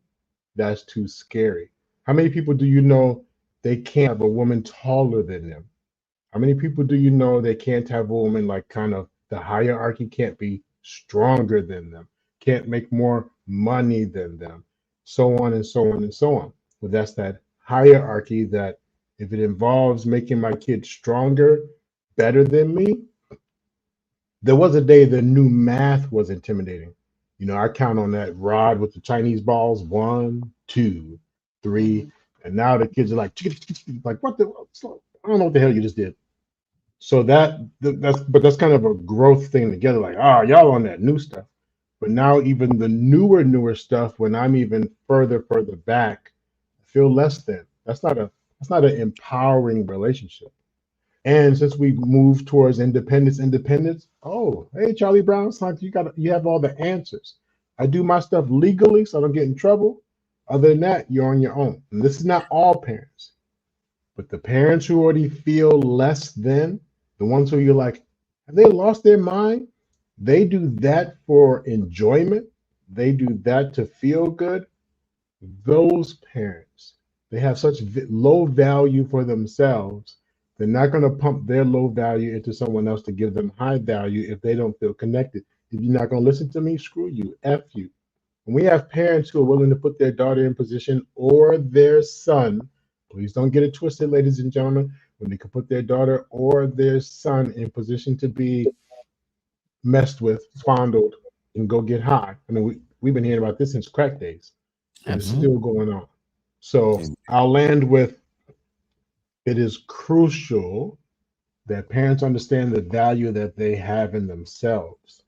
that's too scary. How many people do you know they can't have a woman taller than them? How many people do you know they can't have a woman like kind of the hierarchy can't be stronger than them, can't make more money than them, so on and so on and so on. Well, that's that hierarchy that if it involves making my kids stronger, better than me, there was a day the new math was intimidating. You know, I count on that rod with the Chinese balls, 1, 2, 3, and now the kids are like, like what the? I don't know what the hell you just did. So that's kind of a growth thing together. Like, y'all on that new stuff, but now even the newer stuff, when I'm even further back, I feel less than. That's not an empowering relationship. And since we move towards independence, oh, hey, Charlie Brown, it's like you have all the answers. I do my stuff legally, so I don't get in trouble. Other than that, you're on your own. And this is not all parents, but the parents who already feel less than, the ones who you're like, have they lost their mind? They do that for enjoyment. They do that to feel good. Those parents, they have such low value for themselves. They're not going to pump their low value into someone else to give them high value if they don't feel connected. If you're not going to listen to me, screw you, F you. And we have parents who are willing to put their daughter in position or their son. Please don't get it twisted, ladies and gentlemen. When they can put their daughter or their son in position to be messed with, fondled, and go get high. I mean, we've been hearing about this since crack days, and it's still going on. So I'll land with, it is crucial that parents understand the value that they have in themselves.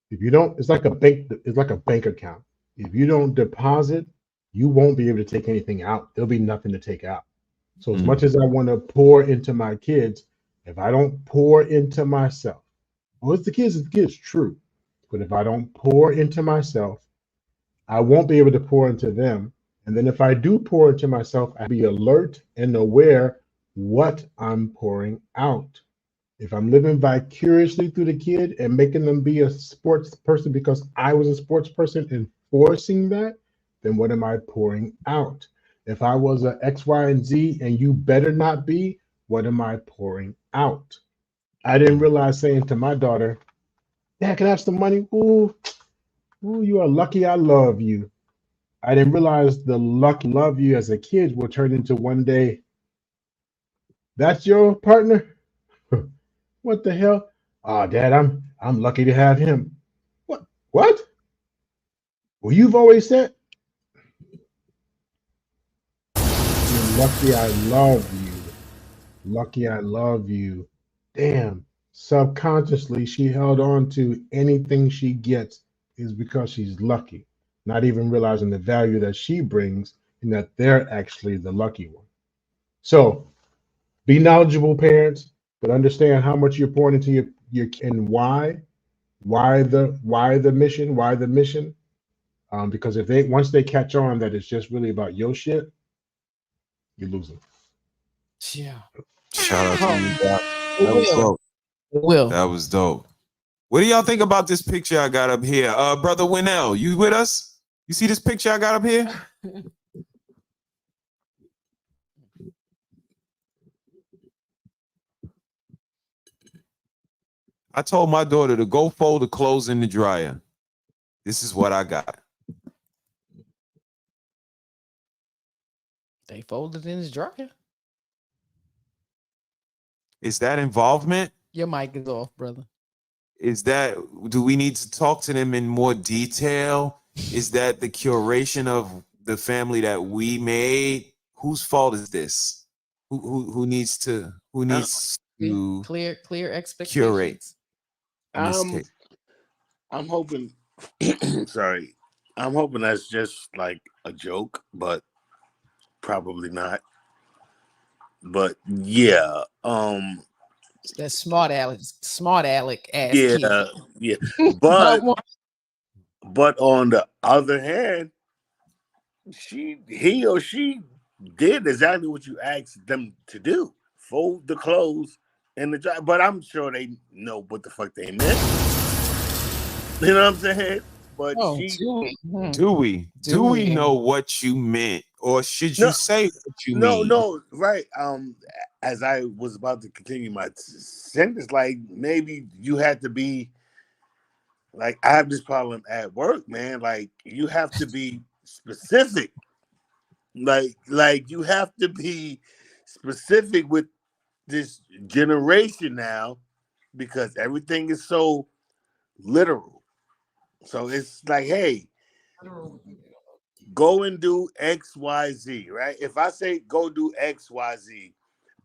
If you don't, it's like a bank account. If you don't deposit, you won't be able to take anything out. There'll be nothing to take out. So as much as I want to pour into my kids, if I don't pour into myself, well, it's the kids, true. But if I don't pour into myself, I won't be able to pour into them. And then if I do pour into myself, I'll be alert and aware what I'm pouring out. If I'm living vicariously through the kid and making them be a sports person because I was a sports person and forcing that, then what am I pouring out? If I was a X, Y, and Z and you better not be, what am I pouring out? I didn't realize saying to my daughter, Dad, can I have some money? Ooh, you are lucky I love you. I didn't realize the lucky love you as a kid will turn into one day, that's your partner? What the hell? Oh, Dad, I'm lucky to have him. What? What? Well, you've always said, you're lucky I love you. Lucky I love you. Damn. Subconsciously, she held on to anything she gets is because she's lucky, not even realizing the value that she brings and that they're actually the lucky one. So be knowledgeable, parents, but understand how much you're pouring into your and why the mission. Because if they once they catch on that it's just really about your shit, you're losing. Yeah. Shout out to you, Doc. That was dope. That was dope. What do y'all think about this picture I got up here? Brother Winnell, you with us? You see this picture I got up here? I told my daughter to go fold the clothes in the dryer. This is what I got. They folded in his dryer. Is that involvement? Your mic is off, brother. Is that, do we need to talk to them in more detail? Is that the curation of the family that we made? Whose fault is this? Who needs to clear expectations? curate in this I'm case? I'm hoping sorry. I'm hoping that's just like a joke, but probably not. But yeah, That smart aleck ass yeah, kid. yeah. But on the other hand, he or she did exactly what you asked them to do. Fold the clothes in the dryer. But I'm sure they know what the fuck they meant. You know what I'm saying? But do we know what you meant, or should you say what you mean? No, right. As I was about to continue my sentence, like maybe you had to be like, I have this problem at work, man. Like you have to be specific. Like you have to be specific with this generation now because everything is so literal. So it's like, hey, go and do XYZ, right? If I say go do XYZ,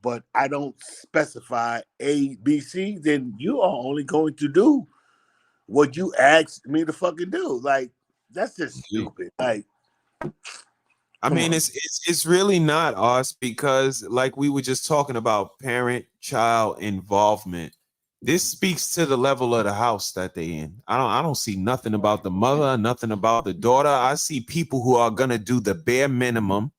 but I don't specify A, B, C, then you are only going to do what you asked me to fucking do. Like, that's just stupid. Like, I mean, it's really not us, because like we were just talking about parent-child involvement. This speaks to the level of the house that they in. I don't see nothing about the mother, nothing about the daughter. I see people who are gonna do the bare minimum,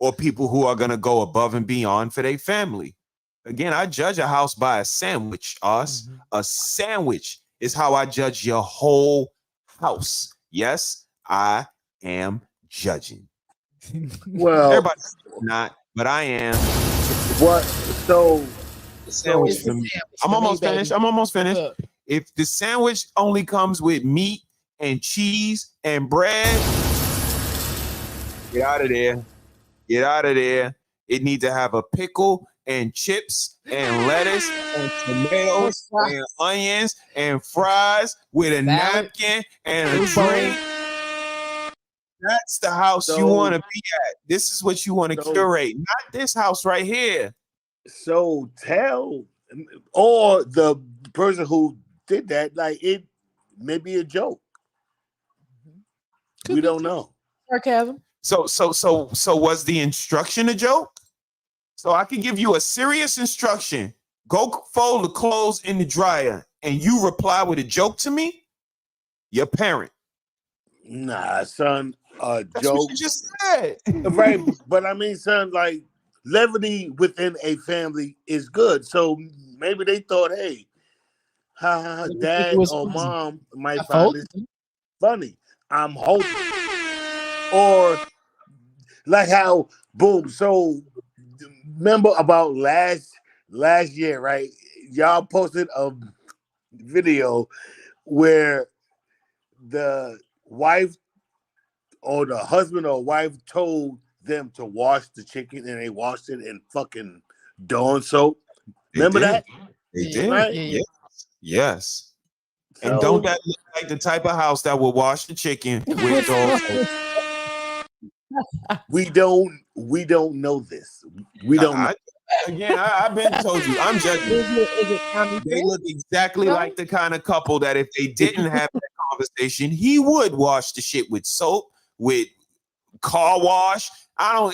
or people who are gonna go above and beyond for their family. Again, I judge a house by a sandwich. A sandwich is how I judge your whole house. Yes, I am judging. well, Everybody's not, but I am. What? So Sandwich for me. I'm almost finished. If the sandwich only comes with meat and cheese and bread, get out of there. Get out of there. It needs to have a pickle and chips and lettuce and tomatoes and onions and fries with a napkin and a drink. That's the house you want to be at. This is what you want to curate, not this house right here. So tell, or the person who did that, like, it may be a joke. We don't know. Sarcasm. So was the instruction a joke? So I can give you a serious instruction. Go fold the clothes in the dryer, and you reply with a joke to me? Your parent. Nah, son, That's joke. what you just said. Right, but I mean, son, like, levity within a family is good. So maybe they thought, hey, dad or mom might find this funny. I'm hoping. Or like how, boom, so remember about last year, right? Y'all posted a video where the wife or the husband or wife told them to wash the chicken, and they washed it in fucking Dawn soap. Remember that? They did. Right? Yes. So, and don't that look like the type of house that will wash the chicken with Dawn soap? We don't know this. We don't know. I've been told you, I'm judging. They look exactly like the kind of couple that if they didn't have that conversation, he would wash the shit with soap, with car wash.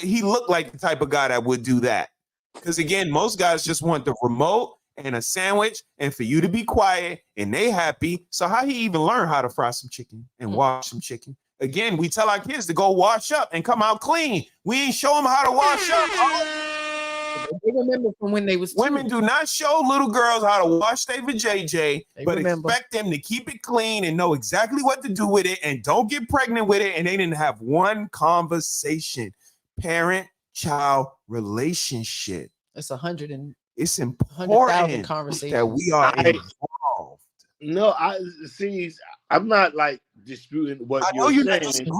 He looked like the type of guy that would do that. Because again, most guys just want the remote and a sandwich and for you to be quiet and they happy. So how he even learn how to fry some chicken and wash some chicken? Again, we tell our kids to go wash up and come out clean. We ain't show them how to wash up. They remember from when they was women do not show little girls how to wash their vajayjay, but expect them to keep it clean and know exactly what to do with it and don't get pregnant with it. And they didn't have one conversation. Parent-child relationship. It's 100 and it's important conversations that we are involved. No, I see. I'm not like disputing what you're saying.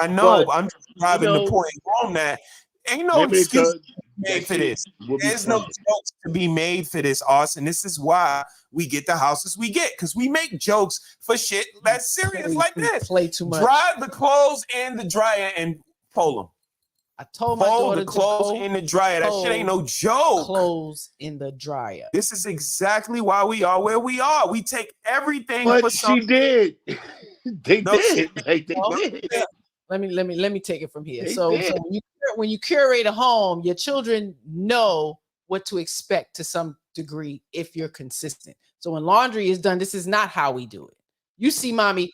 I know. I'm driving the point home that ain't no excuse. made for this. There's no jokes to be made for this, Austin. This is why we get the houses we get, because we make jokes for shit that's serious like this. Play too much. Dry the clothes in the dryer and fold them. I told my daughter the clothes in the dryer. That shit ain't no joke. Clothes in the dryer. This is exactly why we are where we are. We take everything. But she did. They did. Like, they did. Let me take it from here. So when you curate a home, your children know what to expect to some degree if you're consistent. So when laundry is done, this is not how we do it. You see mommy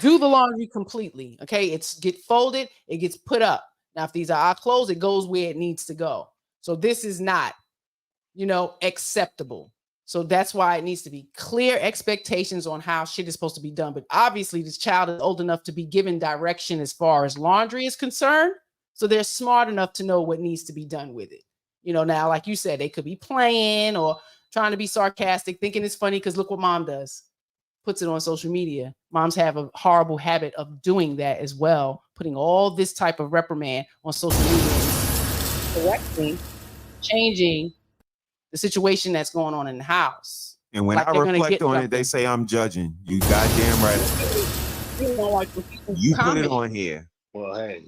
do the laundry completely. Okay, it's get folded, it gets put up. Now, if these are our clothes, it goes where it needs to go. So this is not, acceptable. So that's why it needs to be clear expectations on how shit is supposed to be done. But obviously, this child is old enough to be given direction as far as laundry is concerned. So they're smart enough to know what needs to be done with it. Now, like you said, they could be playing or trying to be sarcastic, thinking it's funny because look what mom does. Puts it on social media. Moms have a horrible habit of doing that as well, putting all this type of reprimand on social media, correcting, changing the situation that's going on in the house. And when I reflect on it, they say I'm judging. You goddamn right. You put it on here. Well, hey,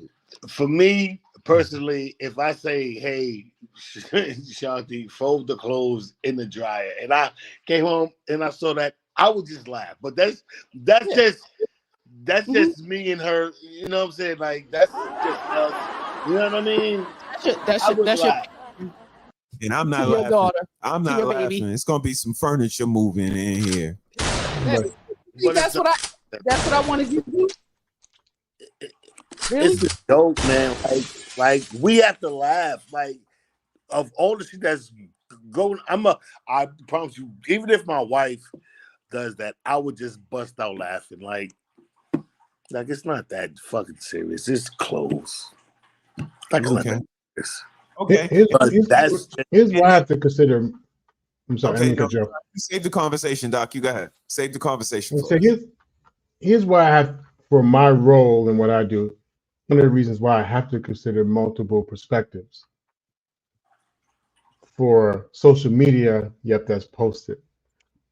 for me personally, if I say, hey, Shanti, fold the clothes in the dryer, and I came home and I saw that, I would just laugh. But that's just me and her. You know what I'm saying? Like that's just us. You know what I mean? That's your and I'm not laughing. Daughter, I'm not laughing. Baby. It's gonna be some furniture moving in here. But that's what I wanted you to do. Really? It's a joke, man. Like we have to laugh. Like of all the shit that's going, I promise you, even if my wife does that, I would just bust out laughing. Like it's not that fucking serious. It's clothes. Like it's not that serious. Okay. Here's why I have to consider. I'm sorry, save the conversation, Doc. You go ahead. Save the conversation. So here's why I have, for my role and what I do, one of the reasons why I have to consider multiple perspectives. For social media, yep, that's posted.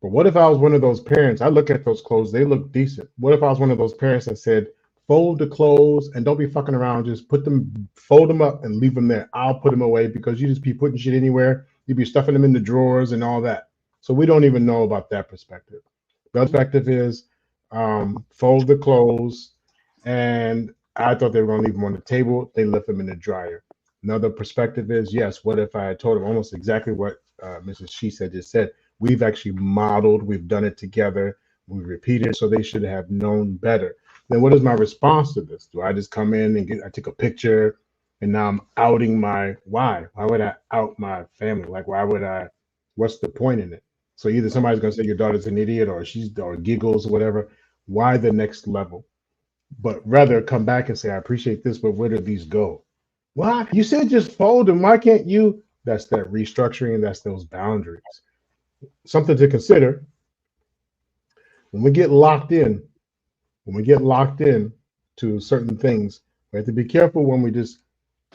But what if I was one of those parents? I look at those clothes, they look decent. What if I was one of those parents that said, fold the clothes and don't be fucking around, just fold them up and leave them there. I'll put them away because you just be putting shit anywhere. You be stuffing them in the drawers and all that. So we don't even know about that perspective. The other perspective is fold the clothes, and I thought they were going to leave them on the table. They left them in the dryer. Another perspective is, yes, what if I had told them almost exactly what Mrs. Shesaid just said? We've actually modeled, we've done it together, we repeated, so they should have known better. Then what is my response to this? Do I just come in and I take a picture and now I'm outing why? Why would I out my family? Like, what's the point in it? So either somebody's going to say your daughter's an idiot or or giggles or whatever. Why the next level? But rather come back and say, I appreciate this, but where do these go? Why? You said just fold them. Why can't you? That's that restructuring. That's those boundaries. Something to consider. When we get locked in to certain things, we have to be careful when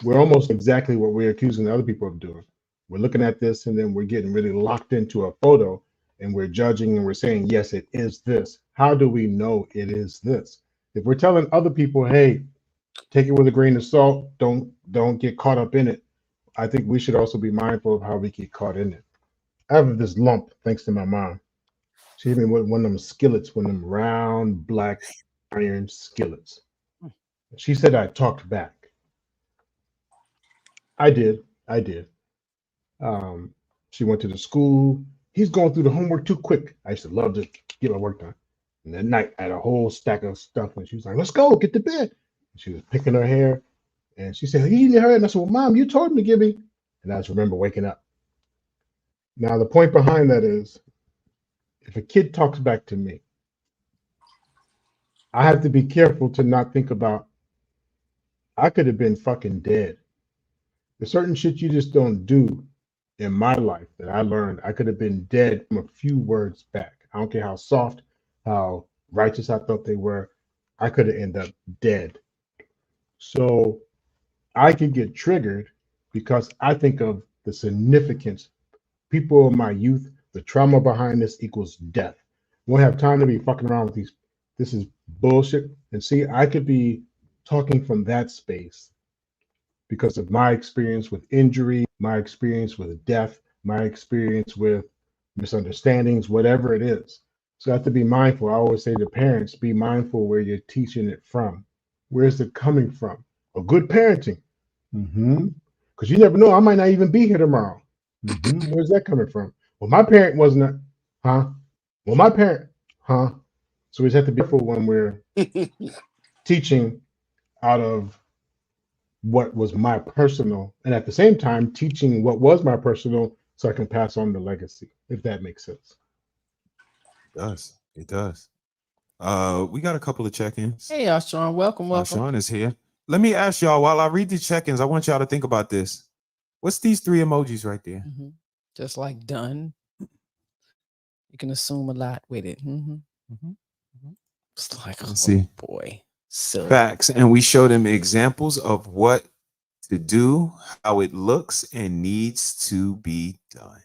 we're almost exactly what we're accusing other people of doing. We're looking at this and then we're getting really locked into a photo and we're judging and we're saying, yes, it is this. How do we know it is this? If we're telling other people, hey, take it with a grain of salt, don't get caught up in it, I think we should also be mindful of how we get caught in it. I have this lump thanks to my mom. She hit me with one of them skillets, one of them round black iron skillets. She said I talked back. I did. She went to the school. He's going through the homework too quick. I used to love to get my work done. And that night, I had a whole stack of stuff, and she was like, let's go, get to bed. And she was picking her hair, and she said, you need her? And I said, well, Mom, you told me to give me. And I just remember waking up. Now, the point behind that is, if a kid talks back to me, I have to be careful to not think about, I could have been fucking dead. There's certain shit you just don't do in my life that I learned. I could have been dead from a few words back. I don't care how soft, how righteous I thought they were. I could have ended up dead. So I could get triggered because I think of the significance. People of my youth, the trauma behind this equals death. We won't have time to be fucking around with these. This is bullshit. And see, I could be talking from that space because of my experience with injury, my experience with death, my experience with misunderstandings, whatever it is. So I have to be mindful. I always say to parents, be mindful where you're teaching it from. Where's it coming from? A good parenting. Because you never know, I might not even be here tomorrow. Where's that coming from? Well, my parent wasn't, huh? Well, my parent, huh? So we just have to be careful when we're teaching out of what was my personal, and at the same time teaching what was my personal, so I can pass on the legacy, if that makes sense. It does. It does. We got a couple of check-ins. Hey, Sean, welcome. Sean is here. Let me ask y'all, while I read the check-ins, I want y'all to think about this. What's these 3 emojis right there? Just like done. You can assume a lot with it. It's like, Let's see. Boy. So Facts. And we show them examples of what to do, how it looks, and needs to be done.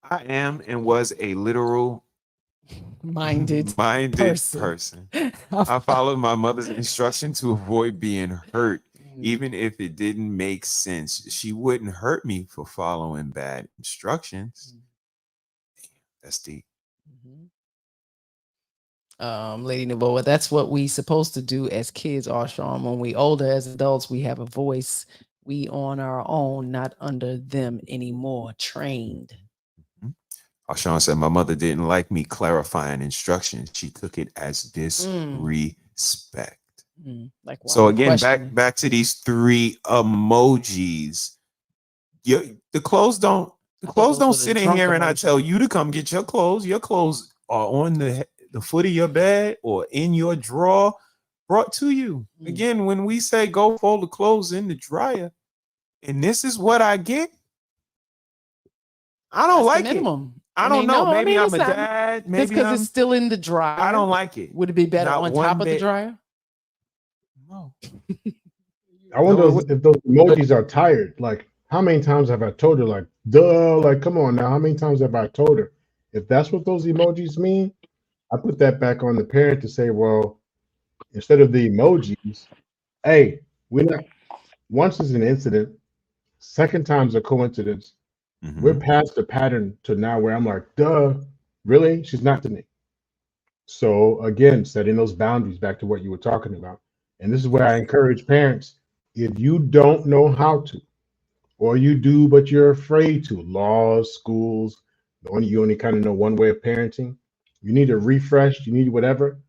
I am and was a literal minded person. I followed my mother's instruction to avoid being hurt, even if it didn't make sense. She wouldn't hurt me for following bad instructions. That's deep. Lady Navoa, that's what we supposed to do as kids, Arshawn. When we older, as adults, we have a voice. We on our own, not under them anymore, trained. Arshawn said, my mother didn't like me clarifying instructions. She took it as disrespect. Like, so again, back to these 3 emojis. The clothes don't sit in here and I tell you to come get your clothes. Your clothes are on the foot of your bed or in your drawer, brought to you. Again, when we say go fold the clothes in the dryer, and this is what I get, I don't like it. I don't know. Maybe I'm a dad. Maybe because it's still in the dryer. I don't like it. Would it be better on top of the dryer? No. I wonder if those emojis are tired. Like, how many times have I told her, like, duh, like, come on now. How many times have I told her? If that's what those emojis mean, I put that back on the parent to say, well, instead of the emojis, hey, once is an incident, second time's a coincidence. We're past the pattern to now where I'm like, duh, really? She's not to me. So again, setting those boundaries, back to what you were talking about. And this is where I encourage parents, if you don't know how to, or you do, but you're afraid to, laws, schools, you only kind of know one way of parenting, you need a refresh, you need whatever.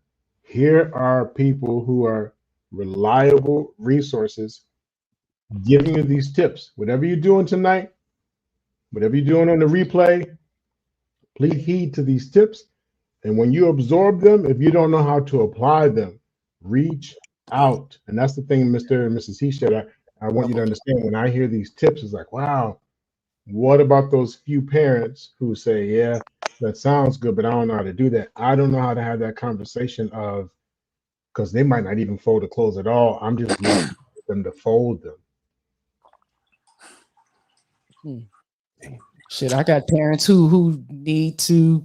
Here are people who are reliable resources giving you these tips. Whatever you're doing tonight, whatever you're doing on the replay, please heed to these tips. And when you absorb them, if you don't know how to apply them, reach out. And that's the thing, Mr. and Mrs. Heshaid, I want you to understand. When I hear these tips, it's like, wow, what about those few parents who say, yeah, that sounds good, but I don't know how to do that. I don't know how to have that conversation of, because they might not even fold the clothes at all. I'm just getting them to fold them. Shit, I got parents who need to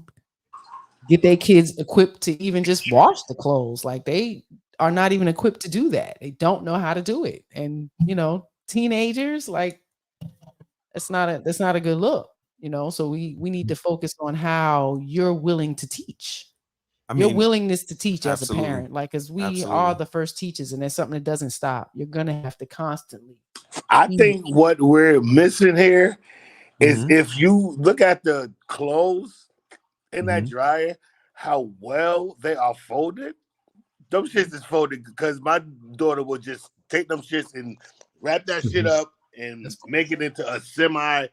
get their kids equipped to even just wash the clothes. Like, they are not even equipped to do that. They don't know how to do it. And, teenagers, like, that's not a good look, so we need to focus on how you're willing to teach. Your willingness to teach as a parent, like, because we are the first teachers, and that's something that doesn't stop. You're gonna have to constantly. I think what we're missing here is if you look at the clothes in that dryer, how well they are folded. Them shits is folded, because my daughter will just take them shits and wrap that shit up and make it into a semi.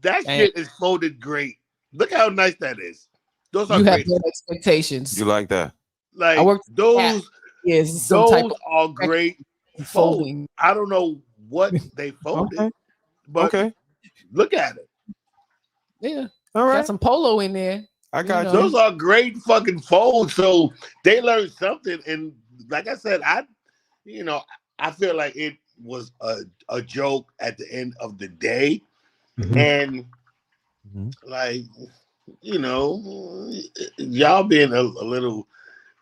That shit is folded great. Look how nice that is. Those are great. You have expectations. You like that? Like, those are great folding. I don't know what they folded, but look at it. Yeah. All right. Got some polo in there. I got you. Those are great fucking folds. So they learned something. And like I said, I feel like was a joke at the end of the day. Mhm. And like, you know, y'all being a little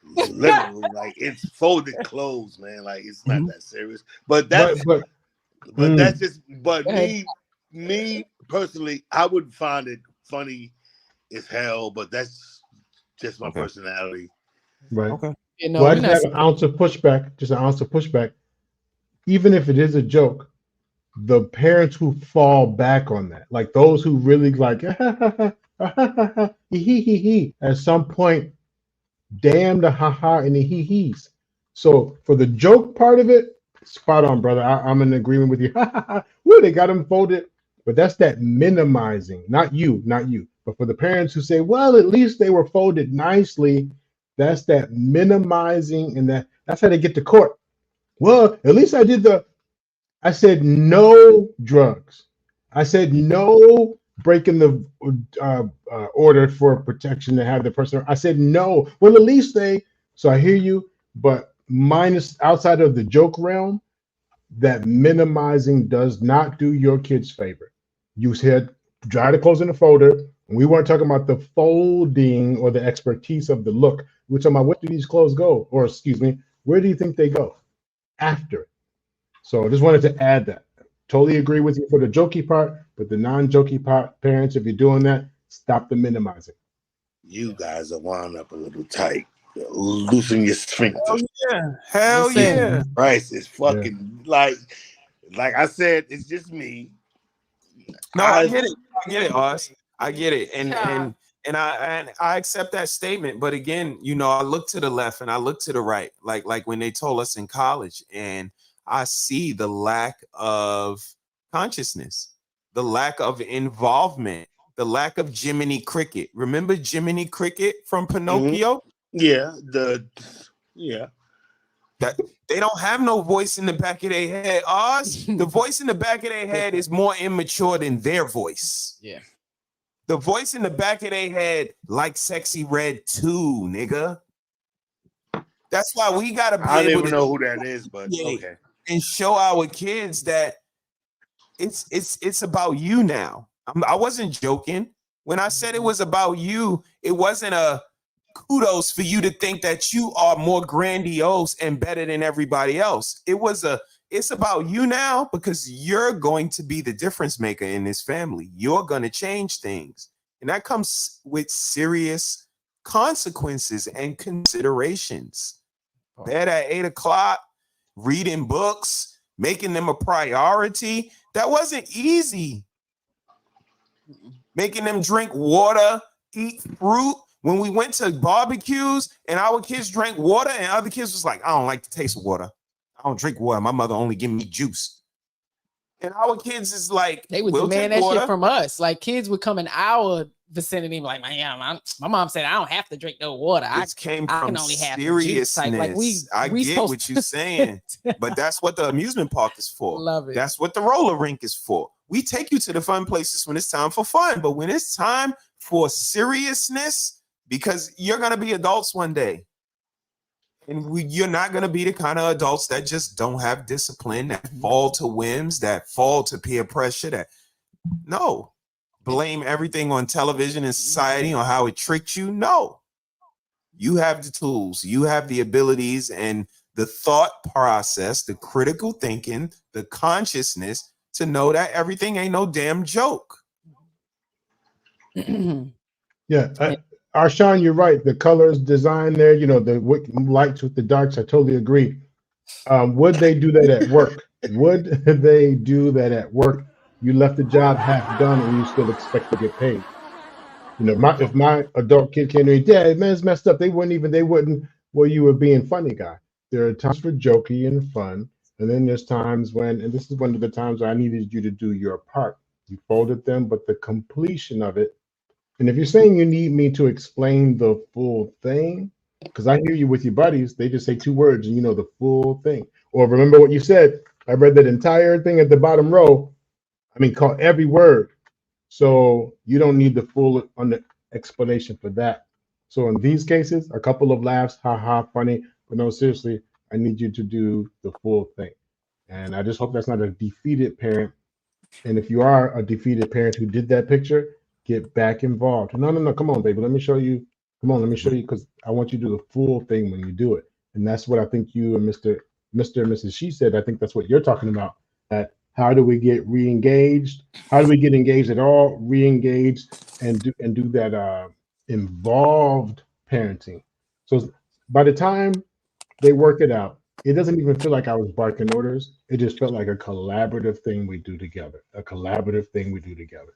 literal, like it's folded clothes, man. Like it's not that serious. But that's But that's just Go ahead. me personally, I would find it funny as hell, but that's just my personality. right. Okay. You know, Well, I we're just not. have an ounce of pushback, just an ounce of pushback. Even if it is a joke, the parents who fall back on that, like those who really like, at some point, damn the haha and the hee hees. So for the joke part of it, spot on, brother. I'm in agreement with you. Woo, they got them folded. But that's that minimizing, not you, but for the parents who say, well, at least they were folded nicely. That's that minimizing, and that's how they get to court. Well, at least I said no drugs. I said no breaking the order for protection to have the person. I said no. Well, at least they. So I hear you, but minus outside of the joke realm, that minimizing does not do your kids favor. You said dry the clothes in the folder. And we weren't talking about the folding or the expertise of the look. We're talking about where do these clothes go? Or excuse me, where do you think they go after? So I just wanted to add that. Totally agree with you for the jokey part, but the non-jokey part, parents, if you're doing that, stop the minimizing. You guys are wound up a little tight. Loosen your sphincter. Hell yeah. Hell Listen. yeah. Christ is fucking like I said, it's just me. No, I get it. I get it, Oz. I get it. And I accept that statement. But again, you know, I look to the left and I look to the right, like when they told us in college, and I see the lack of consciousness, the lack of involvement, the lack of Jiminy Cricket. Remember Jiminy Cricket from Pinocchio? Yeah, That they don't have no voice in the back of their head. Oz, the voice in the back of their head is more immature than their voice. Yeah. The voice in the back of their head, like Sexy Red 2, nigga. That's why we gotta be I don't able even to know who that is, but okay. And show our kids that it's about you now. I wasn't joking when I said it was about you. It wasn't a kudos for you to think that you are more grandiose and better than everybody else. It's about you now because you're going to be the difference maker in this family. You're going to change things. And that comes with serious consequences and considerations. Bed at 8 o'clock, reading books, making them a priority. That wasn't easy. Making them drink water, eat fruit. When we went to barbecues and our kids drank water and other kids was like, I don't like the taste of water. I don't drink water. My mother only give me juice. And our kids is like, they would demand that shit from us. Like kids would come in our vicinity like, my mom said I don't have to drink no water. I can only have seriousness. Like I get what you're saying, but that's what the amusement park is for. Love it. That's what the roller rink is for. We take you to the fun places when it's time for fun, but when it's time for seriousness, because you're gonna be adults one day, and you're not gonna be the kind of adults that just don't have discipline, that fall to whims, that fall to peer pressure. No. Blame everything on television and society on how it tricked you. No, you have the tools, you have the abilities and the thought process, the critical thinking, the consciousness to know that everything ain't no damn joke. Yeah, Arshawn, you're right. The colors, design there, you know, the lights with the darks, I totally agree. Would they do that at work? Would they do that at work? You left the job half done and you still expect to get paid. You know, if my adult kid came to me, Dad, man, it's messed up. They wouldn't, well, you were being funny guy. There are times for jokey and fun. And then there's times when, and this is one of the times I needed you to do your part. You folded them, but the completion of it. And if you're saying you need me to explain the full thing, because I hear you with your buddies, they just say 2 words and you know the full thing. Or remember what you said. I read that entire thing at the bottom row. I mean, call every word. So you don't need the full explanation for that. So in these cases, a couple of laughs, haha, funny, but no, seriously, I need you to do the full thing. And I just hope that's not a defeated parent. And if you are a defeated parent who did that picture, get back involved. No, come on, baby, let me show you. Come on, let me show you, because I want you to do the full thing when you do it. And that's what I think you and Mr. and Mrs. She said. I think that's what you're talking about. That how do we get re-engaged? How do we get engaged at all? Re-engaged and do that involved parenting. So by the time they work it out, it doesn't even feel like I was barking orders. It just felt like a collaborative thing we do together. A collaborative thing we do together.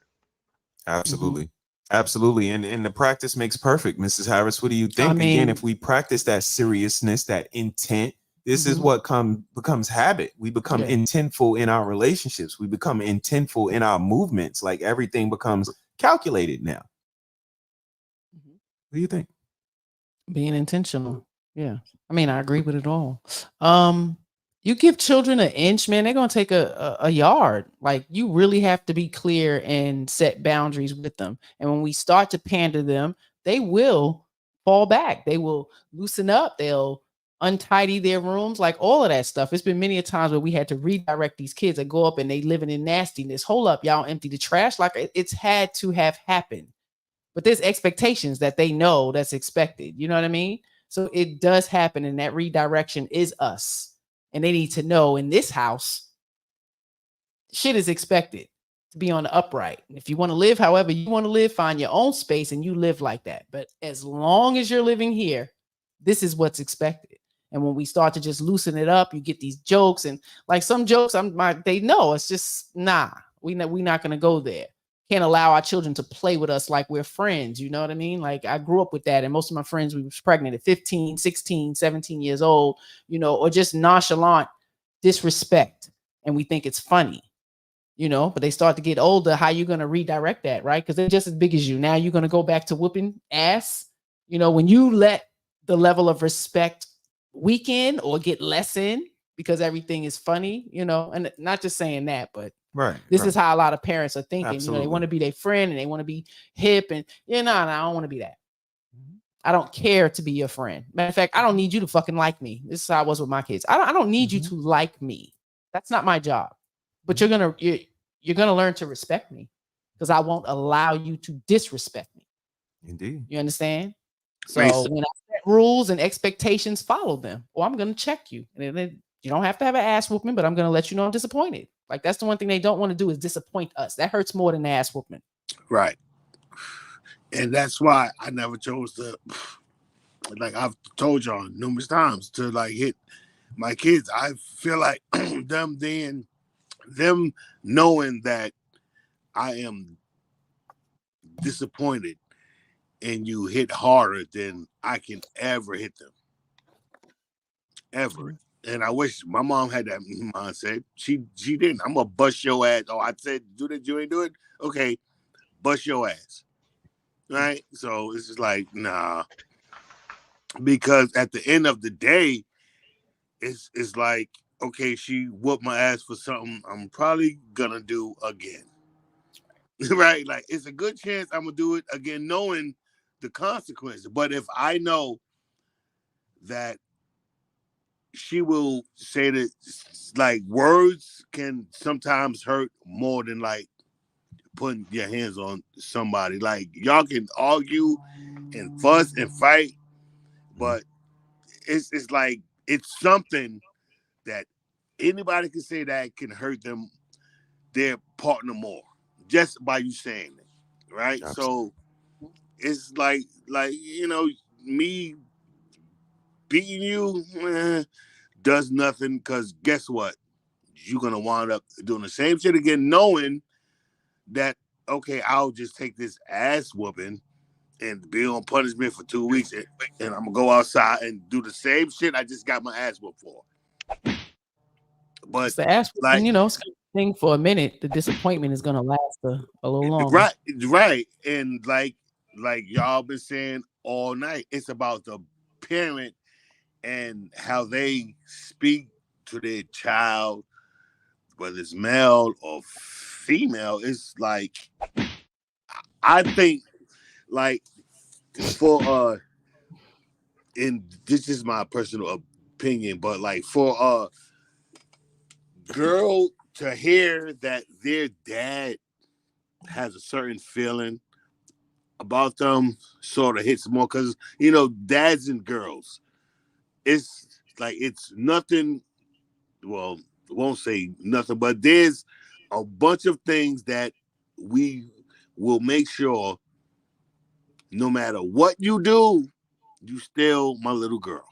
Absolutely. Absolutely. And the practice makes perfect. Mrs. Harris, what do you think? Again, if we practice that seriousness, that intent, this is what becomes habit. We become intentful in our relationships. We become intentful in our movements. Like everything becomes calculated now. What do you think? Being intentional. Yeah. I mean, I agree with it all. You give children an inch, man, they're going to take a yard. Like, you really have to be clear and set boundaries with them. And when we start to pander them, they will fall back. They will loosen up. They'll untidy their rooms, like all of that stuff. It's been many a times where we had to redirect these kids that go up and they living in nastiness. Hold up, y'all empty the trash. Like, it's had to have happened. But there's expectations that they know that's expected. You know what I mean? So it does happen, and that redirection is us. And they need to know in this house, shit is expected to be on the upright. And if you want to live however you want to live, find your own space and you live like that. But as long as you're living here, this is what's expected. And when we start to just loosen it up, you get these jokes, and like some jokes, they know it's just we're not going to go there. Can't allow our children to play with us like we're friends. You know what I mean? Like, I grew up with that. And most of my friends, we was pregnant at 15, 16, 17 years old, you know, or just nonchalant disrespect. And we think it's funny, you know, but they start to get older. How you going to redirect that, right? Because they're just as big as you. Now you're going to go back to whooping ass. You know, when you let the level of respect weaken or get less in because everything is funny, you know, and not just saying that, but this is how a lot of parents are thinking. Absolutely. You know, they want to be their friend and they want to be hip, and I don't want to be that. I don't care to be your friend. Matter of fact, I don't need you to fucking like me. This is how I was with my kids. I don't need you to like me. That's not my job. But you're gonna learn to respect me, because I won't allow you to disrespect me. Indeed. You understand? So when I set rules and expectations, follow them, or I'm gonna check you. And then you don't have to have an ass whooping, but I'm gonna let you know I'm disappointed. Like, that's the one thing they don't want to do, is disappoint us. That hurts more than the ass whooping. Right. And that's why I never chose to, like I've told y'all numerous times, to like hit my kids. I feel like them knowing that I am disappointed and you hit harder than I can ever hit them. Ever. And I wish my mom had that mindset. She didn't. I'm gonna bust your ass. Oh, I said do that, you ain't do it? Okay, bust your ass. Right? So it's just like, nah. Because at the end of the day, it's like, okay, she whooped my ass for something I'm probably gonna do again. Right? Like, it's a good chance I'm gonna do it again, knowing the consequences. But if I know that she will say that, like, words can sometimes hurt more than like putting your hands on somebody. Like, y'all can argue and fuss and fight, but it's like, it's something that anybody can say that can hurt them, their partner, more, just by you saying it, right? Absolutely. So it's like, you know, me beating you does nothing, because guess what? You're gonna wind up doing the same shit again, knowing that, okay, I'll just take this ass whooping and be on punishment for 2 weeks, and I'm gonna go outside and do the same shit I just got my ass whooped for. But it's the ass whooping, like, you know, it's thing for a minute. The disappointment is gonna last a little longer. Right. And like y'all been saying all night, it's about the parent and how they speak to their child, whether it's male or female. It's like, I think, like, for and this is my personal opinion, but like, for girl to hear that their dad has a certain feeling about them sort of hits more, because you know, dads and girls, it's like it's nothing. Well, won't say nothing, but there's a bunch of things that we will make sure, no matter what you do, you still my little girl.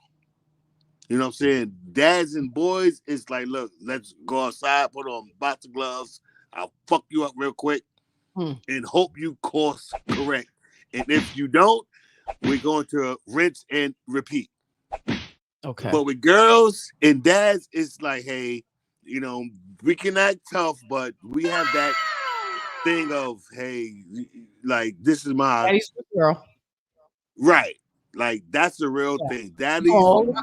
You know what I'm saying? Dads and boys, it's like, look, let's go outside, put on boxing gloves. I'll fuck you up real quick and hope you course correct. And if you don't, we're going to rinse and repeat. Okay. But with girls and dads, it's like, hey, you know, we can act tough, but we have that thing of, hey, like, this is my Daddy's girl. Right. Like, that's the real thing. Daddy's little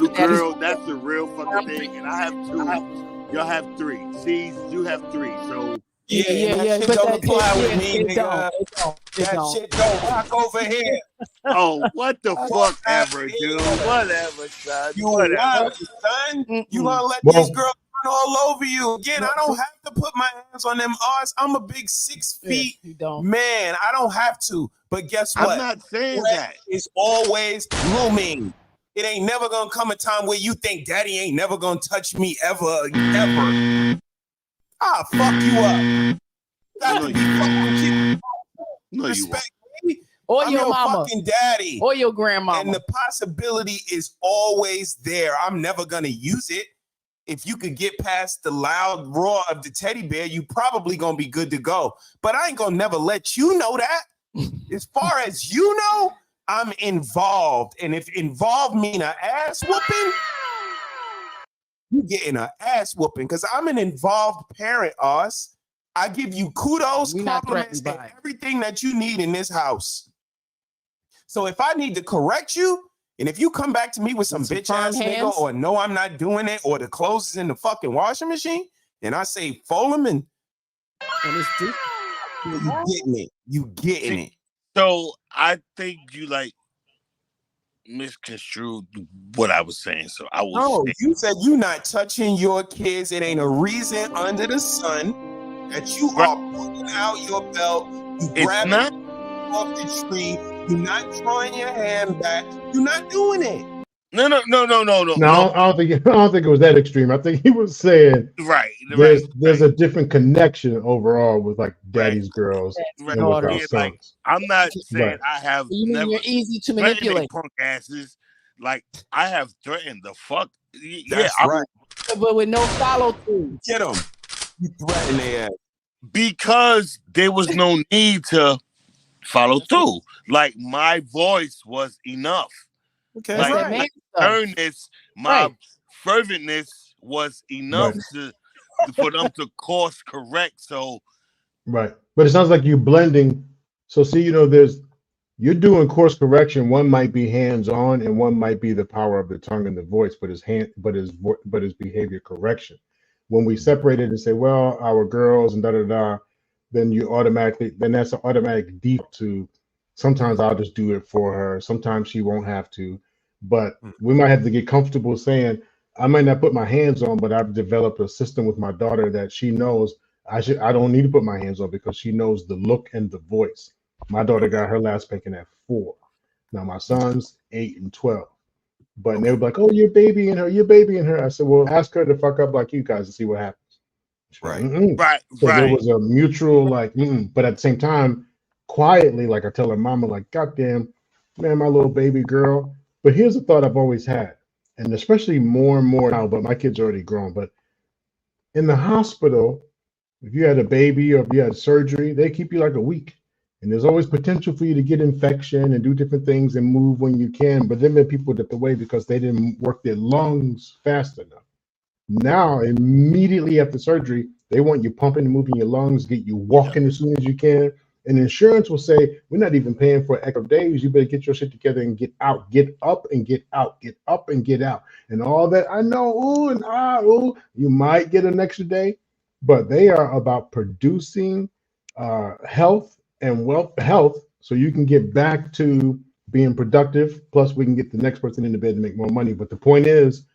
girl, that's the real fucking thing. And I have two. Y'all have three. See, you have three. So yeah. That shit don't apply with me, nigga. That shit don't rock over here. Oh, what the fuck ever, dude. Whatever, son. You Whatever. wild, son. You gonna let these girls run all over you. Again, I don't have to put my hands on them arms. I'm a big 6 feet man. I don't have to. But guess what? I'm not saying that. It's always looming. It ain't never gonna come a time where you think daddy ain't never gonna touch me ever. I'll fuck you up. Got to be fucking kidding. No, Respect me. Or I'm your mama. fucking daddy. Or your grandmama. And the possibility is always there. I'm never gonna use it. If you could get past the loud roar of the teddy bear, you probably gonna be good to go. But I ain't gonna never let you know that. As far as you know, I'm involved. And if involved mean an ass whooping, you getting an ass whooping because I'm an involved parent, Oz. I give you kudos, compliments, and everything that you need in this house. So if I need to correct you, and if you come back to me with some bitch ass nigga, or no, I'm not doing it, or the clothes is in the fucking washing machine, and I say fold them and it's deep. You getting it. You getting it. So I think you like misconstrued what I was saying. So I will. No, you said you not touching your kids. It ain't a reason under the sun that you are pulling out your belt. You grabbing off the tree. You're not drawing your hand back. You're not doing it. No. No, I don't think it was that extreme. I think he was saying there's a different connection overall with like daddy's girls and with our sons. Like, I'm not saying I have never you're easy to manipulate punk asses. Like I have threatened the fuck. That's right. But with no follow through. Get them. You threaten their ass. Because there was no need to follow through. Like my voice was enough. Okay, like my earnestness, my ferventness was enough for them to course correct. So but it sounds like you're blending. So see, you're doing course correction. One might be hands on, and one might be the power of the tongue and the voice, but his behavior correction. When we separate it and say, well, our girls and then that's an automatic default to. Sometimes I'll just do it for her. Sometimes she won't have to. But we might have to get comfortable saying, I might not put my hands on, but I've developed a system with my daughter that she knows I don't need to put my hands on because she knows the look and the voice. My daughter got her last spanking at 4. Now my son's 8 and 12. But they were like, oh, you're babying her. I said, well, ask her to fuck up like you guys and see what happens. Right. So there was a mutual but at the same time, quietly, like I tell her mama, like, goddamn, man, my little baby girl. But here's a thought I've always had, and especially more and more now, but my kids are already grown. But in the hospital, if you had a baby or if you had surgery, they keep you like a week. And there's always potential for you to get infection and do different things and move when you can. But then people dip away because they didn't work their lungs fast enough. Now, immediately after surgery, they want you pumping and moving your lungs, get you walking as soon as you can. And insurance will say, we're not even paying for extra days. You better get your shit together and get out. Get up and get out. Get up and get out. And all that. I know, you might get an extra day, but they are about producing health and health so you can get back to being productive. Plus, we can get the next person in the bed to make more money. But the point is,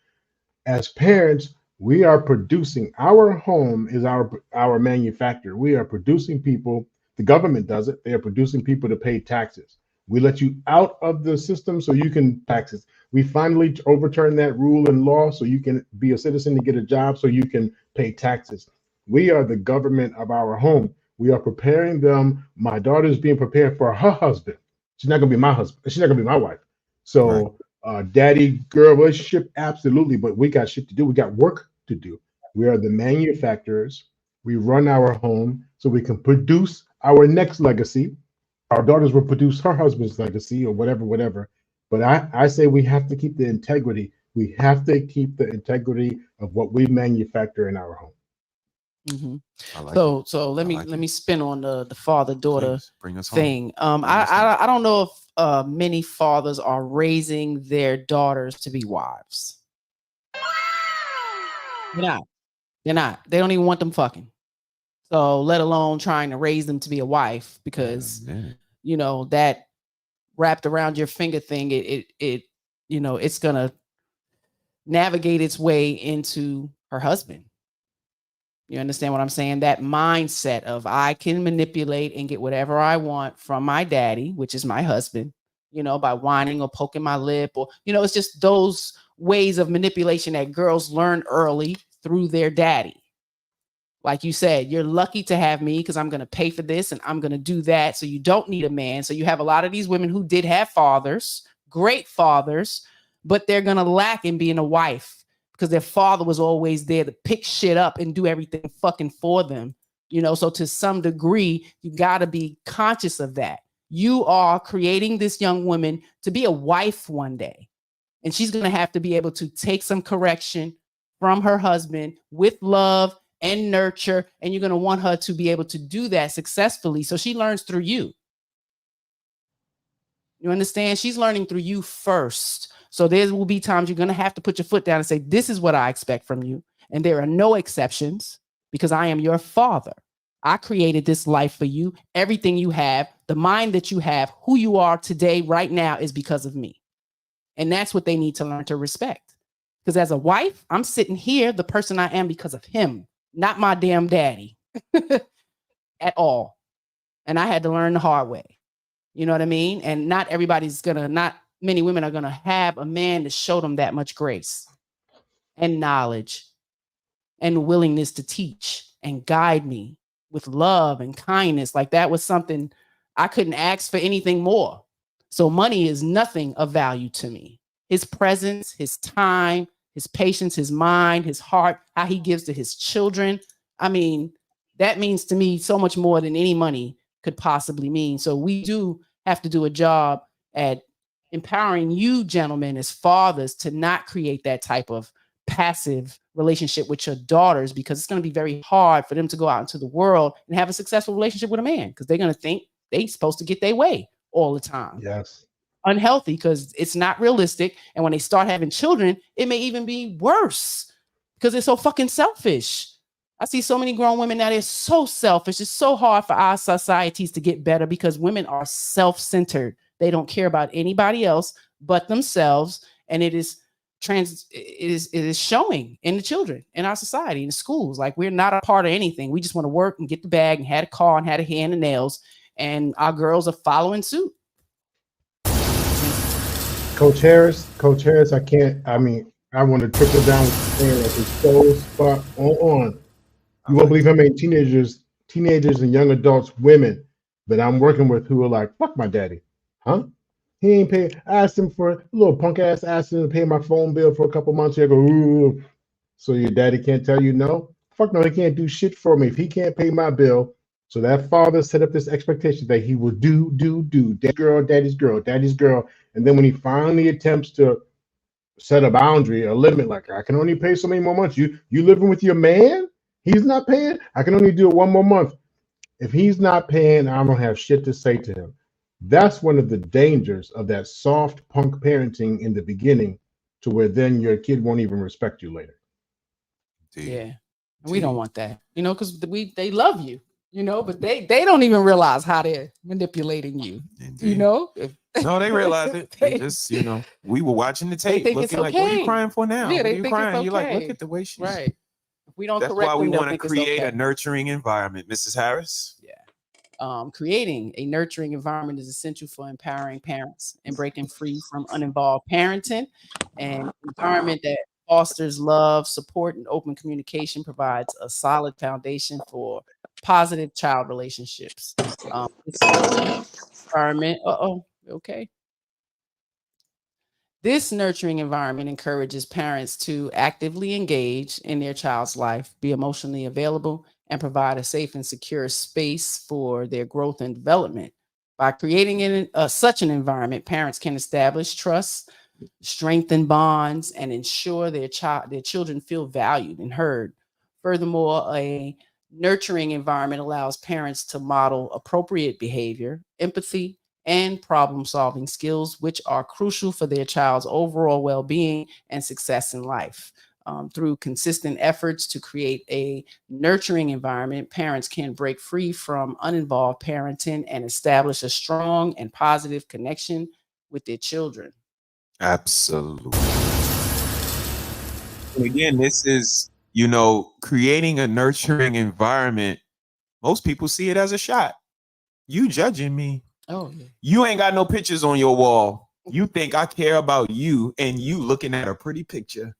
as parents, We are producing, our home is our manufacturer. We are producing people. The government does it. They are producing people to pay taxes. We let you out of the system so you can taxes. We finally overturn that rule in law so you can be a citizen to get a job so you can pay taxes. We are the government of our home. We are preparing them. My daughter is being prepared for her husband. She's not gonna be my husband. She's not gonna be my wife. So daddy girl relationship, absolutely, but we got shit to do. We got work to do. We are the manufacturers. We run our home so we can produce our next legacy. Our daughters will produce her husband's legacy or whatever. But I say we have to keep the integrity. We have to keep the integrity of what we manufacture in our home. Mm-hmm. So let me spin on the father daughter thing. I don't know if many fathers are raising their daughters to be wives. They're not. They don't even want them fucking. So let alone trying to raise them to be a wife, because you know that wrapped around your finger thing, it you know, it's gonna navigate its way into her husband. You understand what I'm saying? That mindset of I can manipulate and get whatever I want from my daddy, which is my husband, you know, by whining or poking my lip, or, you know, it's just those ways of manipulation that girls learn early through their daddy. Like you said, you're lucky to have me because I'm going to pay for this and I'm going to do that. So you don't need a man. So you have a lot of these women who did have fathers, great fathers, but they're going to lack in being a wife because their father was always there to pick shit up and do everything fucking for them. You know, so to some degree, you got to be conscious of that. You are creating this young woman to be a wife one day. And she's going to have to be able to take some correction from her husband with love and nurture, and you're going to want her to be able to do that successfully. So she learns through you. You understand? She's learning through you first. So there will be times you're going to have to put your foot down and say, this is what I expect from you. And there are no exceptions because I am your father. I created this life for you. Everything you have, the mind that you have, who you are today, right now, is because of me. And that's what they need to learn to respect. Because as a wife, I'm sitting here, the person I am because of him. Not my damn daddy at all. And I had to learn the hard way. You know what I mean? And not many women are going to have a man to show them that much grace and knowledge and willingness to teach and guide me with love and kindness. Like that was something I couldn't ask for anything more. So money is nothing of value to me. His presence, his time, his patience, his mind, his heart, how he gives to his children. I mean, that means to me so much more than any money could possibly mean. So we do have to do a job at empowering you gentlemen as fathers to not create that type of passive relationship with your daughters, because it's going to be very hard for them to go out into the world and have a successful relationship with a man, because they're going to think they're supposed to get their way all the time. Yes. Unhealthy, because it's not realistic. And when they start having children, it may even be worse because they're so fucking selfish. I see so many grown women now, they're so selfish. It's so hard for our societies to get better because women are self-centered. They don't care about anybody else but themselves. And it is showing in the children, in our society, in the schools. Like, we're not a part of anything. We just want to work and get the bag and had a car and had a hand and nails. And our girls are following suit. Coach Harris, I want to trickle down with Harris. It's so spot on. You won't believe how many teenagers and young adults, women that I'm working with who are like, fuck my daddy. Huh? He ain't pay. I asked him for a little punk ass, asked him to pay my phone bill for a couple months. I go, ooh. So your daddy can't tell you no? Fuck no, he can't do shit for me if he can't pay my bill. So that father set up this expectation that he will do. Daddy's girl. And then when he finally attempts to set a boundary, a limit, like, I can only pay so many more months. You living with your man? He's not paying? I can only do it one more month. If he's not paying, I don't have shit to say to him. That's one of the dangers of that soft punk parenting in the beginning, to where then your kid won't even respect you later. Yeah. And we don't want that, you know, because they love you, you know, but they don't even realize how they're manipulating you. You know, if No, they realize it. They just, we were watching the tape, think looking it's like, what are you okay. crying for now? Yeah, what they are you think it's crying? You're like, look okay. at the way she's Right. If we don't That's correct why we them, they'll want to think it's create okay. a nurturing environment, Mrs. Harris. Yeah. Creating a nurturing environment is essential for empowering parents and breaking free from uninvolved parenting. An environment that fosters love, support, and open communication provides a solid foundation for positive child relationships. This environment, okay. This nurturing environment encourages parents to actively engage in their child's life, be emotionally available, and provide a safe and secure space for their growth and development. By creating such an environment, parents can establish trust, strengthen bonds, and ensure their children feel valued and heard. Furthermore, a nurturing environment allows parents to model appropriate behavior, empathy, and problem-solving skills, which are crucial for their child's overall well-being and success in life. Through consistent efforts to create a nurturing environment, parents can break free from uninvolved parenting and establish a strong and positive connection with their children. Absolutely. And again, this is, creating a nurturing environment. Most people see it as a shot. You judging me. Oh, yeah. You ain't got no pictures on your wall. You think I care about you and you looking at a pretty picture.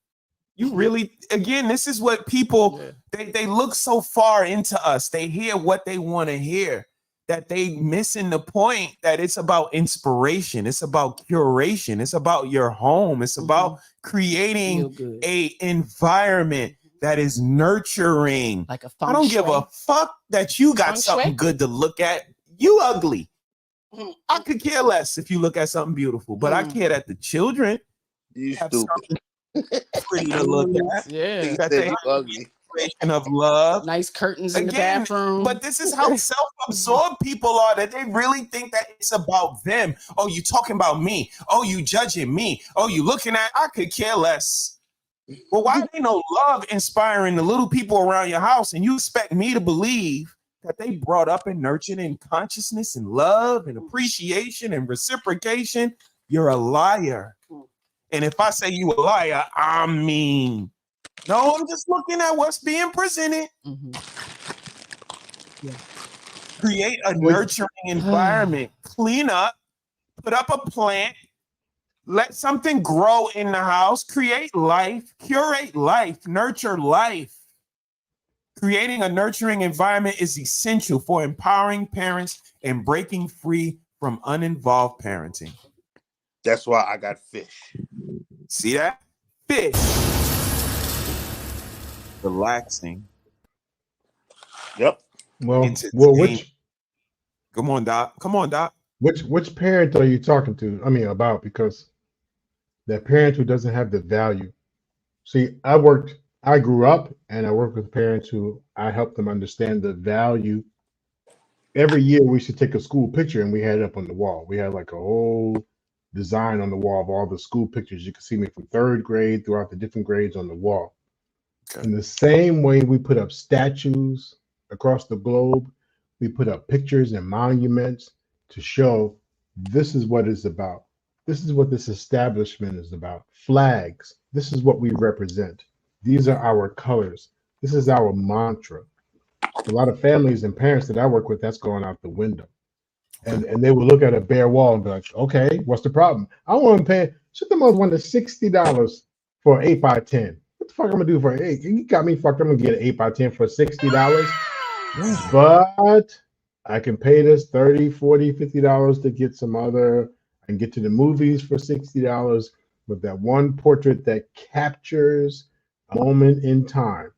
You really, again, this is what people, they look so far into us. They hear what they want to hear, that they missing the point that it's about inspiration. It's about curation. It's about your home. It's about creating a environment that is nurturing. Like a I don't give a fuck that you got something good to look at. You ugly. I could care less if you look at something beautiful, but I care that the children have something pretty to look at. Yeah. That they have ugly. Of love. Nice curtains in the bathroom. But this is how self-absorbed people are, that they really think that it's about them. Oh, you talking about me. Oh, you judging me. Oh, you looking at, I could care less. Well, why ain't no love inspiring the little people around your house, and you expect me to believe that they brought up and nurtured in consciousness and love and appreciation and reciprocation? You're a liar. And if I say you a liar, I mean, no, I'm just looking at what's being presented. Create a nurturing environment. Clean up, put up a plant, let something grow in the house, create life, curate life, nurture life. Creating a nurturing environment is essential for empowering parents and breaking free from uninvolved parenting. That's why I got fish. See that? Fish. Relaxing. Yep. Well, which? Come on, Doc. Which parent are you talking to? I mean, about, because that parent who doesn't have the value. See, I grew up and I work with parents who I help them understand the value. Every year we should take a school picture and we had it up on the wall. We had like a whole design on the wall of all the school pictures. You can see me from 3rd grade throughout the different grades on the wall. Okay. In the same way we put up statues across the globe, we put up pictures and monuments to show this is what it's about. This is what this establishment is about. Flags. This is what we represent. These are our colors. This is our mantra. A lot of families and parents that I work with, that's going out the window. And they will look at a bare wall and be like, okay, what's the problem? I want to pay, shit, the most one to $60 for an 8x10. What the fuck I'm gonna do for 8? You got me fucked. I'm gonna get an 8x10 for $60. But I can pay this $30, $40, $50 to get some other and get to the movies for $60 with that one portrait that captures a moment in time.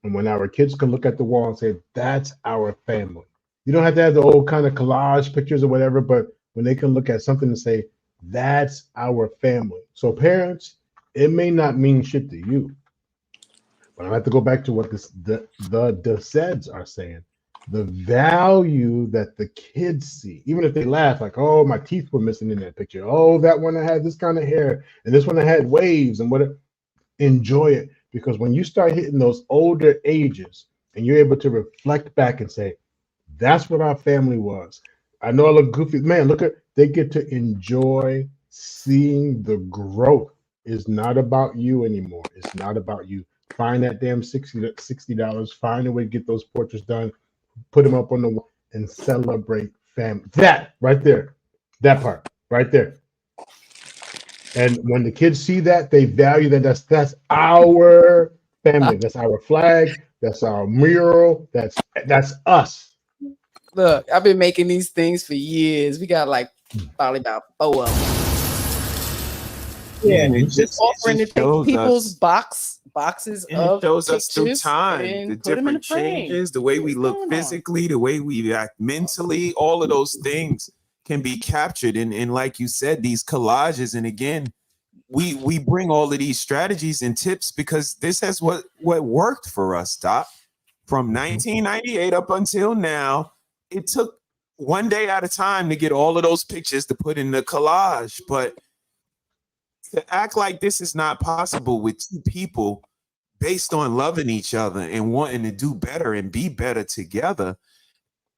And when our kids can look at the wall and say, that's our family. You don't have to have the old kind of collage pictures or whatever, but when they can look at something and say, that's our family. So parents, it may not mean shit to you, but I have to go back to what the DeSeds are saying. The value that the kids see, even if they laugh, like, oh, my teeth were missing in that picture. Oh, that one that had this kind of hair, and this one that had waves and whatever. Enjoy it, because when you start hitting those older ages and you're able to reflect back and say, that's what our family was. I know I look goofy. Man, look at they get to enjoy seeing the growth. It's not about you anymore. It's not about you. Find that damn $60. Find a way to get those portraits done. Put them up on the wall and celebrate family. That right there, that part right there. And when the kids see that, they value that. That's our family. That's our flag. That's our mural. That's us. Look, I've been making these things for years. We got like probably about 4 of them. Yeah, just offering to take people's boxes of shows us through pictures time and the put them in a different frame. changes, the way we look physically, the way we act mentally. All of those things can be captured in like you said, these collages. And again, we bring all of these strategies and tips because this has what worked for us, Doc. From 1998 up until now, it took one day at a time to get all of those pictures to put in the collage. But to act like this is not possible with two people based on loving each other and wanting to do better and be better together,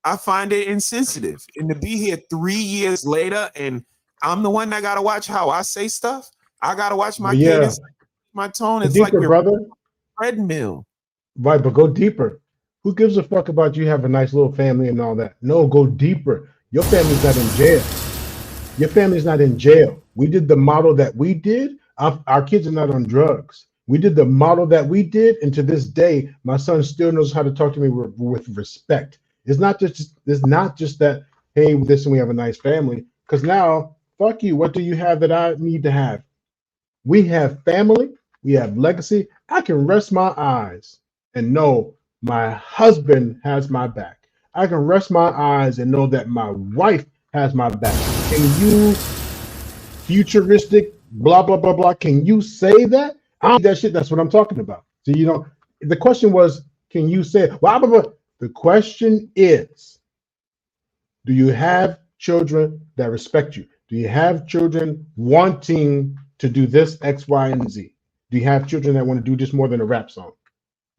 I find it insensitive. And to be here 3 years later, and I'm the one that got to watch how I say stuff. I got to watch my cadence, my tone. It's deeper, like we're brother. Treadmill. Right, but go deeper. Who gives a fuck about you have a nice little family and all that? No, go deeper. Your family's not in jail. Your family's not in jail. We did the model that we did. Our kids are not on drugs. We did the model that we did, and to this day, my son still knows how to talk to me with respect. It's not just that, hey, listen, we have a nice family. Because now, fuck you. What do you have that I need to have? We have family. We have legacy. I can rest my eyes and know my husband has my back. I can rest my eyes and know that my wife has my back. Can you, futuristic, blah, blah, blah, blah, can you say that? I don't need that shit. That's what I'm talking about. So, the question was, can you say it? Blah, blah, blah. The question is, do you have children that respect you? Do you have children wanting to do this, X, Y, and Z? Do you have children that want to do this more than a rap song?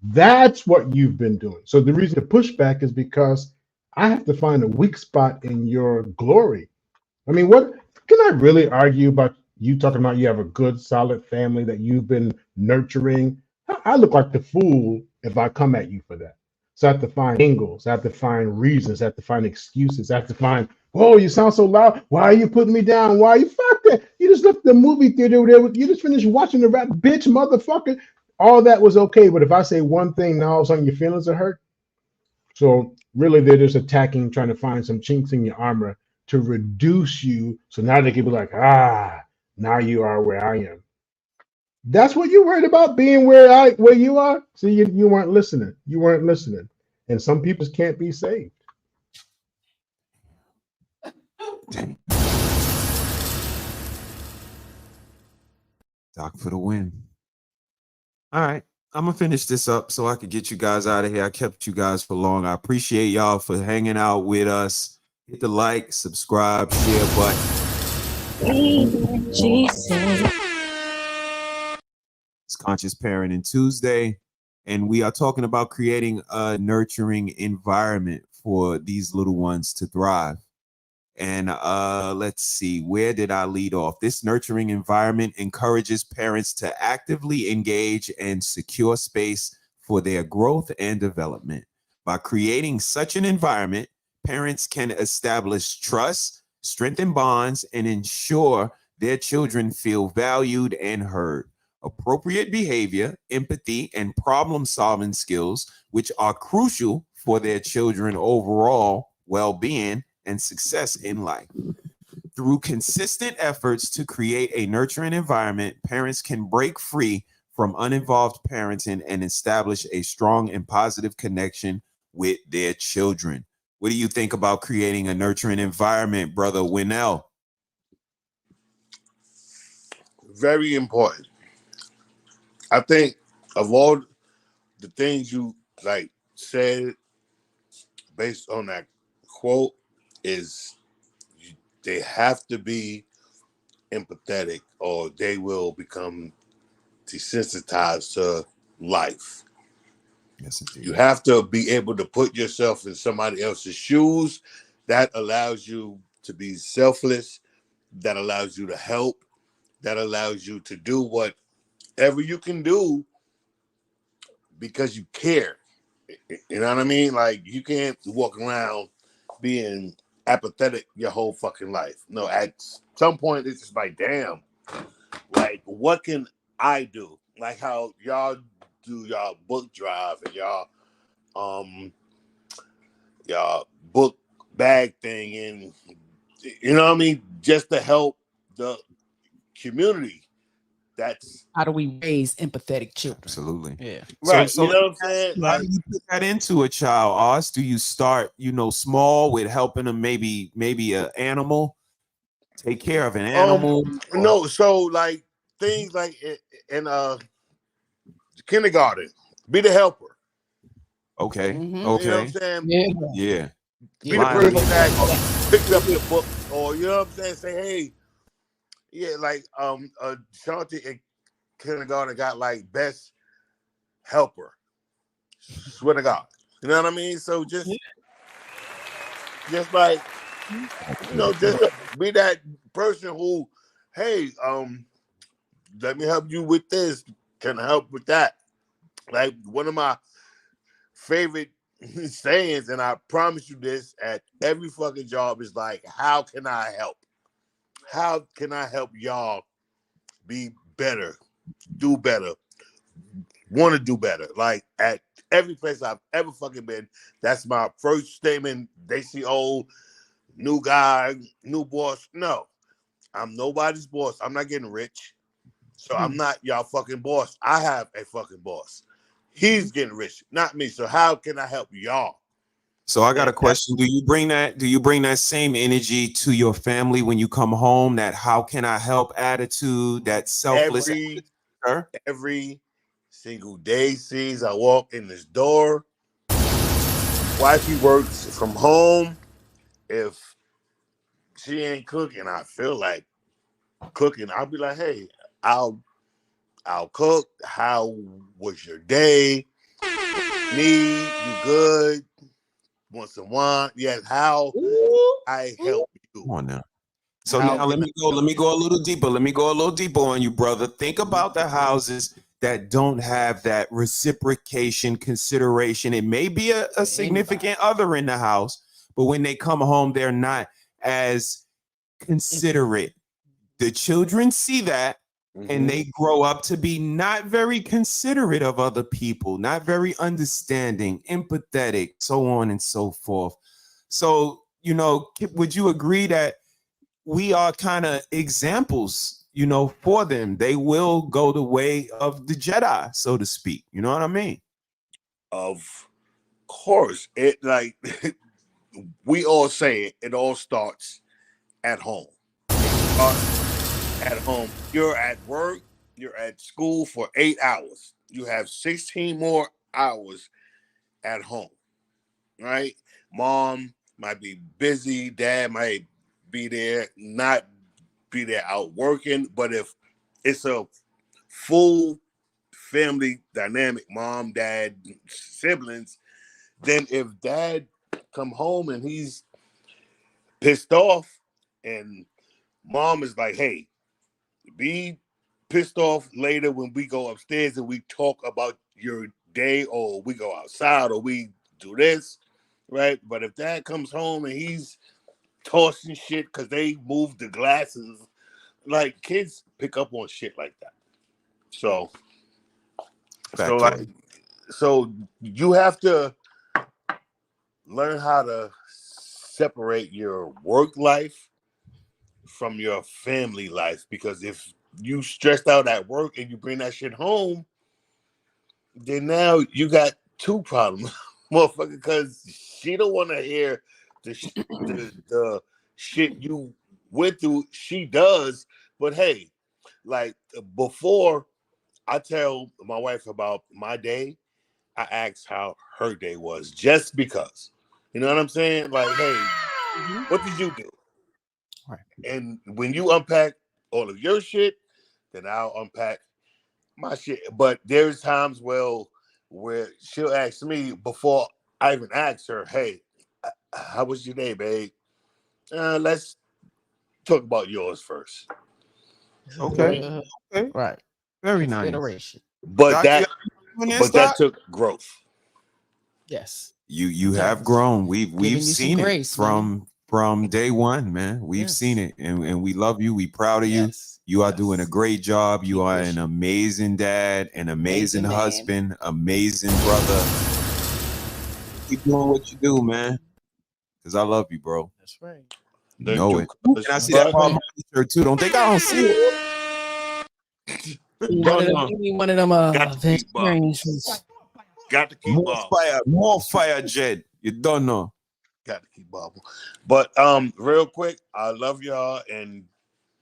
That's what you've been doing. So the reason to push back is because I have to find a weak spot in your glory. I mean, what can I really argue about you talking about you have a good, solid family that you've been nurturing? I look like the fool if I come at you for that. So I have to find angles, I have to find reasons, I have to find excuses, I have to find, oh, you sound so loud. Why are you putting me down? Why are you fuck that? You just left the movie theater there. You just finished watching the rap, bitch, motherfucker. All that was okay, but if I say one thing, now all of a sudden your feelings are hurt. So really, they're just attacking, trying to find some chinks in your armor to reduce you. So now they can be like, now you are where I am. That's what you're worried about, being where you are. See, you weren't listening. You weren't listening. And some people can't be saved. Doc for the win. All right. I'm gonna finish this up so I could get you guys out of here. I kept you guys for long. I appreciate y'all for hanging out with us. Hit the like, subscribe, share button. It's Conscious Parenting Tuesday, and we are talking about creating a nurturing environment for these little ones to thrive. And let's see, where did I lead off? This nurturing environment encourages parents to actively engage and secure space for their growth and development. By creating such an environment, parents can establish trust, strengthen bonds, and ensure their children feel valued and heard. Appropriate behavior, empathy, and problem-solving skills, which are crucial for their children overall well-being and success in life. Through consistent efforts to create a nurturing environment, parents can break free from uninvolved parenting and establish a strong and positive connection with their children. What do you think about creating a nurturing environment, Brother Winnell? Very important. I think of all the things you said based on that quote is they have to be empathetic or they will become desensitized to life. Yes, indeed. You have to be able to put yourself in somebody else's shoes. That allows you to be selfless, that allows you to help, that allows you to do whatever you can do because you care. You know what I mean? Like, you can't walk around being apathetic your whole fucking life. No, at some point it's just like, damn, like, what can I do? Like how y'all do y'all book drive and y'all book bag thing, and you know what I mean, just to help the community. That's how do we raise empathetic children? Absolutely. Yeah. right. So you know what I'm saying? how Like, do you put that into a child, Oz? Do you start, small with helping them, maybe an animal, take care of an animal? no, so like things like in kindergarten, be the helper. Okay. Mhm. You know what I'm Okay. saying? Yeah. Be the Yeah. person that picks up your book, or you know what I'm saying? Say, hey, yeah, like Shanti in kindergarten got like best helper. Swear to God. You know what I mean? So just like, just be that person who, hey, let me help you with this. Can I help with that? Like, one of my favorite sayings, and I promise you this at every fucking job, is like, how can I help? How can I help y'all be better, do better, want to do better? Like, at every place I've ever fucking been, that's my first statement. They see, oh, new guy, new boss. No, I'm nobody's boss. I'm not getting rich. So I'm not y'all fucking boss. I have a fucking boss. He's getting rich, not me. So how can I help y'all? So I got a question. Do you bring that same energy to your family when you come home? That how can I help attitude, that selfless every single day, sees I walk in this door. Wifey works from home. If she ain't cooking, I feel like cooking. I'll be like, hey, I'll cook. How was your day? You good? Want some wine? Yes. How I help you? Come on now. So now let me go a little deeper. Let me go a little deeper on you, brother. Think about the houses that don't have that reciprocation, consideration. It may be a significant other in the house, but when they come home, they're not as considerate. The children see that, and they grow up to be not very considerate of other people, not very understanding, empathetic, so on and so forth. So, would you agree that we are kind of examples, for them? They will go the way of the Jedi, so to speak. You know what I mean? Of course. It, like, we all say it all starts at home. At home. You're at work, you're at school for 8 hours. You have 16 more hours at home, right? Mom might be busy, dad might be there, not be there out working. But if it's a full family dynamic, mom, dad, siblings, then if dad come home and he's pissed off, and mom is like, hey, be pissed off later when we go upstairs and we talk about your day, or we go outside, or we do this, right? But if dad comes home and he's tossing shit because they moved the glasses, like, kids pick up on shit like that. So you have to learn how to separate your work life from your family life, because if you stressed out at work and you bring that shit home, then now you got two problems, motherfucker, because she don't want to hear the shit you went through. She does, but hey, like, before I tell my wife about my day, I ask how her day was, just because. You know what I'm saying? Like, hey, what did you do? Right. And when you unpack all of your shit, then I'll unpack my shit. But there's times where she'll ask me before I even ask her, hey, how was your day, babe? Let's talk about yours first. Okay. Okay. Right. Very nice. Iteration. But Doc, that took growth. Yes. You have grown. We've seen grace, it from day one, man. We've seen it, and we love you. We proud of you. You are doing a great job. You are an amazing dad, an amazing husband, amazing brother. Keep doing what you do, man. Because I love you, bro. That's right. You know it. And I see that Bob shirt too. Don't think I don't see it. One of them vegetarians. Got to keep more fire, Jed. You don't know. Got to keep bobbing. But real quick, I love y'all, and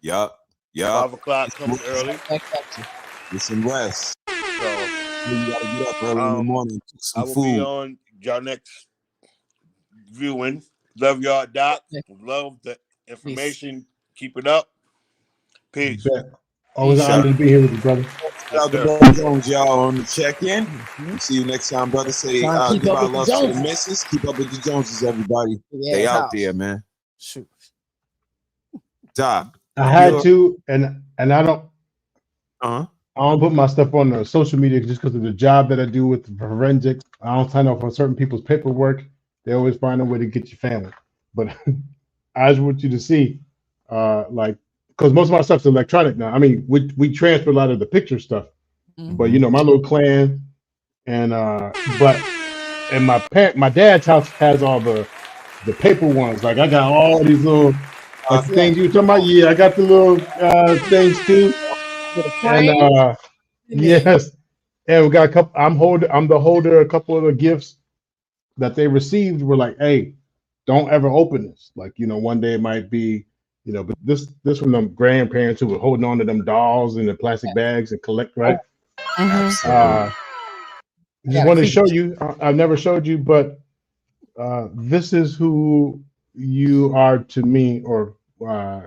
Yup. 5 o'clock comes early. Get some rest. So you gotta get up early in the morning. Cook some I will food. be on y'all next viewing. Love y'all, Doc. Love the information. Peace. Keep it up. Peace. Always an honor to be here with you, brother. Shout out to Brother Jones, y'all, on the check-in. See you next time, brother. Say give our love to the missus. Keep up with the Joneses, everybody. They out there, man. Shoot. Doc. I had to, and I don't. I don't put my stuff on the social media just because of the job that I do with the forensics. I don't sign off on certain people's paperwork. They always find a way to get your family. But I just want you to see, because most of my stuff's electronic now. I mean, we transfer a lot of the picture stuff, but my little clan, and my dad's house has all the paper ones. Like I got all these little things you were talking about. Yeah, I got the little things too. And yes, and we got a couple. I'm the holder. A couple of the gifts that they received were like, hey, don't ever open this. Like one day it might be. But this from them grandparents who were holding on to them dolls in the plastic bags and collect, right? Just want to show you. I've never showed you, but this is who you are to me. Or I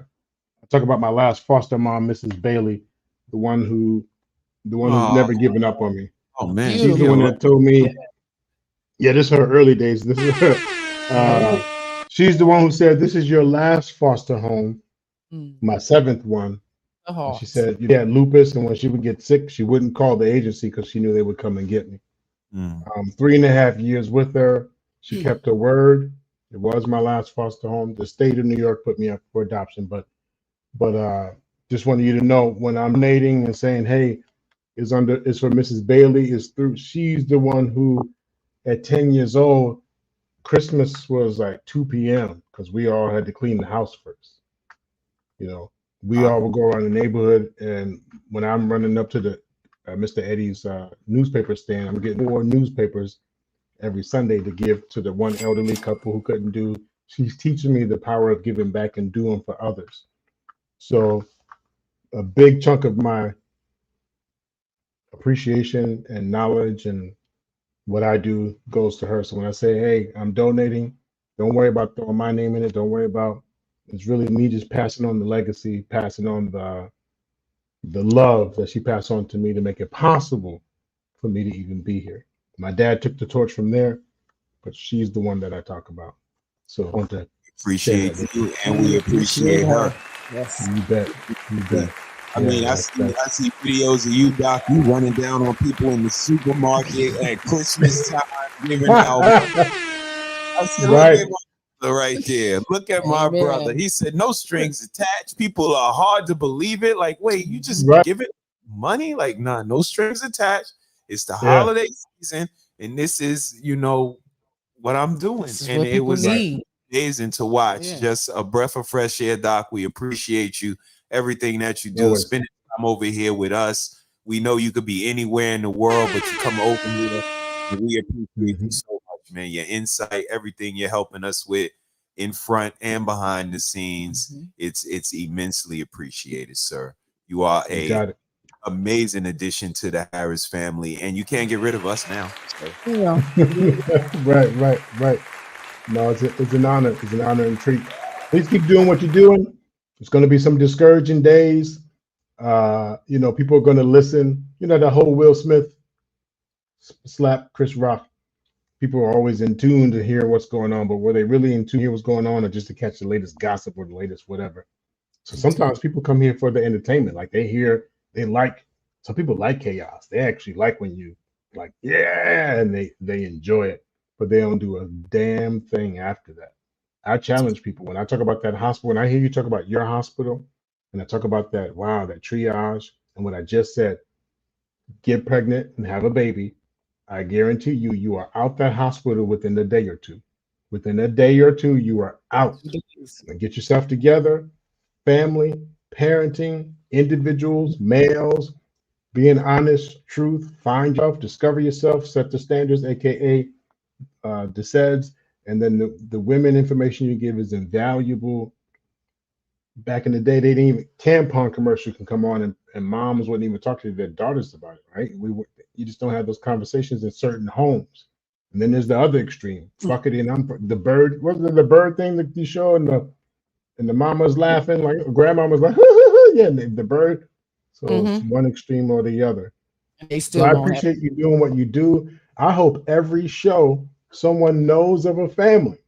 talk about my last foster mom, Mrs. Bailey, the one who's never given up on me. Oh man, she's the one that told me. Yeah, this is her early days. This is her. She's the one who said, "This is your last foster home, my 7th one." She said you had lupus, and when she would get sick, she wouldn't call the agency because she knew they would come and get me. 3.5 years with her, she kept her word. It was my last foster home. The state of New York put me up for adoption, but just wanted you to know when I'm donating and saying, "Hey, it's for Mrs. Bailey." She's the one who, at 10 years old. Christmas was like 2 p.m. because we all had to clean the house first. We all would go around the neighborhood, and when I'm running up to the Mr. Eddie's newspaper stand, I'm getting more newspapers every Sunday to give to the one elderly couple who couldn't do. She's teaching me the power of giving back and doing for others. So a big chunk of my appreciation and knowledge and what I do goes to her. So when I say, hey, I'm donating, don't worry about throwing my name in it. Don't worry about, it's really me just passing on the legacy, passing on the love that she passed on to me to make it possible for me to even be here. My dad took the torch from there, but she's the one that I talk about. So I want to appreciate you, and we appreciate her. Yes, you bet. You bet. I mean, I see videos of you, Doc. You running down on people in the supermarket at Christmas time, giving out. I said, right. Look at my brother right there. Look at my brother. He said, no strings attached. People are hard to believe it. Like, wait, you just give it money? Like, nah, no strings attached. It's the holiday season, and this is, what I'm doing. And it was amazing to watch. Yeah. Just a breath of fresh air, Doc. We appreciate you. Everything that you do, spending time over here with us. We know you could be anywhere in the world, but you come over here, and we appreciate you so much, man. Your insight, everything you're helping us with in front and behind the scenes, it's immensely appreciated, sir. You are a amazing addition to the Harris family, and you can't get rid of us now. So. Right. No, it's an honor. It's an honor and treat. Please keep doing what you're doing. It's going to be some discouraging days. People are going to listen. The whole Will Smith slap Chris Rock. people are always in tune to hear what's going on, but were they really in tune to hear what's going on, or just to catch the latest gossip or the latest whatever? So sometimes people come here for the entertainment. Like some people like chaos. They actually like when you like, yeah, and they enjoy it, but they don't do a damn thing after that. I challenge people when I talk about that hospital, when I hear you talk about your hospital, and I talk about that, wow, that triage, and what I just said, get pregnant and have a baby, I guarantee you, you are out that hospital within a day or two. Within a day or two, you are out. And get yourself together, family, parenting, individuals, males, being honest, truth, find yourself, discover yourself, set the standards, aka DSEDS, and then the women information you give is invaluable. Back in the day, they didn't even tampon commercial can come on and moms wouldn't even talk to their daughters about it, right? You just don't have those conversations in certain homes. And then there's the other extreme, fuck it, and I'm the bird. Wasn't it the bird thing that you show and the mama's laughing like grandmama's like yeah, and the bird. So it's one extreme or the other. They still I appreciate you doing what you do. I hope every show someone knows of a family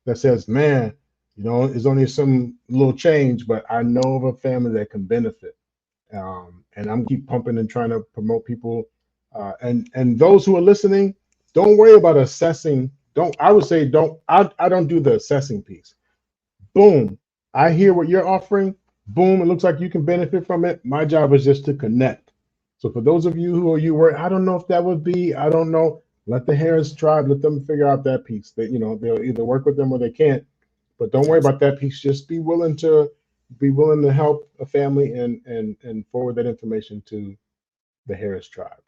that says, man, it's only some little change, but I know of a family that can benefit. And I'm keep pumping and trying to promote people. And those who are listening, don't worry about assessing. I don't do the assessing piece. Boom. I hear what you're offering. Boom. It looks like you can benefit from it. My job is just to connect. So for those of you who are worried, I don't know if that would be, I don't know. Let the Harris tribe, let them figure out that piece. That they'll either work with them or they can't. But don't worry about that piece. Just be willing to help a family and forward that information to the Harris tribe.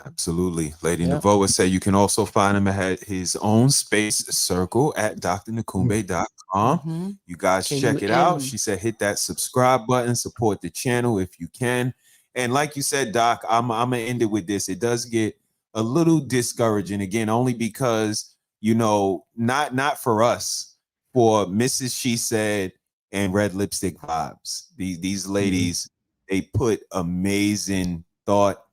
Absolutely. Lady Navoa said you can also find him at his own space circle at drnakumbe.com. You guys check it out. She said hit that subscribe button, support the channel if you can. And like you said, Doc, I'm gonna end it with this. It does get a little discouraging again, only because not for us, for Mrs. She Said and Red Lipstick Vibes. These ladies, they put amazing thought,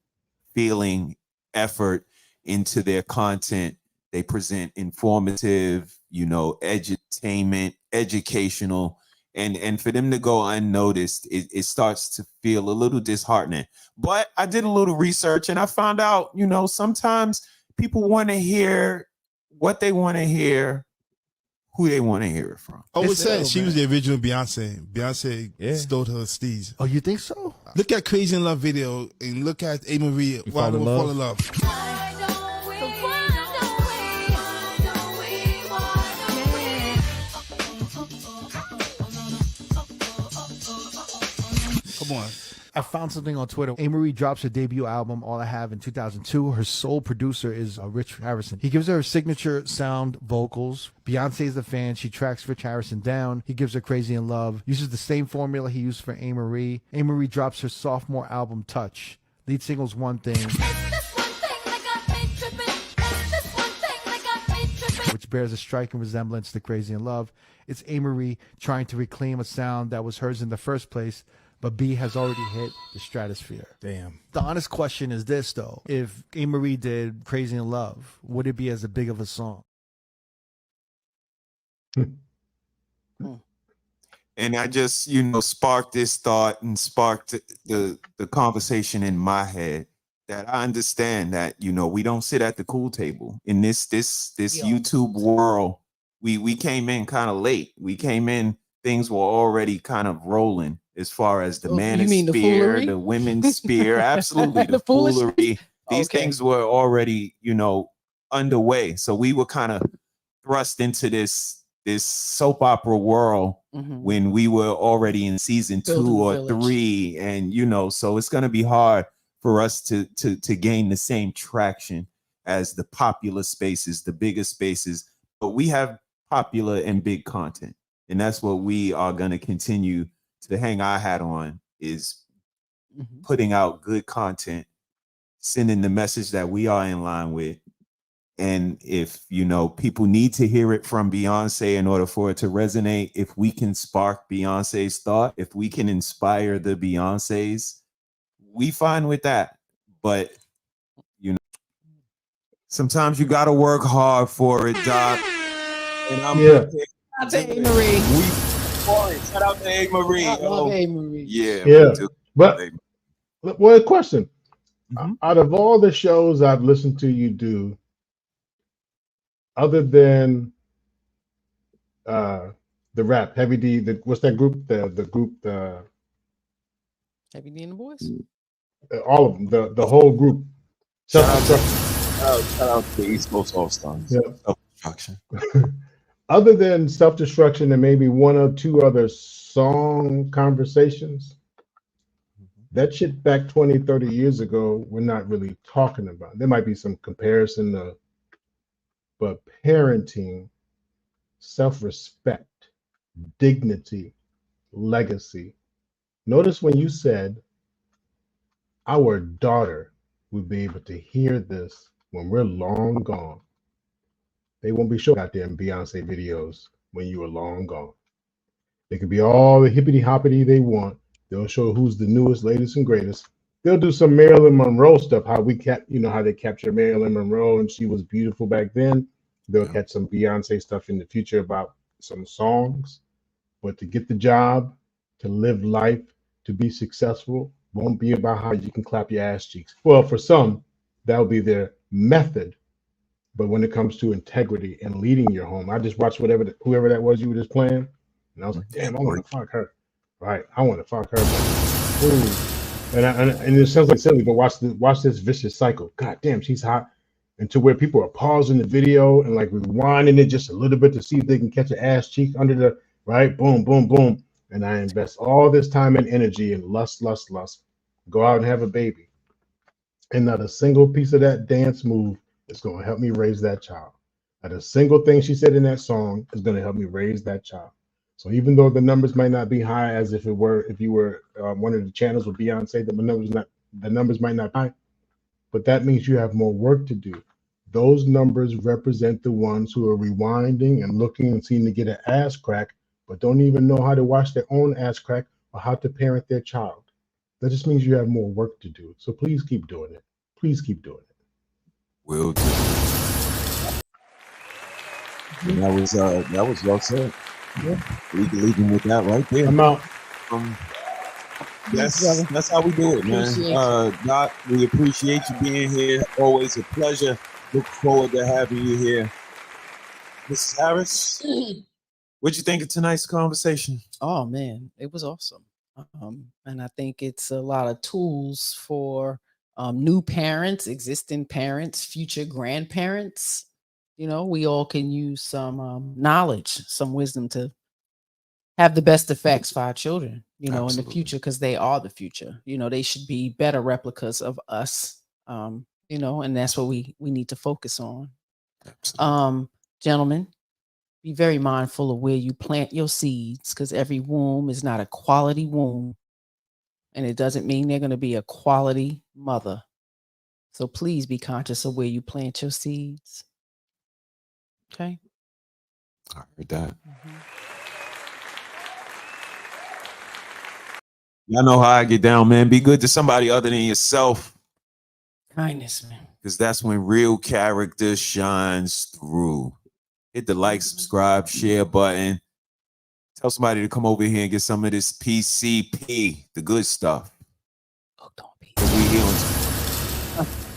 feeling, effort into their content. They present informative, edutainment, educational, and for them to go unnoticed, it starts to feel a little disheartening. But I did a little research and I found out, sometimes people want to hear what they want to hear, who they want to hear it from. I would say she was the original Beyonce. Beyonce stole her steez. Oh, you think so? Look at Crazy in Love video and look at A. Marie. Why Don't We Fall in Love? Come on. I found something on Twitter. A. Marie drops her debut album, All I Have, in 2002. Her sole producer is Rich Harrison. He gives her signature sound vocals. Beyonce is a fan. She tracks Rich Harrison down. He gives her Crazy in Love. Uses the same formula he used for A. Marie. A. Marie drops her sophomore album, Touch. Lead single's One Thing, which bears a striking resemblance to Crazy in Love. It's A. Marie trying to reclaim a sound that was hers in the first place, but B has already hit the stratosphere. Damn. The honest question is this, though. If A. Marie did Crazy in Love, would it be as big of a song? And I just, sparked this thought and sparked the conversation in my head that I understand that, we don't sit at the cool table in this YouTube world. We came in kind of late. We came in, things were already kind of rolling as far as the manosphere, the women's sphere, absolutely, the foolery. These things were already, underway. So we were kind of thrust into this soap opera world when we were already in season 2 or 3. And, so it's going to be hard for us to gain the same traction as the popular spaces, the bigger spaces. But we have popular and big content. And that's what we are going to continue to hang our hat on, is putting out good content, sending the message that we are in line with. And if, people need to hear it from Beyonce in order for it to resonate, if we can spark Beyonce's thought, if we can inspire the Beyoncés, we fine with that. But, Sometimes you gotta work hard for it, Doc. And I'm Shout out to A. Marie. Shout out to A. Marie. I love A. Marie. Yeah. But well, question. Out of all the shows I've listened to you do, other than the rap, Heavy D, what's that group? The group, Heavy D and the Boys? All of them, the whole group. Shout out to the East Coast All Stars. Yeah. Self-destruction. Other than self-destruction and maybe one or two other song conversations, that shit back 20, 30 years ago, we're not really talking about. There might be some comparison, but parenting, self-respect, dignity, legacy. Notice when you said our daughter would be able to hear this when we're long gone. They won't be showing out there in Beyonce videos when you are long gone. They could be all the hippity hoppity they want. They'll show who's the newest, latest, and greatest. They'll do some Marilyn Monroe stuff, how they capture Marilyn Monroe and she was beautiful back then. They'll catch some Beyonce stuff in the future about some songs. But to get the job, to live life, to be successful, won't be about how you can clap your ass cheeks. Well, for some, that'll be their method. But when it comes to integrity and leading your home, I just watched whoever that was you were just playing, and I was like, damn, I want to fuck her. Right, I want to fuck her. Ooh. And it sounds like silly, but watch this vicious cycle. God damn, she's hot. And to where people are pausing the video and like rewinding it just a little bit to see if they can catch an ass cheek under the right, boom, boom, boom. And I invest all this time and energy in lust, go out and have a baby. And not a single piece of that dance move is going to help me raise that child. Not a single thing she said in that song is going to help me raise that child. So even though the numbers might not be high as if you were one of the channels with Beyonce, the numbers might not be high, but that means you have more work to do. Those numbers represent the ones who are rewinding and looking and seeing to get an ass crack, but don't even know how to wash their own ass crack or how to parent their child. That just means you have more work to do. So please keep doing it. Please keep doing it. Will do. That was well said. Yeah. We can leave him with that right there. I'm out. That's how we do it, man. Doc, we appreciate you being here. Always a pleasure. Look forward to having you here. Mrs. Harris, what'd you think of tonight's conversation? Oh man, it was awesome. And I think it's a lot of tools for new parents, existing parents, future grandparents. You know, we all can use some knowledge, some wisdom to have the best effects for our children, you know, in the future, because they are the future. You know, they should be better replicas of us, you know, and that's what we need to focus on. Gentlemen, be very mindful of where you plant your seeds, because every womb is not a quality womb. And it doesn't mean they're going to be a quality mother. So please be conscious of where you plant your seeds. Okay. I heard that. Y'all know how I get down, man. Be good to somebody other than yourself. Kindness, man. Because that's when real character shines through. Hit the like, subscribe, share button. Tell somebody to come over here and get some of this PCP, the good stuff. We here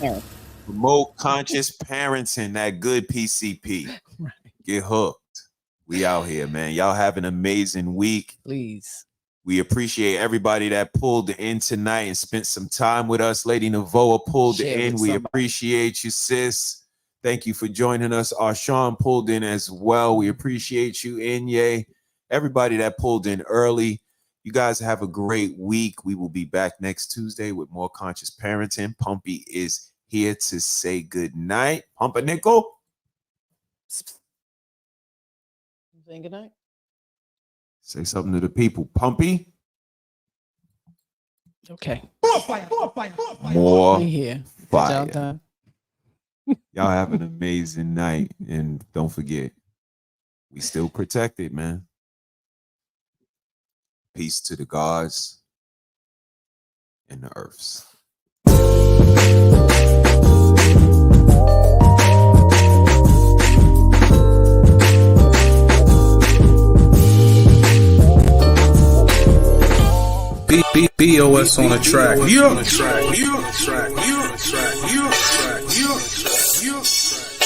on promote conscious parenting, that good PCP. Right. Get hooked. We out here, man. Y'all have an amazing week. Please. We appreciate everybody that pulled in tonight and spent some time with us. Lady Navoa pulled in. We appreciate you, sis. Thank you for joining us. Arshawn pulled in as well. We appreciate you, Inye. Everybody that pulled in early. You guys have a great week. We will be back next Tuesday with more conscious parenting. Pumpy is here to say good night. Pumpernickel. Saying good night. Say something to the people. Pumpy. Okay. More fire. Y'all have an amazing night. And don't forget, we still protected, man. Peace to the gods and the earths. BOS on the track. You on the track. You on the track. You on the track. You on the track. You on the track. You on the track.